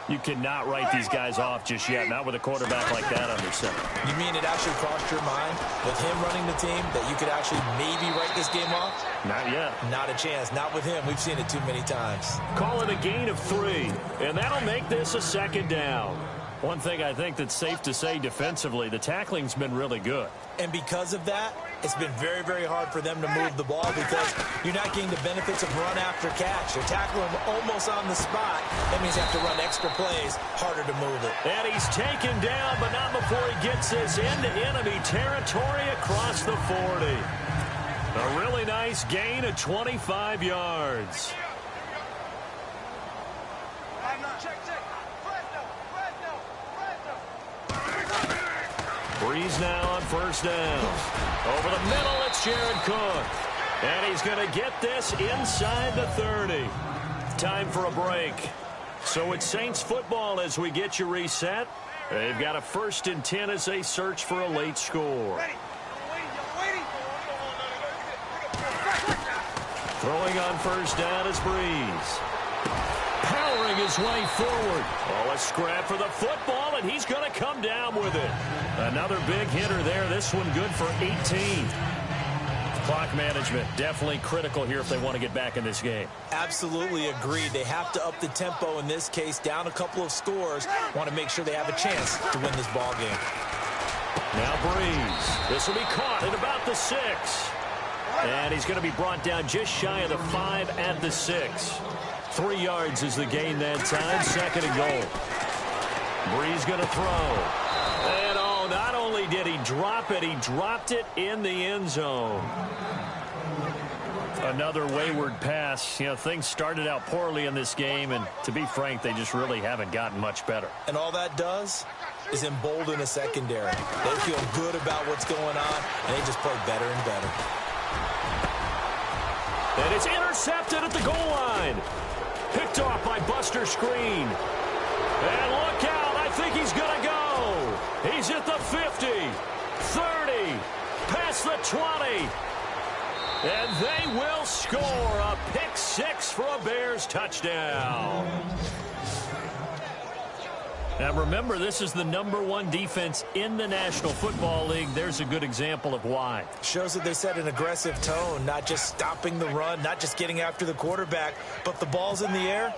You cannot write these guys off just yet, not with a quarterback like that under center. You mean it actually crossed your mind with him running the team that you could actually maybe write this game off? Not yet. Not a chance. Not with him. We've seen it too many times. Call it a gain of 3, and that'll make this a 2nd down. One thing I think that's safe to say defensively, the tackling's been really good. And because of that, it's been very, very hard for them to move the ball because you're not getting the benefits of run after catch. You're tackling them almost on the spot. That means you have to run extra plays, harder to move it. And he's taken down, but not before he gets this into enemy territory across the 40. A really nice gain of 25 yards. Breeze now on 1st down. Over the middle, it's Jared Cook. And he's going to get this inside the 30. Time for a break. So it's Saints football as we get you reset. They've got a 1st and 10 as they search for a late score. Throwing on 1st down is Breeze. Powering his way forward. Oh, a scrap for the football, and he's going to come down with it. Another big hitter there. This one good for 18. Clock management definitely critical here if they want to get back in this game. Absolutely agreed. They have to up the tempo in this case, down a couple of scores. Want to make sure they have a chance to win this ball game. Now Breeze. This will be caught at about the 6. And he's going to be brought down just shy of the 5 at the 6. 3 yards is the gain that time. 2nd and goal. Breeze going to throw. And oh, not only did he drop it, he dropped it in the end zone. Another wayward pass. You know, things started out poorly in this game, and to be frank, they just really haven't gotten much better. And all that does is embolden a secondary. They feel good about what's going on, and they just play better and better. And it's intercepted at the goal line. Picked off by Buster Screen. And look out, I think he's going to go. He's at the 50, 30, past the 20. And they will score a pick 6 for a Bears touchdown. Now remember, this is the #1 defense in the National Football League. There's a good example of why. Shows that they set an aggressive tone, not just stopping the run, not just getting after the quarterback, but the ball's in the air.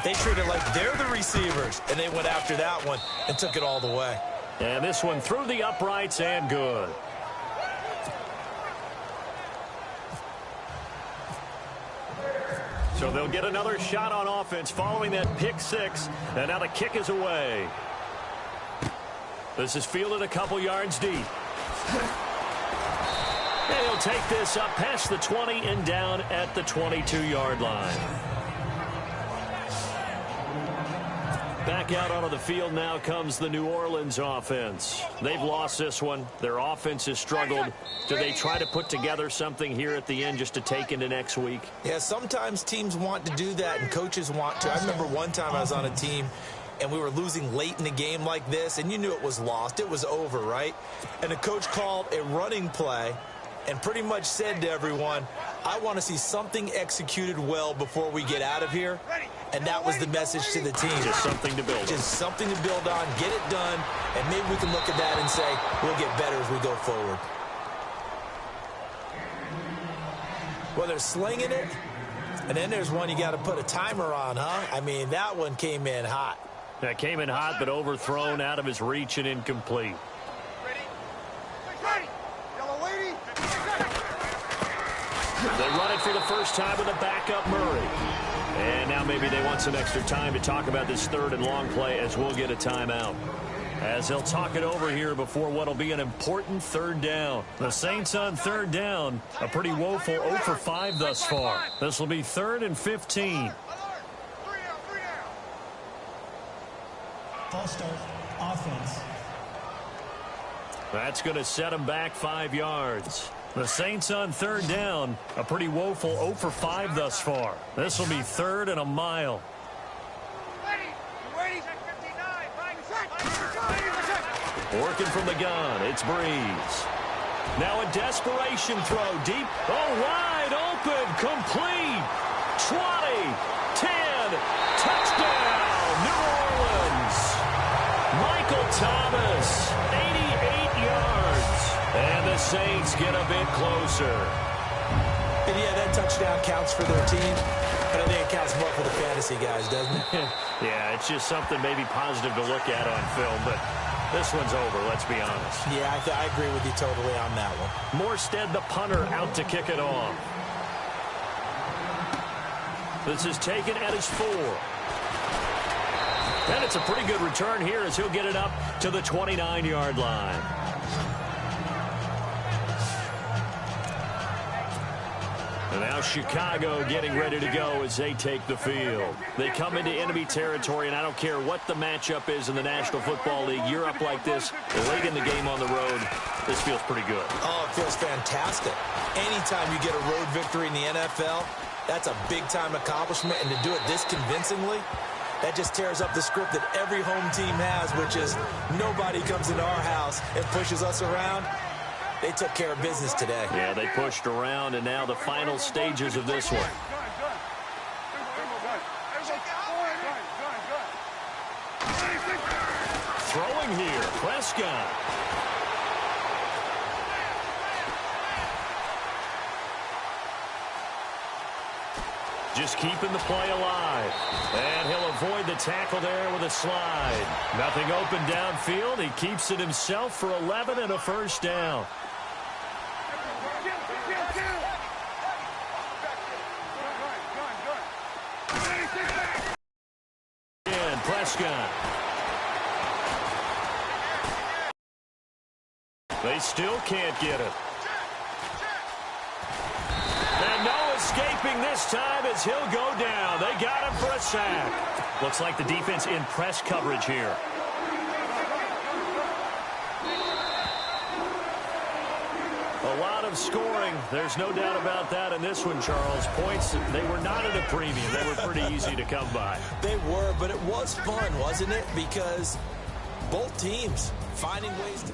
They treat it like they're the receivers, and they went after that one and took it all the way. And this one through the uprights and good. So they'll get another shot on offense following that pick 6. And now the kick is away. This is fielded a couple yards deep. And he'll take this up past the 20 and down at the 22-yard line. Back out onto the field now comes the New Orleans offense. They've lost this one. Their offense has struggled. Do they try to put together something here at the end just to take into next week? Yeah, sometimes teams want to do that and coaches want to. I remember one time I was on a team and we were losing late in the game like this, and you knew it was lost. It was over, right? And the coach called a running play and pretty much said to everyone, I want to see something executed well before we get out of here. And that was the message to the team. Just something to build on. Just something to build on, get it done, and maybe we can look at that and say, we'll get better as we go forward. Well, they're slinging it, and then there's one you got to put a timer on, huh? I mean, that one came in hot. That came in hot, but overthrown, out of his reach, and incomplete. They run it for the first time with a backup Murray. And now maybe they want some extra time to talk about this third and long play as we'll get a timeout. As they'll talk it over here before what will be an important third down. The Saints on third down, a pretty woeful 0 for 5 thus far. This will be 3rd and 15. False start, offense. That's going to set them back 5 yards. The Saints on third down, a pretty woeful 0 for 5 thus far. This will be 3rd and a mile. Working from the gun, it's Breeze. Now a desperation throw deep. Oh, wide open, complete. 20, 10, touchdown, New Orleans. Michael Thomas, 88 yards. And the Saints get a bit closer. And yeah, that touchdown counts for their team, but I think it counts more for the fantasy guys, doesn't it? Yeah, it's just something maybe positive to look at on film, but this one's over, let's be honest. Yeah, I agree with you totally on that one. Morstead, the punter, out to kick it off. This is taken at his 4. And it's a pretty good return here as he'll get it up to the 29-yard line. And now Chicago getting ready to go as they take the field. They come into enemy territory, and I don't care what the matchup is in the National Football League. You're up like this late in the game on the road. This feels pretty good. Oh, it feels fantastic. Anytime you get a road victory in the NFL, that's a big-time accomplishment, and to do it this convincingly, that just tears up the script that every home team has, which is nobody comes into our house and pushes us around. They took care of business today. Yeah, they pushed around, and now the final stages of this one. Throwing here, Prescott. Just keeping the play alive. And he'll avoid the tackle there with a slide. Nothing open downfield. He keeps it himself for 11 and a first down. And Prescott. They still can't get it. And no escaping this time as he'll go down. They got him for a sack. Looks like the defense in press coverage here. A lot of scoring. There's no doubt about that in this one, Charles. Points, they were not at a premium. They were pretty easy to come by. They were, but it was fun, wasn't it? Because both teams finding ways to...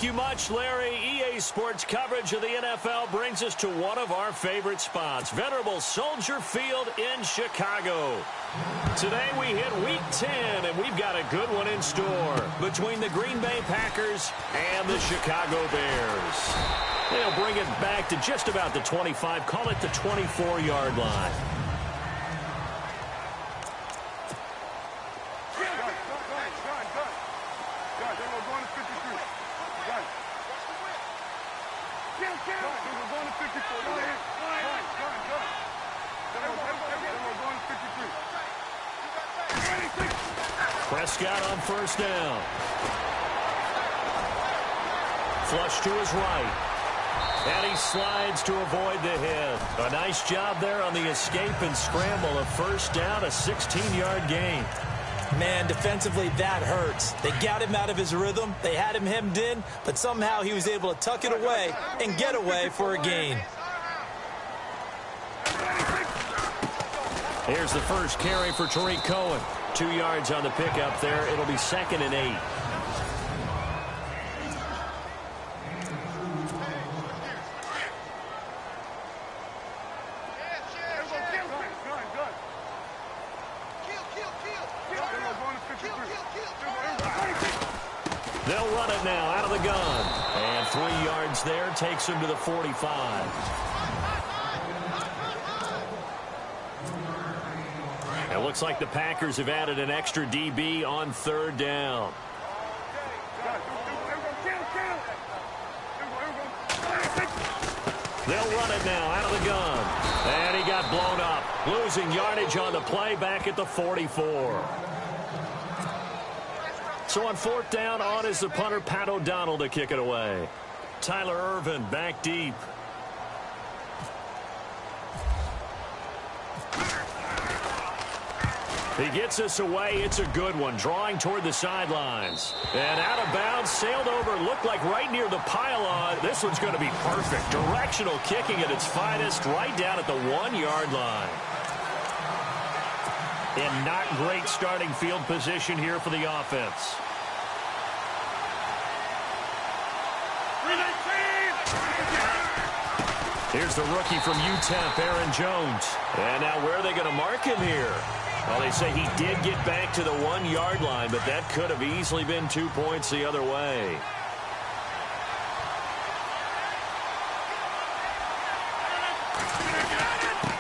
Thank you much, Larry. EA Sports coverage of the NFL brings us to one of our favorite spots, venerable Soldier Field in Chicago. Today we hit Week 10, and we've got a good one in store between the Green Bay Packers and the Chicago Bears. They'll bring it back to just about the 25, call it the 24-yard line. Prescott on first down. Flush to his right. And he slides to avoid the hit. A nice job there on the escape and scramble. A first down, a 16-yard gain. Man, defensively, that hurts. They got him out of his rhythm. They had him hemmed in, but somehow he was able to tuck it away and get away for a gain. Here's the first carry for Tariq Cohen. 2 yards on the pickup there. It'll be 2nd and 8. They'll run it now out of the gun. And 3 yards there takes him to the 45. It looks like the Packers have added an extra DB on 3rd down. They'll run it now out of the gun. And he got blown up. Losing yardage on the play back at the 44. So on 4th down, on is the punter, Pat O'Donnell, to kick it away. Tyler Ervin back deep. He gets us away. It's a good one. Drawing toward the sidelines. And out of bounds, sailed over, looked like right near the pylon. This one's going to be perfect. Directional kicking at its finest, right down at the 1-yard line. And not great starting field position here for the offense. Here's the rookie from UTEP, Aaron Jones. And now where are they going to mark him here? Well, they say he did get back to the 1-yard line, but that could have easily been 2 points the other way.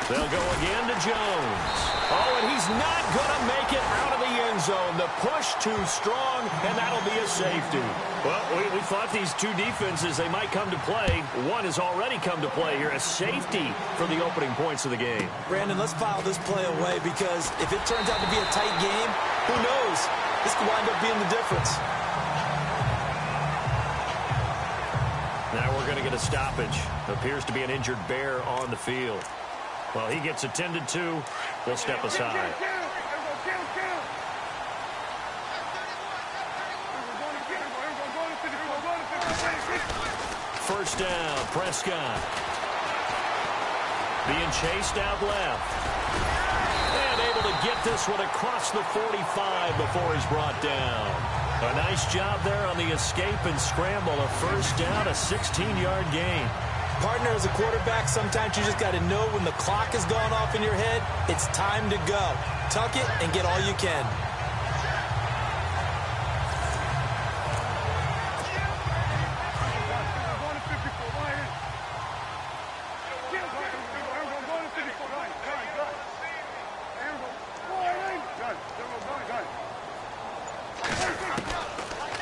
They'll go again to Jones. Oh, and he's not going to make it out of the end zone. The push too strong, and that'll be a safety. Well, we thought these two defenses, they might come to play. One has already come to play here, a safety for the opening points of the game. Brandon, let's file this play away because if it turns out to be a tight game, who knows? This could wind up being the difference. Now we're going to get a stoppage. Appears to be an injured Bear on the field. Well, he gets attended to. We'll step aside. First down, Prescott. Being chased out left. And able to get this one across the 45 before he's brought down. A nice job there on the escape and scramble. A first down, a 16-yard gain. Partner, as a quarterback, sometimes you just got to know when the clock has gone off in your head, it's time to go. Tuck it and get all you can.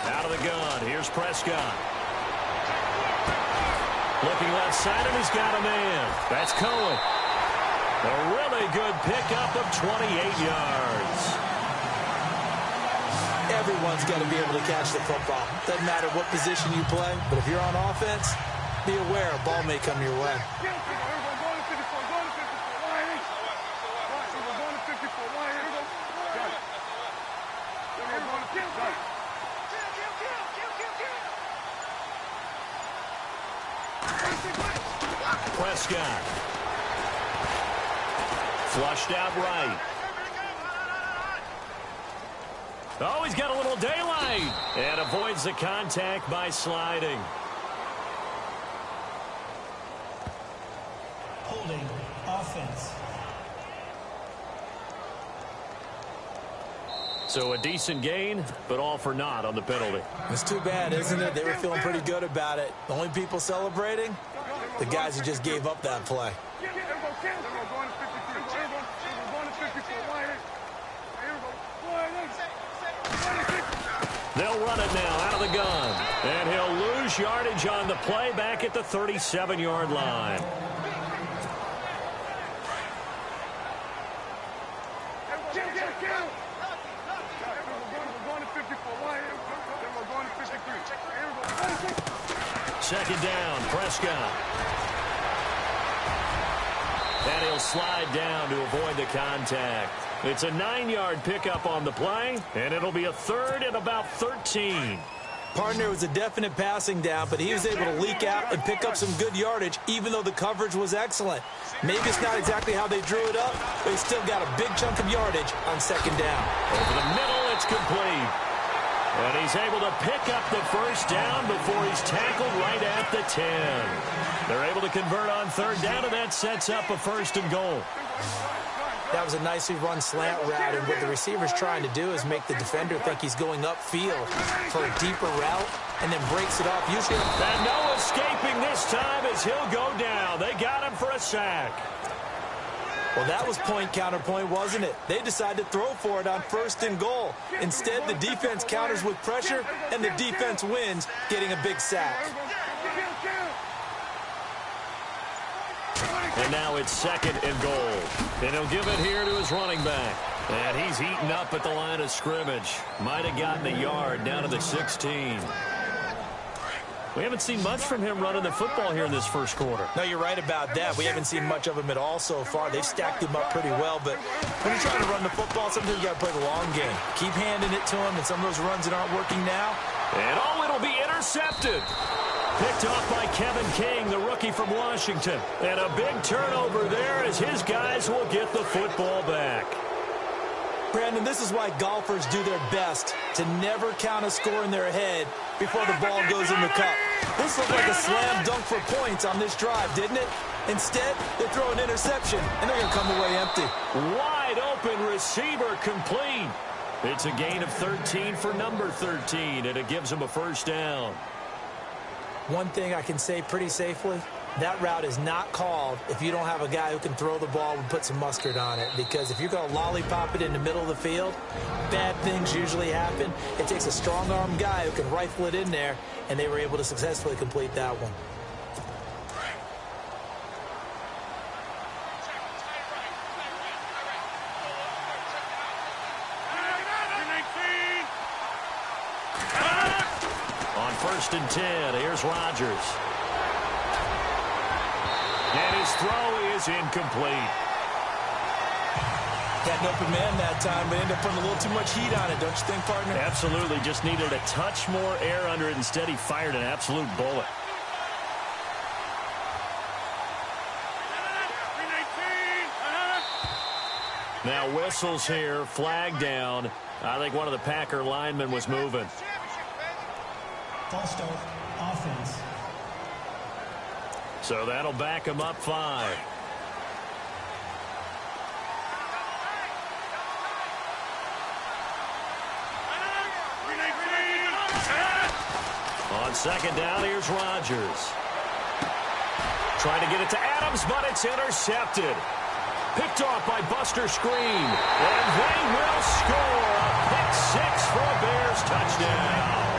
Out of the gun, here's Prescott. Looking left side, and he's got a man. That's Cohen. A really good pickup of 28 yards. Everyone's got to be able to catch the football. Doesn't matter what position you play, but if you're on offense, be aware a ball may come your way. Prescott. Flushed out right. Oh, he's got a little daylight and avoids the contact by sliding. Holding offense. So a decent gain, but all for naught on the penalty. It's too bad, isn't it? They were feeling pretty good about it. The only people celebrating, the guys who just gave up that play. They'll run it now out of the gun. And he'll lose yardage on the play back at the 37-yard line. Second down, Prescott. And he'll slide down to avoid the contact. It's a 9-yard pickup on the play, and it'll be a third and about 13. Partner, was a definite passing down, but he was able to leak out and pick up some good yardage, even though the coverage was excellent. Maybe it's not exactly how they drew it up, but he still got a big chunk of yardage on second down. Over the middle, it's complete. And he's able to pick up the first down before he's tackled right at the 10. They're able to convert on third down, and that sets up a first and goal. That was a nicely run slant route, and what the receiver's trying to do is make the defender think he's going upfield for a deeper route and then breaks it off. Usually, and no escaping this time as he'll go down. They got him for a sack. Well, that was point counterpoint, wasn't it? They decided to throw for it on first and goal. Instead, the defense counters with pressure, and the defense wins, getting a big sack. And now it's second and goal. And he'll give it here to his running back. And he's eaten up at the line of scrimmage. Might have gotten a yard down to the 16. We haven't seen much from him running the football here in this first quarter. No, you're right about that. We haven't seen much of him at all so far. They've stacked him up pretty well, but when you're trying to run the football, sometimes you got to play the long game. Keep handing it to him, and some of those runs that aren't working now. And oh, it'll be intercepted. Picked off by Kevin King, the rookie from Washington. And a big turnover there as his guys will get the football back. Brandon, this is why golfers do their best to never count a score in their head before the ball goes in the cup. This looked like a slam dunk for points on this drive, didn't it? Instead, they throw an interception, and they're going to come away empty. Wide open receiver complete. It's a gain of 13 for number 13, and it gives him a first down. One thing I can say pretty safely, that route is not called if you don't have a guy who can throw the ball and put some mustard on it. Because if you're going to lollipop it in the middle of the field, bad things usually happen. It takes a strong-arm guy who can rifle it in there, and they were able to successfully complete that one. On first and 10, here's Rodgers. And his throw is incomplete. Got an open man that time, but ended up putting a little too much heat on it, don't you think, partner? Absolutely. Just needed a touch more air under it. Instead, he fired an absolute bullet. Now whistles here, flag down. I think one of the Packer linemen was moving. False start, offense. So that'll back him up 5. On second down, here's Rodgers. Trying to get it to Adams, but it's intercepted. Picked off by Buster Screen. And they will score a pick 6 for a Bears touchdown.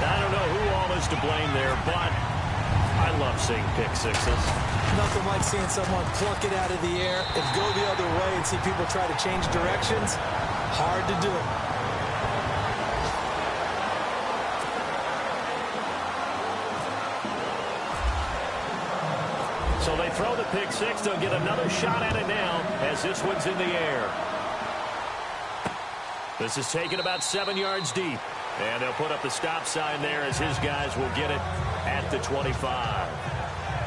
I don't know who all is to blame there, but I love seeing pick 6s. Nothing like seeing someone pluck it out of the air and go the other way and see people try to change directions. Hard to do it. So they throw the pick 6. They'll get another shot at it now as this one's in the air. This is taken about 7 yards deep. And they'll put up the stop sign there as his guys will get it at the 25.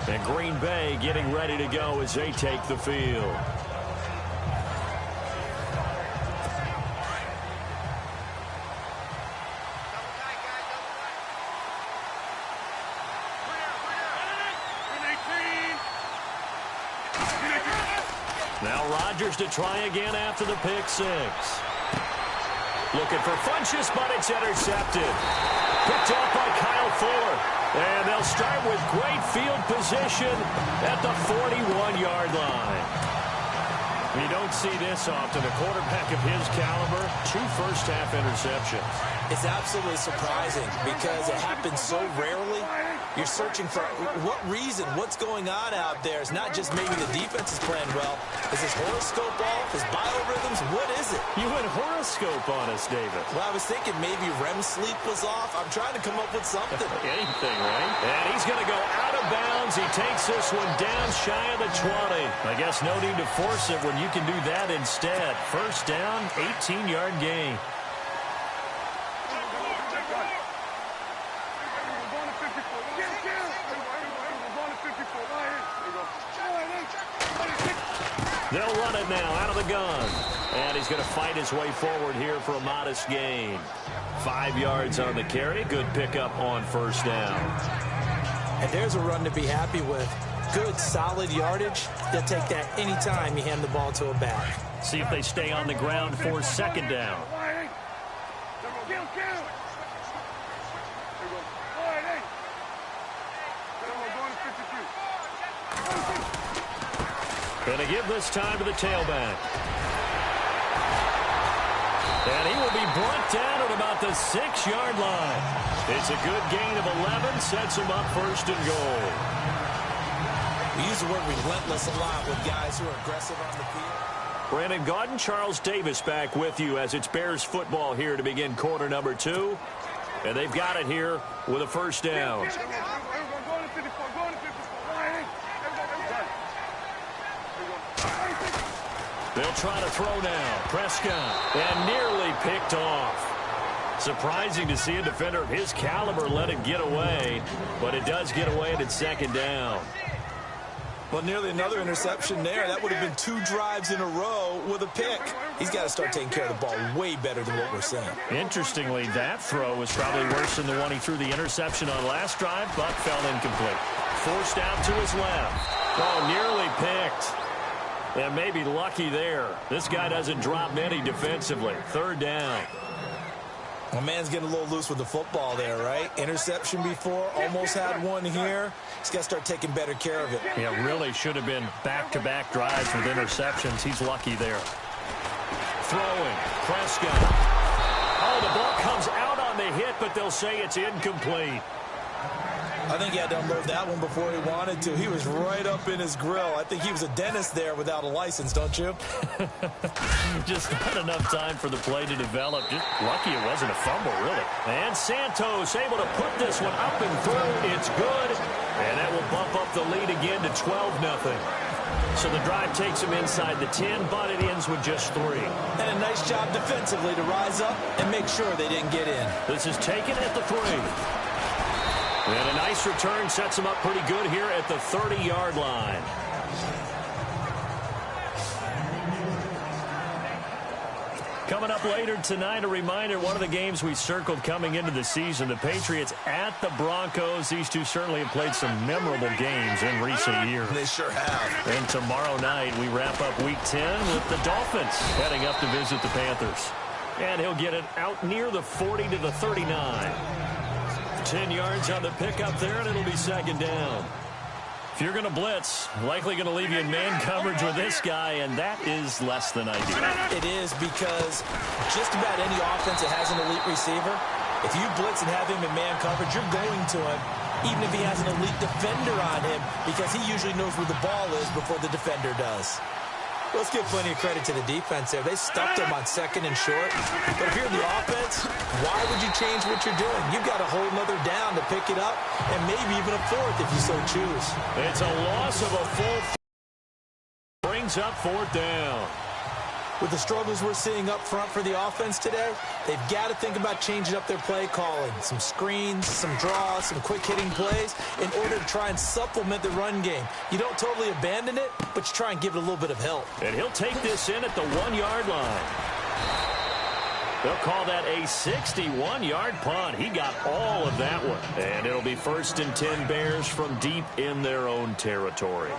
And Green Bay getting ready to go as they take the field. Now Rodgers to try again after the pick six. Looking for Funchess, but it's intercepted. Picked off by Kyle Fuller. And they'll start with great field position at the 41-yard line. You don't see this often. A quarterback of his caliber, 2 first-half interceptions. It's absolutely surprising because it happens so rarely. You're searching for what reason, what's going on out there. It's not just maybe the defense is playing well. Is his horoscope off? His biorhythms? What is it? You went horoscope on us, David. Well, I was thinking maybe REM sleep was off. I'm trying to come up with something. Anything, right? And he's going to go out of bounds. He takes this one down shy of the 20. I guess no need to force it when you can do that instead. First down, 18-yard gain. They'll run it now out of the gun. And he's going to fight his way forward here for a modest gain. 5 yards on the carry. Good pickup on first down. And there's a run to be happy with. Good, solid yardage. They'll take that anytime you hand the ball to a back. See if they stay on the ground for second down. Going to give this time to the tailback. And he will be brought down at about the 6-yard line. It's a good gain of 11, sets him up first and goal. We use the word relentless a lot with guys who are aggressive on the field. Brandon Gaudin, Charles Davis back with you as it's Bears football here to begin quarter number 2. And they've got it here with a first down. They'll try to throw now. Prescott, and nearly picked off. Surprising to see a defender of his caliber let it get away, but it does get away and it's second down. Well, nearly another interception there. That would have been 2 drives in a row with a pick. He's got to start taking care of the ball way better than what we're seeing. Interestingly, that throw was probably worse than the one he threw the interception on last drive, but fell incomplete. Forced out to his left. Oh, nearly picked. And maybe lucky there. This guy doesn't drop many defensively. Third down. Well, man's getting a little loose with the football there, right? Interception before, almost had one here. He's got to start taking better care of it. Yeah, really should have been back-to-back drives with interceptions. He's lucky there. Throwing. Prescott. Oh, the ball comes out on the hit, but they'll say it's incomplete. I think he had to unload that one before he wanted to. He was right up in his grill. I think he was a dentist there without a license, don't you? Just not enough time for the play to develop. Just lucky it wasn't a fumble, really. And Santos able to put this one up and through. It's good. And that will bump up the lead again to 12-0. So the drive takes him inside the 10, but it ends with just 3. And a nice job defensively to rise up and make sure they didn't get in. This is taken at the 3. And a nice return sets him up pretty good here at the 30-yard line. Coming up later tonight, a reminder, one of the games we circled coming into the season, the Patriots at the Broncos. These two certainly have played some memorable games in recent years. They sure have. And tomorrow night, we wrap up Week 10 with the Dolphins heading up to visit the Panthers. And he'll get it out near the 40 to the 39. 10 yards on the pickup there, and it'll be second down. If you're going to blitz, likely going to leave you in man coverage with this guy, and that is less than ideal. It is because just about any offense that has an elite receiver, if you blitz and have him in man coverage, you're going to him, even if he has an elite defender on him, because he usually knows where the ball is before the defender does. Let's give plenty of credit to the defense there. They stuffed him on second and short. But if you're the offense, why would you change what you're doing? You've got to hold another down to pick it up, and maybe even a fourth if you so choose. It's a loss of a full. Brings up fourth down. With the struggles we're seeing up front for the offense today, they've got to think about changing up their play calling. Some screens, some draws, some quick-hitting plays in order to try and supplement the run game. You don't totally abandon it, but you try and give it a little bit of help. And he'll take this in at the 1-yard line. They'll call that a 61-yard punt. He got all of that one. And it'll be 1st and 10 Bears from deep in their own territory.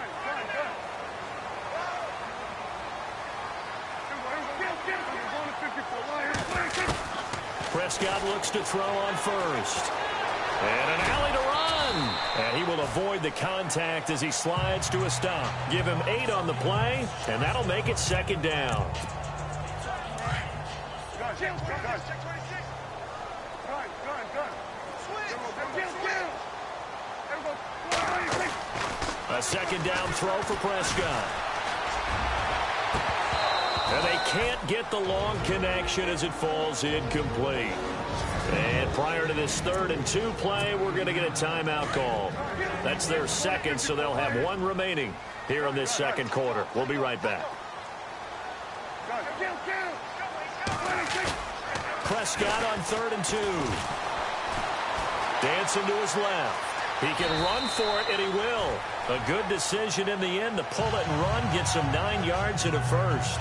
Prescott looks to throw on first. And an alley to run. And he will avoid the contact as he slides to a stop. Give him 8 on the play, and that'll make it second down. A second down throw for Prescott. And they can't get the long connection as it falls incomplete. And prior to this 3rd and 2 play, we're going to get a timeout call. That's their second, so they'll have 1 remaining here in this second quarter. We'll be right back. Prescott on 3rd and 2. Dancing to his left. He can run for it, and he will. A good decision in the end to pull it and run, get some 9 yards and a first.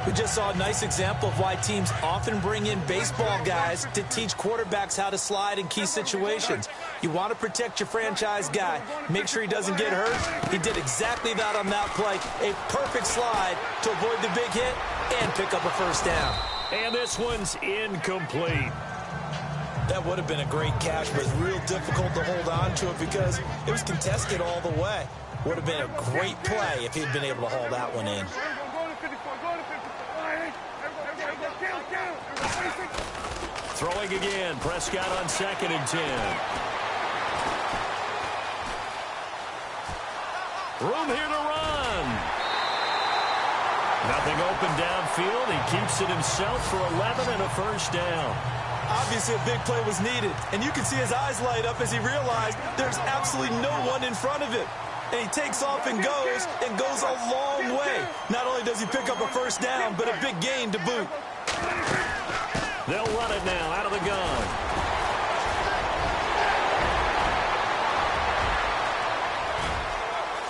We just saw a nice example of why teams often bring in baseball guys to teach quarterbacks how to slide in key situations. You want to protect your franchise guy. Make sure he doesn't get hurt. He did exactly that on that play. A perfect slide to avoid the big hit and pick up a first down. And this one's incomplete. That would have been a great catch, but it's real difficult to hold on to it because it was contested all the way. Would have been a great play if he'd been able to haul that one in. Throwing again, Prescott on 2nd and 10. Room here to run. Nothing open downfield. He keeps it himself for 11 and a first down. Obviously, a big play was needed, and you can see his eyes light up as he realized there's absolutely no one in front of him. And he takes off and goes a long way. Not only does he pick up a first down, but a big gain to boot. They'll run it now out of the gun.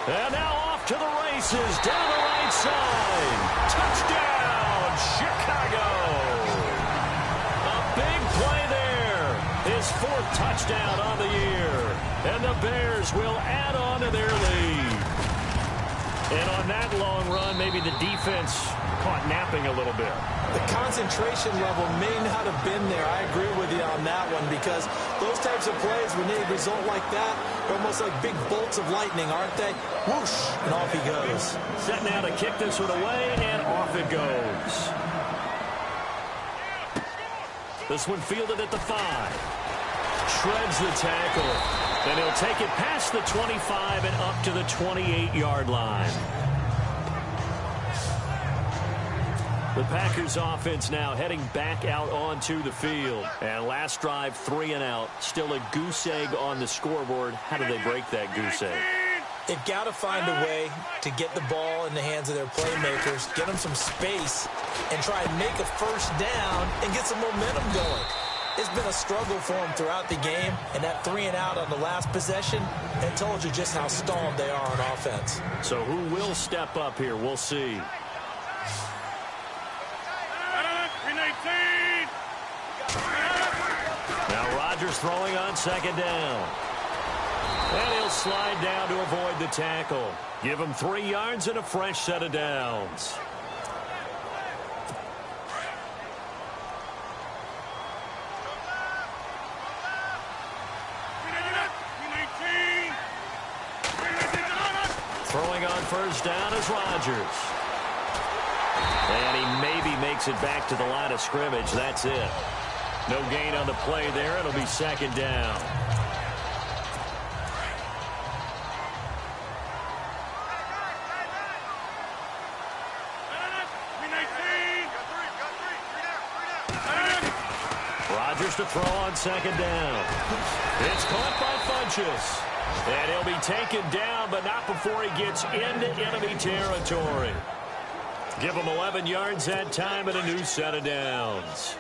And now off to the races down the right side. Touchdown, Chicago. A big play there. His 4th touchdown on the year. And the Bears will add on to their lead. And on that long run, maybe the defense caught napping a little bit. The concentration level may not have been there. I agree with you on that one because those types of plays, when they result like that, are almost like big bolts of lightning, aren't they? Whoosh, and off he goes. Set now to kick this one away, and off it goes. This one fielded at the 5. Shreds the tackle. And he'll take it past the 25 and up to the 28-yard line. The Packers offense now heading back out onto the field. And last drive, 3 and out. Still a goose egg on the scoreboard. How do they break that goose egg? They've got to find a way to get the ball in the hands of their playmakers, get them some space, and try and make a first down and get some momentum going. It's been a struggle for them throughout the game, and that 3 and out on the last possession, it told you just how stalled they are on offense. So who will step up here? We'll see. Now Rodgers throwing on 2nd down. And he'll slide down to avoid the tackle. Give him 3 yards and a fresh set of downs. Throwing on first down is Rodgers. And he maybe makes it back to the line of scrimmage. That's it. No gain on the play there. It'll be 2nd down. Rodgers to throw on 2nd down. It's caught by Funchess. And he'll be taken down, but not before he gets into enemy territory. Give him 11 yards that time and a new set of downs.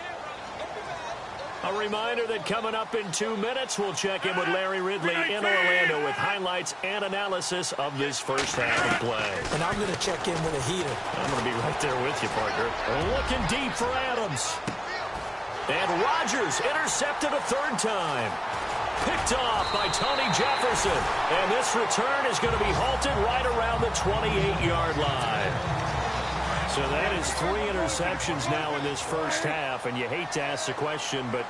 A reminder that coming up in 2 minutes, we'll check in with Larry Ridley in Orlando with highlights and analysis of this first half of play. And I'm going to check in with a heater. I'm going to be right there with you, partner. Looking deep for Adams. And Rodgers intercepted a 3rd time. Picked off by Tony Jefferson. And this return is going to be halted right around the 28-yard line. So So that is 3 interceptions now in this first half, and you hate to ask the question, but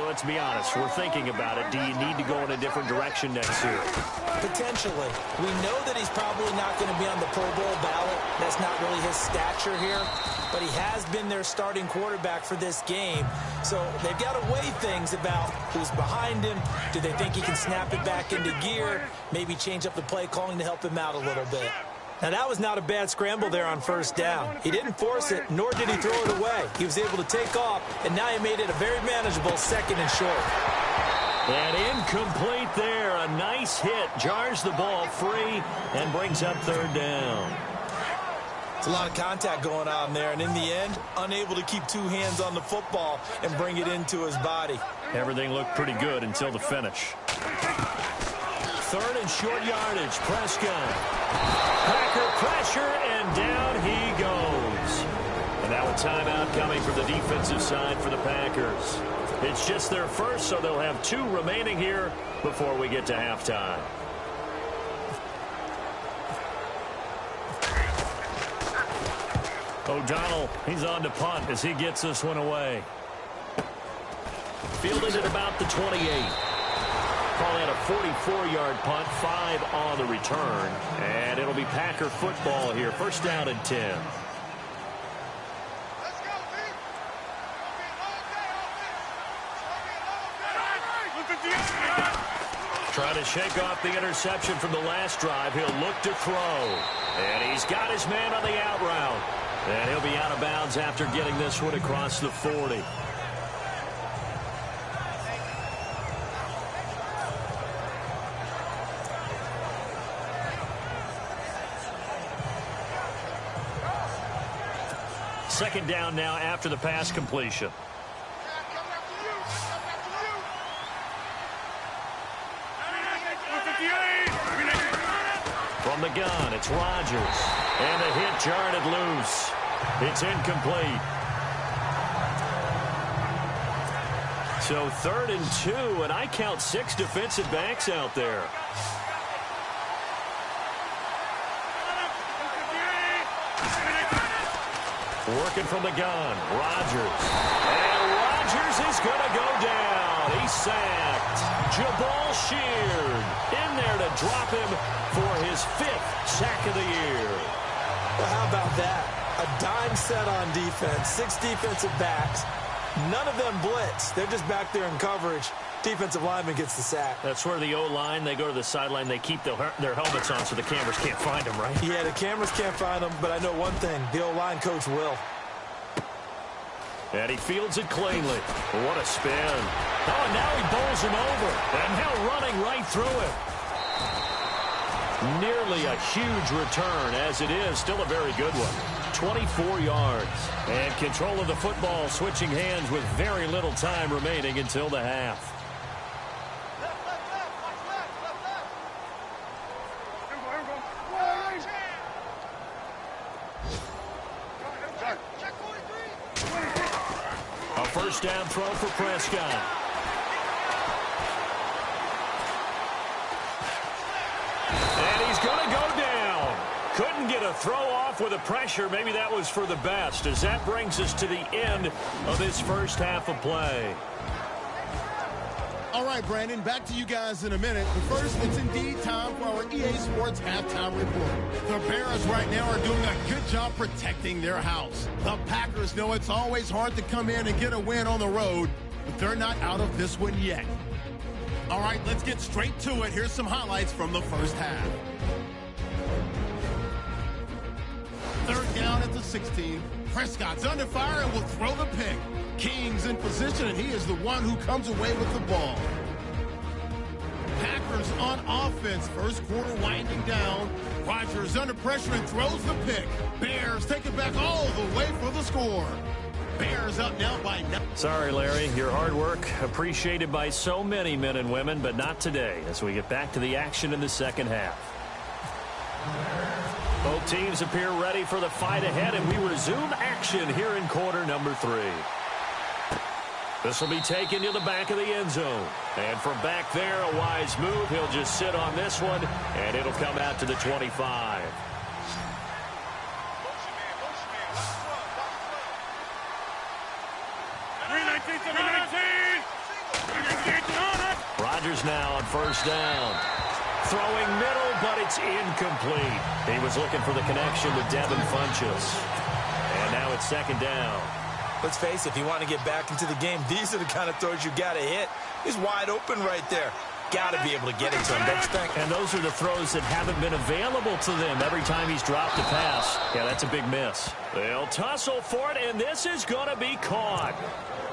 let's be honest, we're thinking about it. Do you need to go in a different direction next year? Potentially. We know that he's probably not going to be on the Pro Bowl ballot. That's not really his stature here. But he has been their starting quarterback for this game. So they've got to weigh things about who's behind him. Do they think he can snap it back into gear? Maybe change up the play calling to help him out a little bit. Now, that was not a bad scramble there on first down. He didn't force it, nor did he throw it away. He was able to take off, and now he made it a very manageable 2nd and short. And incomplete there. A nice hit. Jars the ball free and brings up 3rd down. It's a lot of contact going on there, and in the end, unable to keep 2 hands on the football and bring it into his body. Everything looked pretty good until the finish. 3rd and short yardage. Prescott. Packer pressure, and down he goes. And now a timeout coming from the defensive side for the Packers. It's just their first, so they'll have 2 remaining here before we get to halftime. O'Donnell, he's on to punt as he gets this one away. Fielded at about the 28. Call that a 44-yard punt, 5 on the return. And it'll be Packer football here. 1st down and 10. Trying to shake off the interception from the last drive. He'll look to throw. And he's got his man on the out route. And he'll be out of bounds after getting this one across the 40. Second down now after the pass completion. From the gun, it's Rodgers. And the hit jarred it loose. It's incomplete. So 3rd and 2, and I count 6 defensive backs out there. Working from the gun, Rodgers. And Rodgers is going to go down. He's sacked. Jabal Sheard in there to drop him for his 5th sack of the year. Well, how about that? A dime set on defense, 6 defensive backs. None of them blitz. They're just back there in coverage. Defensive lineman gets the sack. That's where the O-line, they go to the sideline, they keep their helmets on so the cameras can't find them, right? Yeah, the cameras can't find them, but I know one thing. The O-line coach will. And he fields it cleanly. What a spin. Oh, and now he bowls him over. And now running right through it. Nearly a huge return, as it is. Still a very good one. 24 yards. And control of the football switching hands with very little time remaining until the half. A first down throw for Prescott. And he's going to go down. Couldn't get a throw off with the pressure. Maybe that was for the best, as that brings us to the end of this first half of play. All right, Brandon, back to you guys in a minute. But first, it's indeed time for our EA Sports Halftime Report. The Bears right now are doing a good job protecting their house. The Packers know it's always hard to come in and get a win on the road, but they're not out of this one yet. All right, let's get straight to it. Here's some highlights from the first half. 3rd down at the 16. Prescott's under fire and will throw the pick. King's in position, and he is the one who comes away with the ball. Packers on offense. First quarter winding down. Rodgers under pressure and throws the pick. Bears take it back all the way for the score. Bears up now by 9. Sorry, Larry. Your hard work appreciated by so many men and women, but not today as we get back to the action in the second half. Both teams appear ready for the fight ahead, and we resume action here in quarter number 3. This will be taken to the back of the end zone. And from back there, a wise move. He'll just sit on this one, and it'll come out to the 25. Bears now on first down. Throwing middle, but it's incomplete. He was looking for the connection with Devin Funchess. And now it's second down. Let's face it, if you want to get back into the game, these are the kind of throws you got to hit. He's wide open right there. Got to be able to get it to him, don't you think? And those are the throws that haven't been available to them every time he's dropped a pass. Yeah, that's a big miss. They'll tussle for it, and this is going to be caught.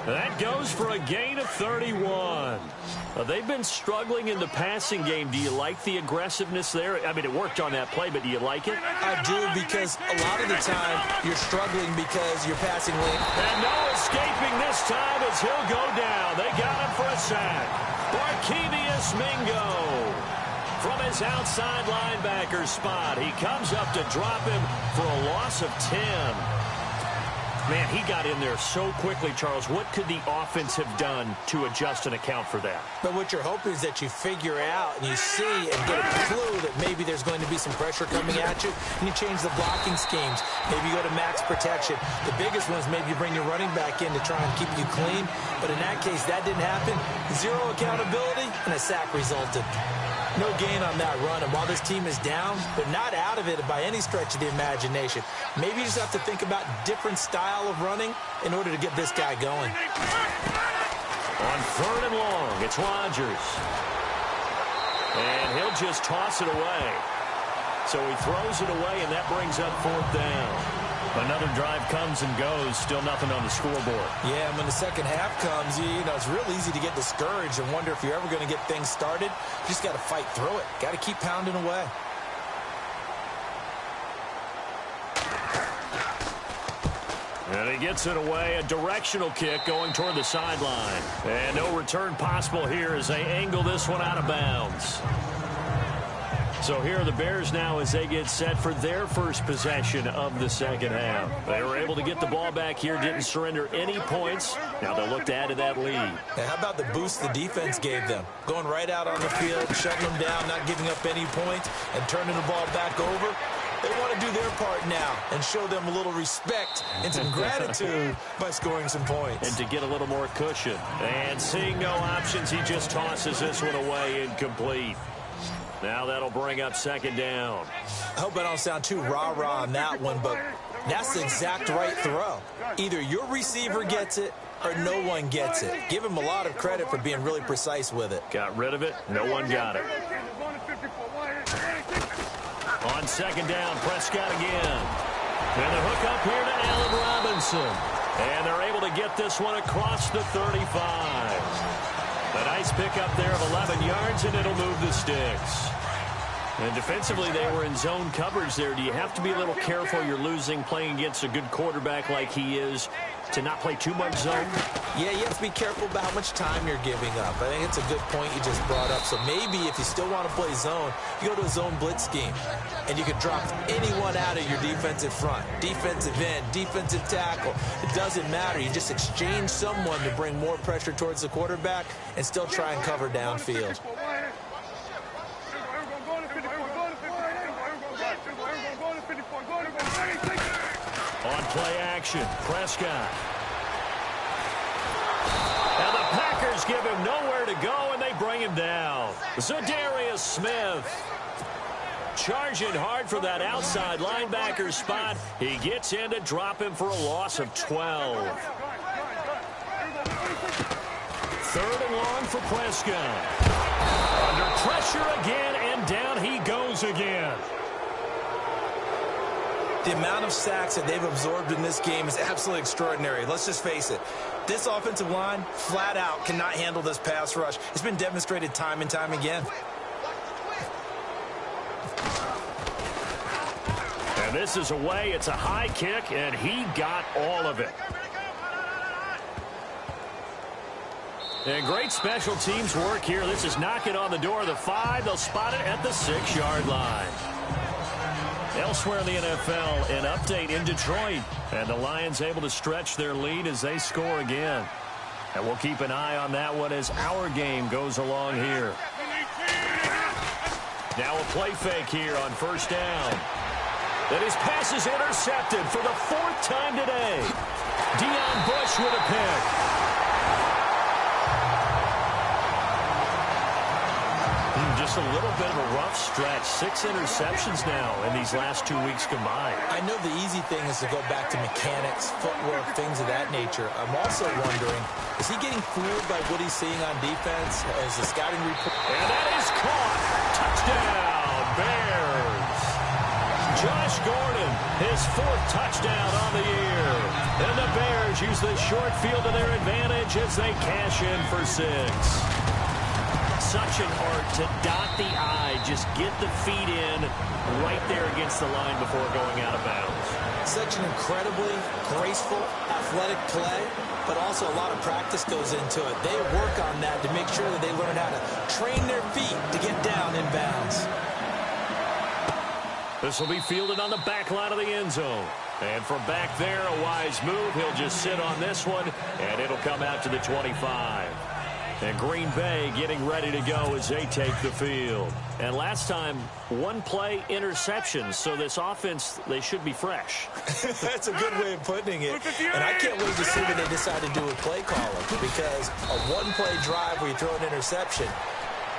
That goes for a gain of 31. They've been struggling in the passing game. Do you like the aggressiveness there? I mean, it worked on that play, but do you like it? I do, because a lot of the time you're struggling because you're passing late. And no escaping this time as he'll go down. They got him for a sack. Barkevious Mingo from his outside linebacker spot. He comes up to drop him for a loss of 10. Man, he got in there so quickly, Charles. What could the offense have done to adjust and account for that? But what you're hoping is that you figure out and you see and get a clue that maybe there's going to be some pressure coming at you, and you change the blocking schemes. Maybe you go to max protection. The biggest one is maybe you bring your running back in to try and keep you clean. But in that case, that didn't happen. Zero accountability, and a sack resulted. No gain on that run, and while this team is down, they're not out of it by any stretch of the imagination. Maybe you just have to think about different style of running in order to get this guy going. On third and long, it's Rodgers. And he'll just toss it away. So he throws it away, and that brings up fourth down. Another drive comes and goes, still nothing on the scoreboard. Yeah, and when the second half comes, you know, it's real easy to get discouraged and wonder if you're ever going to get things started. You just got to fight through it. Got to keep pounding away. And he gets it away, a directional kick going toward the sideline. And no return possible here as they angle this one out of bounds. So here are the Bears now as they get set for their first possession of the second half. They were able to get the ball back here, didn't surrender any points. Now they'll look to add to that lead. And how about the boost the defense gave them? Going right out on the field, shutting them down, not giving up any points, and turning the ball back over. They want to do their part now and show them a little respect and some gratitude by scoring some points. And to get a little more cushion. And seeing no options, he just tosses this one away incomplete. Now that'll bring up second down. I hope I don't sound too rah-rah on that one, but that's the exact right throw. Either your receiver gets it or no one gets it. Give him a lot of credit for being really precise with it. Got rid of it. No one got it. On second down, Prescott again. And the hook up here to Allen Robinson. And they're able to get this one across the 35. A nice pickup there of 11 yards, and it'll move the sticks. And defensively, they were in zone coverage there. Do you have to be a little careful? You're losing playing against a good quarterback like he is to not play too much zone? Yeah, you have to be careful about how much time you're giving up. I think it's a good point you just brought up. So maybe if you still want to play zone, you go to a zone blitz scheme. And you can drop anyone out of your defensive front. Defensive end, defensive tackle. It doesn't matter. You just exchange someone to bring more pressure towards the quarterback and still try and cover downfield. On play action, Prescott. And the Packers give him nowhere to go, and they bring him down. Za'Darius Smith charging hard for that outside linebacker spot. He gets in to drop him for a loss of 12. Third and long for Prescott. Under pressure again, and down he goes again. The amount of sacks that they've absorbed in this game is absolutely extraordinary. Let's just face it. This offensive line, flat out, cannot handle this pass rush. It's been demonstrated time and time again. And this is away. It's a high kick, and he got all of it. And great special teams work here. This is knocking on the door of the 5. They'll spot it at the 6-yard line. Elsewhere in the NFL, an update in Detroit. And the Lions able to stretch their lead as they score again. And we'll keep an eye on that one as our game goes along here. Now a play fake here on first down. And his pass is intercepted for the 4th time today. Deion Bush with a pick. just a little bit of a rough stretch. 6 interceptions now in these last 2 weeks combined. I know the easy thing is to go back to mechanics, footwork, things of that nature. I'm also wondering, is he getting fooled by what he's seeing on defense? As the scouting report... And that is caught. Touchdown, Bears. Josh Gordon, his 4th touchdown on the year. And the Bears use the short field to their advantage as they cash in for 6. Such an art to dot the I, just get the feet in right there against the line before going out of bounds. Such an incredibly graceful, athletic play, but also a lot of practice goes into it. They work on that to make sure that they learn how to train their feet to get down in bounds. This will be fielded on the back line of the end zone. And from back there, a wise move. He'll just sit on this one, and it'll come out to the 25. And Green Bay getting ready to go as they take the field. And last time, 1-play interception. So this offense, they should be fresh. That's a good way of putting it. And I can't wait to see what they decide to do with play calling. Because a 1-play drive where you throw an interception,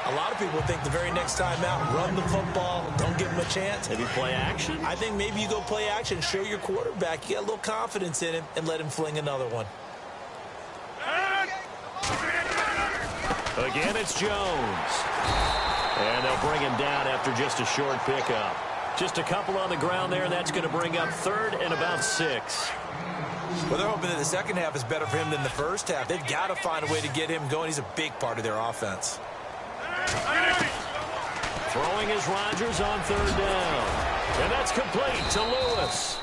a lot of people think the very next time out, run the football, don't give him a chance. Maybe play action? I think maybe you go play action, show your quarterback, you got a little confidence in him, and let him fling another one. Again, it's Jones. And they'll bring him down after just a short pickup. Just a couple on the ground there. That's going to bring up 3rd and about 6. Well, they're hoping that the second half is better for him than the first half. They've got to find a way to get him going. He's a big part of their offense. Throwing is Rodgers on 3rd down. And that's complete to Lewis.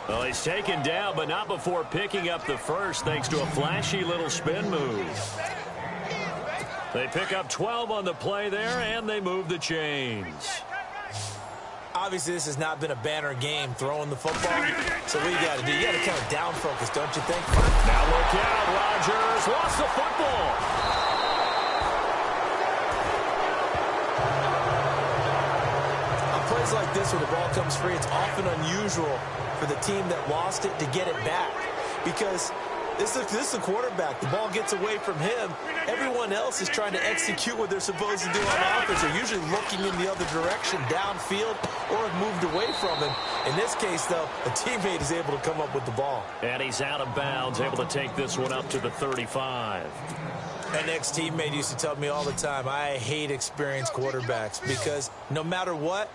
Well, he's taken down, but not before picking up the first, thanks to a flashy little spin move. They pick up 12 on the play there, and they move the chains. Obviously, this has not been a banner game throwing the football. So what you got to do, you got to kind of down focus, don't you think? Now look out, Rodgers lost the football. On plays like this, when the ball comes free, it's often unusual for the team that lost it to get it back. Because this is the quarterback. The ball gets away from him. Everyone else is trying to execute what they're supposed to do on offense. They're usually looking in the other direction, downfield, or have moved away from him. In this case, though, a teammate is able to come up with the ball. And he's out of bounds, able to take this one up to the 35. An ex-teammate used to tell me all the time, I hate experienced quarterbacks because no matter what,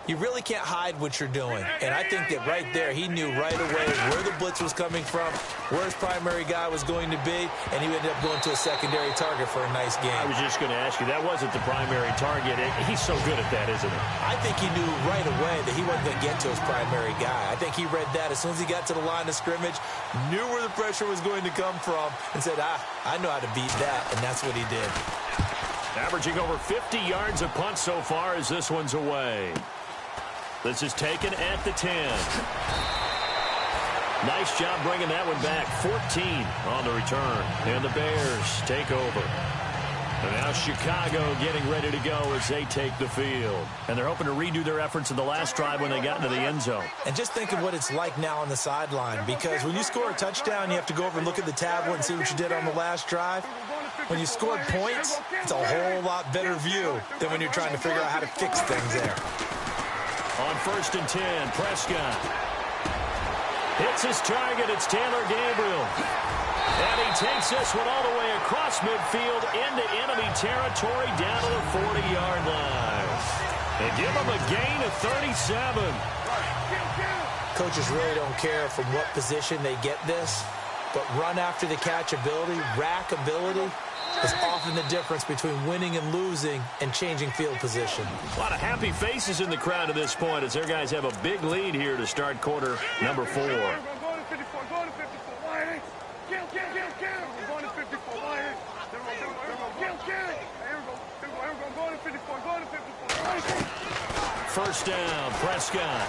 you really can't hide what you're doing. And I think that right there, he knew right away where the blitz was coming from, where his primary guy was going to be, and he ended up going to a secondary target for a nice game. I was just going to ask you, that wasn't the primary target. He's so good at that, isn't he? I think he knew right away that he wasn't going to get to his primary guy. I think he read that as soon as he got to the line of scrimmage, knew where the pressure was going to come from, and said, I know how to beat that, and that's what he did. Averaging over 50 yards a punt so far as this one's away. This is taken at the 10. Nice job bringing that one back. 14 on the return. And the Bears take over. And now Chicago getting ready to go as they take the field. And they're hoping to redo their efforts in the last drive when they got into the end zone. And just think of what it's like now on the sideline. Because when you score a touchdown, you have to go over and look at the tablet and see what you did on the last drive. When you scored points, it's a whole lot better view than when you're trying to figure out how to fix things there. On 1st and 10, Prescott hits his target. It's Taylor Gabriel. And he takes this one all the way across midfield into enemy territory down to the 40-yard line. They give him a gain of 37. Coaches really don't care from what position they get this, but run after the catch ability, rack ability, is often the difference between winning and losing and changing field position. A lot of happy faces in the crowd at this point as their guys have a big lead here to start quarter number 4. First down, Prescott.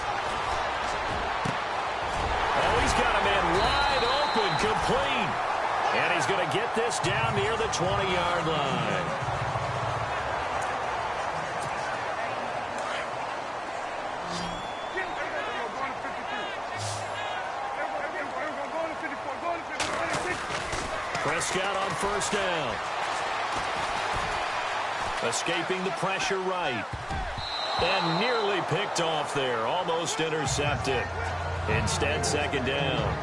Oh, he's got a man wide open, complete. And he's going to get this down near the 20-yard line. Prescott on 1st down. Escaping the pressure right. And nearly picked off there. Almost intercepted. Instead, second down.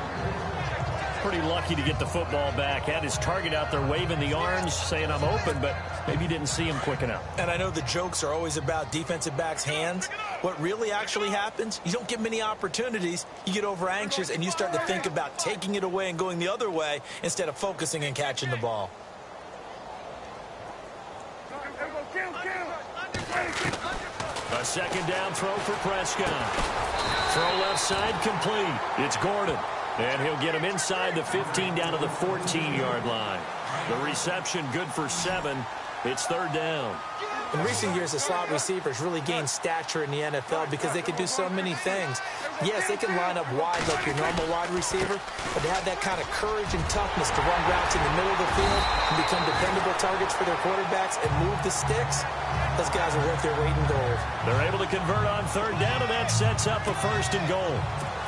Pretty lucky to get the football back. Had his target out there waving the arms, saying I'm open, but maybe didn't see him quick enough. And I know the jokes are always about defensive backs' hands. What really actually happens, you don't get many opportunities. You get over anxious, and you start to think about taking it away and going the other way instead of focusing and catching the ball. A second down throw for Prescott. Throw left side complete. It's Gordon. And he'll get him inside the 15 down to the 14-yard line. The reception good for 7. It's third down. In recent years, the slot receivers really gained stature in the NFL because they can do so many things. Yes, they can line up wide like your normal wide receiver, but they have that kind of courage and toughness to run routes in the middle of the field and become dependable targets for their quarterbacks and move the sticks. Those guys are worth their weight in gold. They're able to convert on third down, and that sets up a first and goal.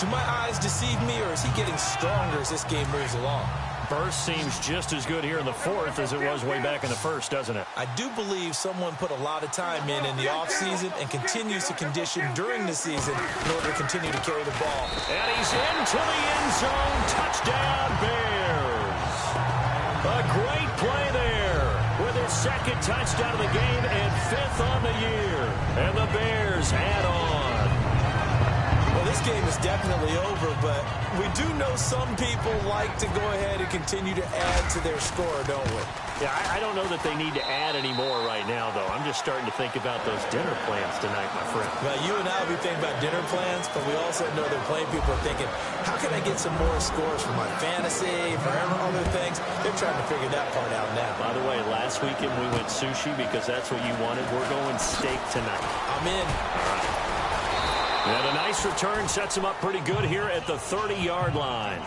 Do my eyes deceive me, or is he getting stronger as this game moves along? Burst seems just as good here in the fourth as it was way back in the first, doesn't it? I do believe someone put a lot of time in the offseason and continues to condition during the season in order to continue to carry the ball. And he's into the end zone. Touchdown, Bears. A great play there with his second touchdown of the game and 5th on the year. And the Bears add on. Well, this game is definitely over, but we do know some people like to go ahead and continue to add to their score, don't we? Yeah, I don't know that they need to add any more right now, though. I'm just starting to think about those dinner plans tonight, my friend. Well, you and I will be thinking about dinner plans, but we also know that plenty of people are thinking, how can I get some more scores for my fantasy, for other things? They're trying to figure that part out now. By the way, last weekend we went sushi because that's what you wanted. We're going steak tonight. I'm in. All right. And a nice return sets him up pretty good here at the 30-yard line.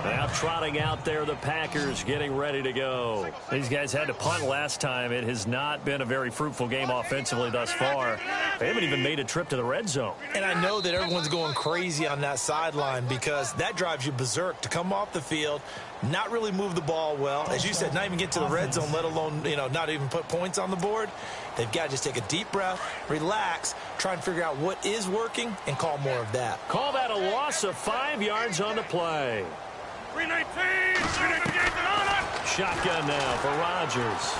Now trotting out there, the Packers getting ready to go. These guys had to punt last time. It has not been a very fruitful game offensively thus far. They haven't even made a trip to the red zone. And I know that everyone's going crazy on that sideline because that drives you berserk to come off the field, not really move the ball well. As you said, not even get to the red zone, let alone, not even put points on the board. They've got to just take a deep breath, relax, try and figure out what is working, and call more of that. Call that a loss of 5 yards on the play. 319. Shotgun now for Rodgers.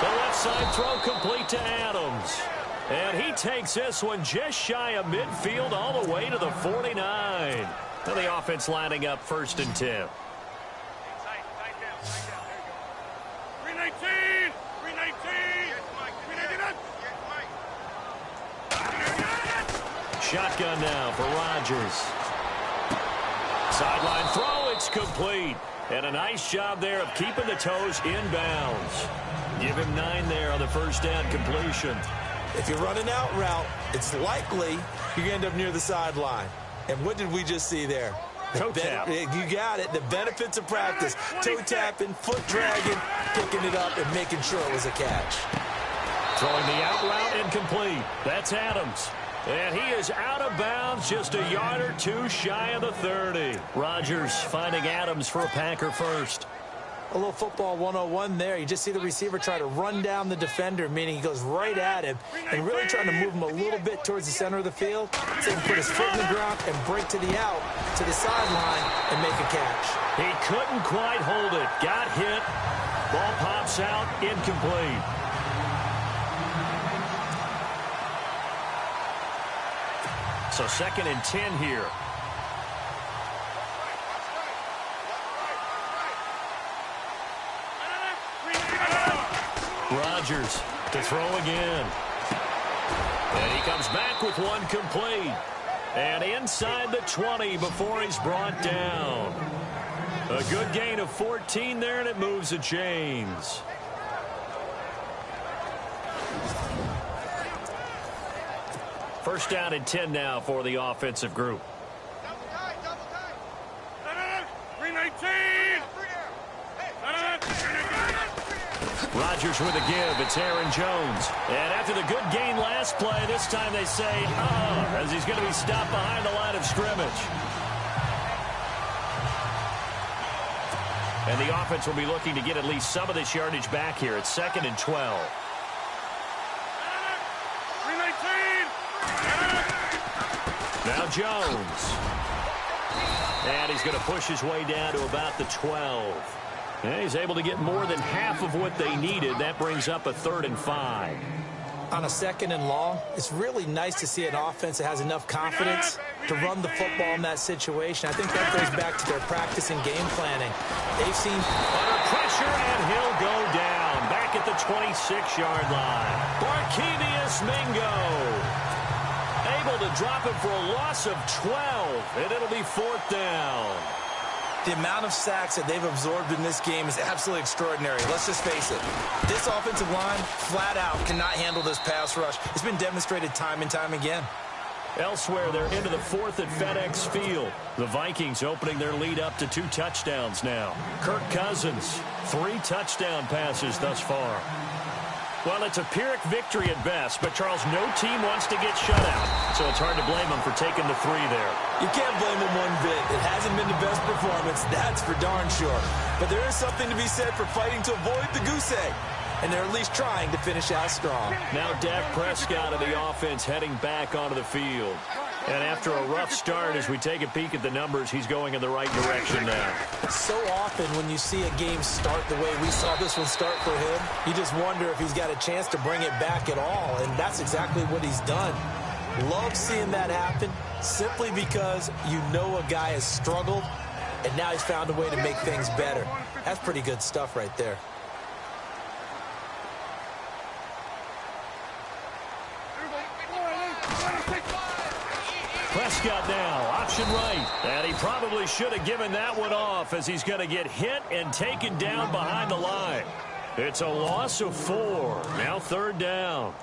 The left side throw complete to Adams. And he takes this one just shy of midfield all the way to the 49. And the offense lining up 1st and 10. 319. Shotgun now for Rodgers. Sideline throw, it's complete. And a nice job there of keeping the toes inbounds. Give him 9 there on the first down completion. If you run an out route, it's likely you're going to end up near the sideline. And what did we just see there? Toe tap. You got it. The benefits of practice. Toe tapping, foot dragging, picking it up, and making sure it was a catch. Throwing the out route incomplete. That's Adams. And he is out of bounds, just a yard or two shy of the 30. Rodgers finding Adams for a Packer first. A little football 101 there. You just see the receiver try to run down the defender, meaning he goes right at him and really trying to move him a little bit towards the center of the field so he can put his foot in the ground and break to the out, to the sideline, and make a catch. He couldn't quite hold it. Got hit. Ball pops out, incomplete. So 2nd and 10 here. Rodgers to throw again. And he comes back with one complete. And inside the 20 before he's brought down. A good gain of 14 there, and it moves the chains. First down and 10 now for the offensive group. 319. Rodgers with a give. It's Aaron Jones. And after the good gain last play, this time they say, as he's going to be stopped behind the line of scrimmage. And the offense will be looking to get at least some of this yardage back here. It's 2nd and 12. Now Jones. And he's going to push his way down to about the 12. And he's able to get more than half of what they needed. That brings up a 3rd and 5. On a 2nd and long, it's really nice to see an offense that has enough confidence to run the football in that situation. I think that goes back to their practice and game planning. They've seen under pressure, and he'll go down back at the 26-yard line. Barkevious Mingo able to drop it for a loss of 12, and it'll be 4th down. The amount of sacks that they've absorbed in this game is absolutely extraordinary. Let's just face it. This offensive line, flat out, cannot handle this pass rush. It's been demonstrated time and time again. Elsewhere, they're into the 4th at FedEx Field. The Vikings opening their lead up to 2 touchdowns now. Kirk Cousins, 3 touchdown passes thus far. Well, it's a Pyrrhic victory at best, but, Charles, no team wants to get shut out, so it's hard to blame them for taking the 3 there. You can't blame them one bit. It hasn't been the best performance, that's for darn sure. But there is something to be said for fighting to avoid the goose egg, and they're at least trying to finish out strong. Now Dak Prescott of the offense heading back onto the field. And after a rough start, as we take a peek at the numbers, he's going in the right direction now. So often when you see a game start the way we saw this one start for him, you just wonder if he's got a chance to bring it back at all, and that's exactly what he's done. Love seeing that happen simply because you know a guy has struggled, and now he's found a way to make things better. That's pretty good stuff right there. Prescott now, option right. And he probably should have given that one off as he's going to get hit and taken down behind the line. It's a loss of 4. Now 3rd down.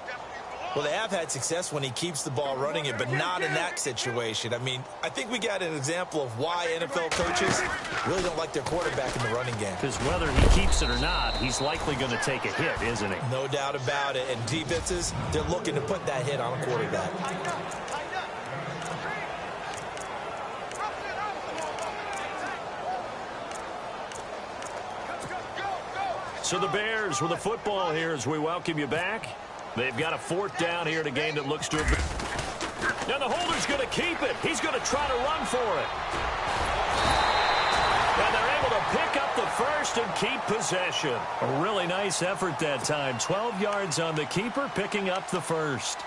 Well, they have had success when he keeps the ball running it, but not in that situation. I mean, I think we got an example of why NFL coaches really don't like their quarterback in the running game. Because whether he keeps it or not, he's likely going to take a hit, isn't he? No doubt about it. And defenses, they're looking to put that hit on a quarterback. So the Bears with the football here as we welcome you back. They've got a 4th down here in a game that looks to have been. Now the holder's going to keep it. He's going to try to run for it. And they're able to pick up the 1st and keep possession. A really nice effort that time. 12 yards on the keeper, picking up the 1st.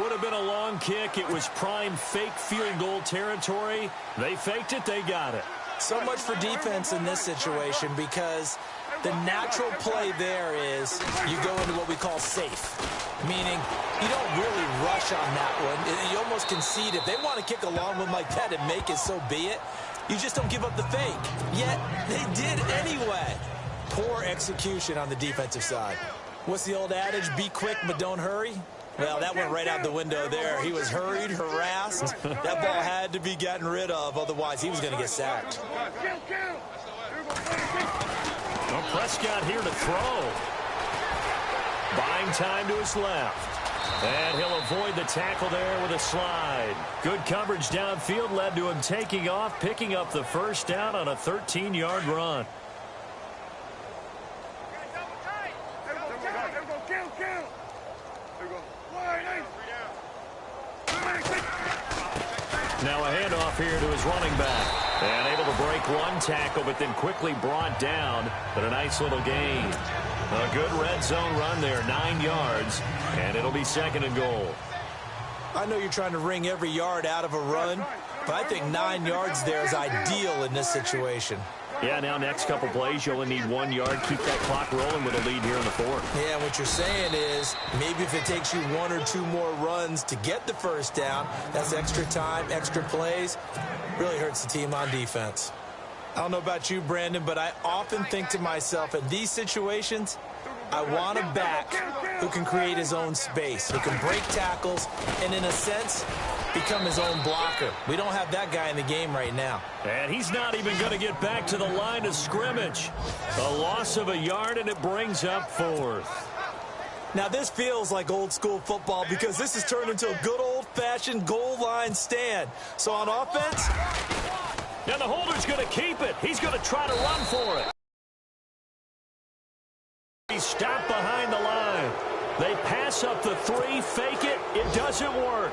Would have been a long kick. It was prime fake field goal territory. They faked it. They got it. So much for defense in this situation because the natural play there is you go into what we call safe, meaning you don't really rush on that one. You almost concede. If they want to kick a long one like that and make it, so be it. You just don't give up the fake. Yet they did anyway. Poor execution on the defensive side. What's the old adage? Be quick, but don't hurry. Well, that went right out the window there. He was hurried, harassed. That ball had to be gotten rid of, otherwise he was going to get sacked. Well, Prescott here to throw. Buying time to his left. And he'll avoid the tackle there with a slide. Good coverage downfield led to him taking off, picking up the 1st down on a 13-yard run. Now a handoff here to his running back. And able to break one tackle, but then quickly brought down. But a nice little gain. A good red zone run there, 9 yards. And it'll be 2nd and goal. I know you're trying to wring every yard out of a run, but I think 9 yards there is ideal in this situation. Yeah, now next couple plays, you only need 1 yard. Keep that clock rolling with a lead here in the 4th. Yeah, what you're saying is maybe if it takes you 1 or 2 more runs to get the 1st down, that's extra time, extra plays. Really hurts the team on defense. I don't know about you, Brandon, but I often think to myself, in these situations, I want a back who can create his own space, who can break tackles, and in a sense, become his own blocker. We don't have that guy in the game right now. And he's not even going to get back to the line of scrimmage. A loss of a yard, and it brings up 4th. Now, this feels like old-school football because this has turned into a good old-fashioned goal line stand. So on offense... Now the holder's going to keep it. He's going to try to run for it. stop behind the line. They pass up the three, fake it. It doesn't work.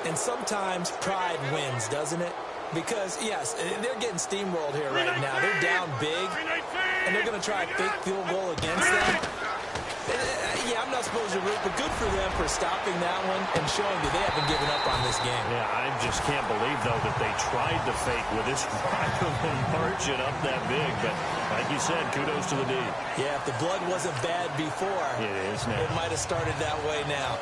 And sometimes pride wins, doesn't it? Because, yes, they're getting steamrolled here right now. They're down big, and they're going to try a fake field goal against them. Yeah, I'm not supposed to root, but good for them for stopping that one and showing that they haven't given up on this game. Yeah, I just can't believe, though, that they tried to fake with this rivalry margin up that big. But like you said, kudos to the D. Yeah, if the blood wasn't bad before, it is now. It might have started that way now.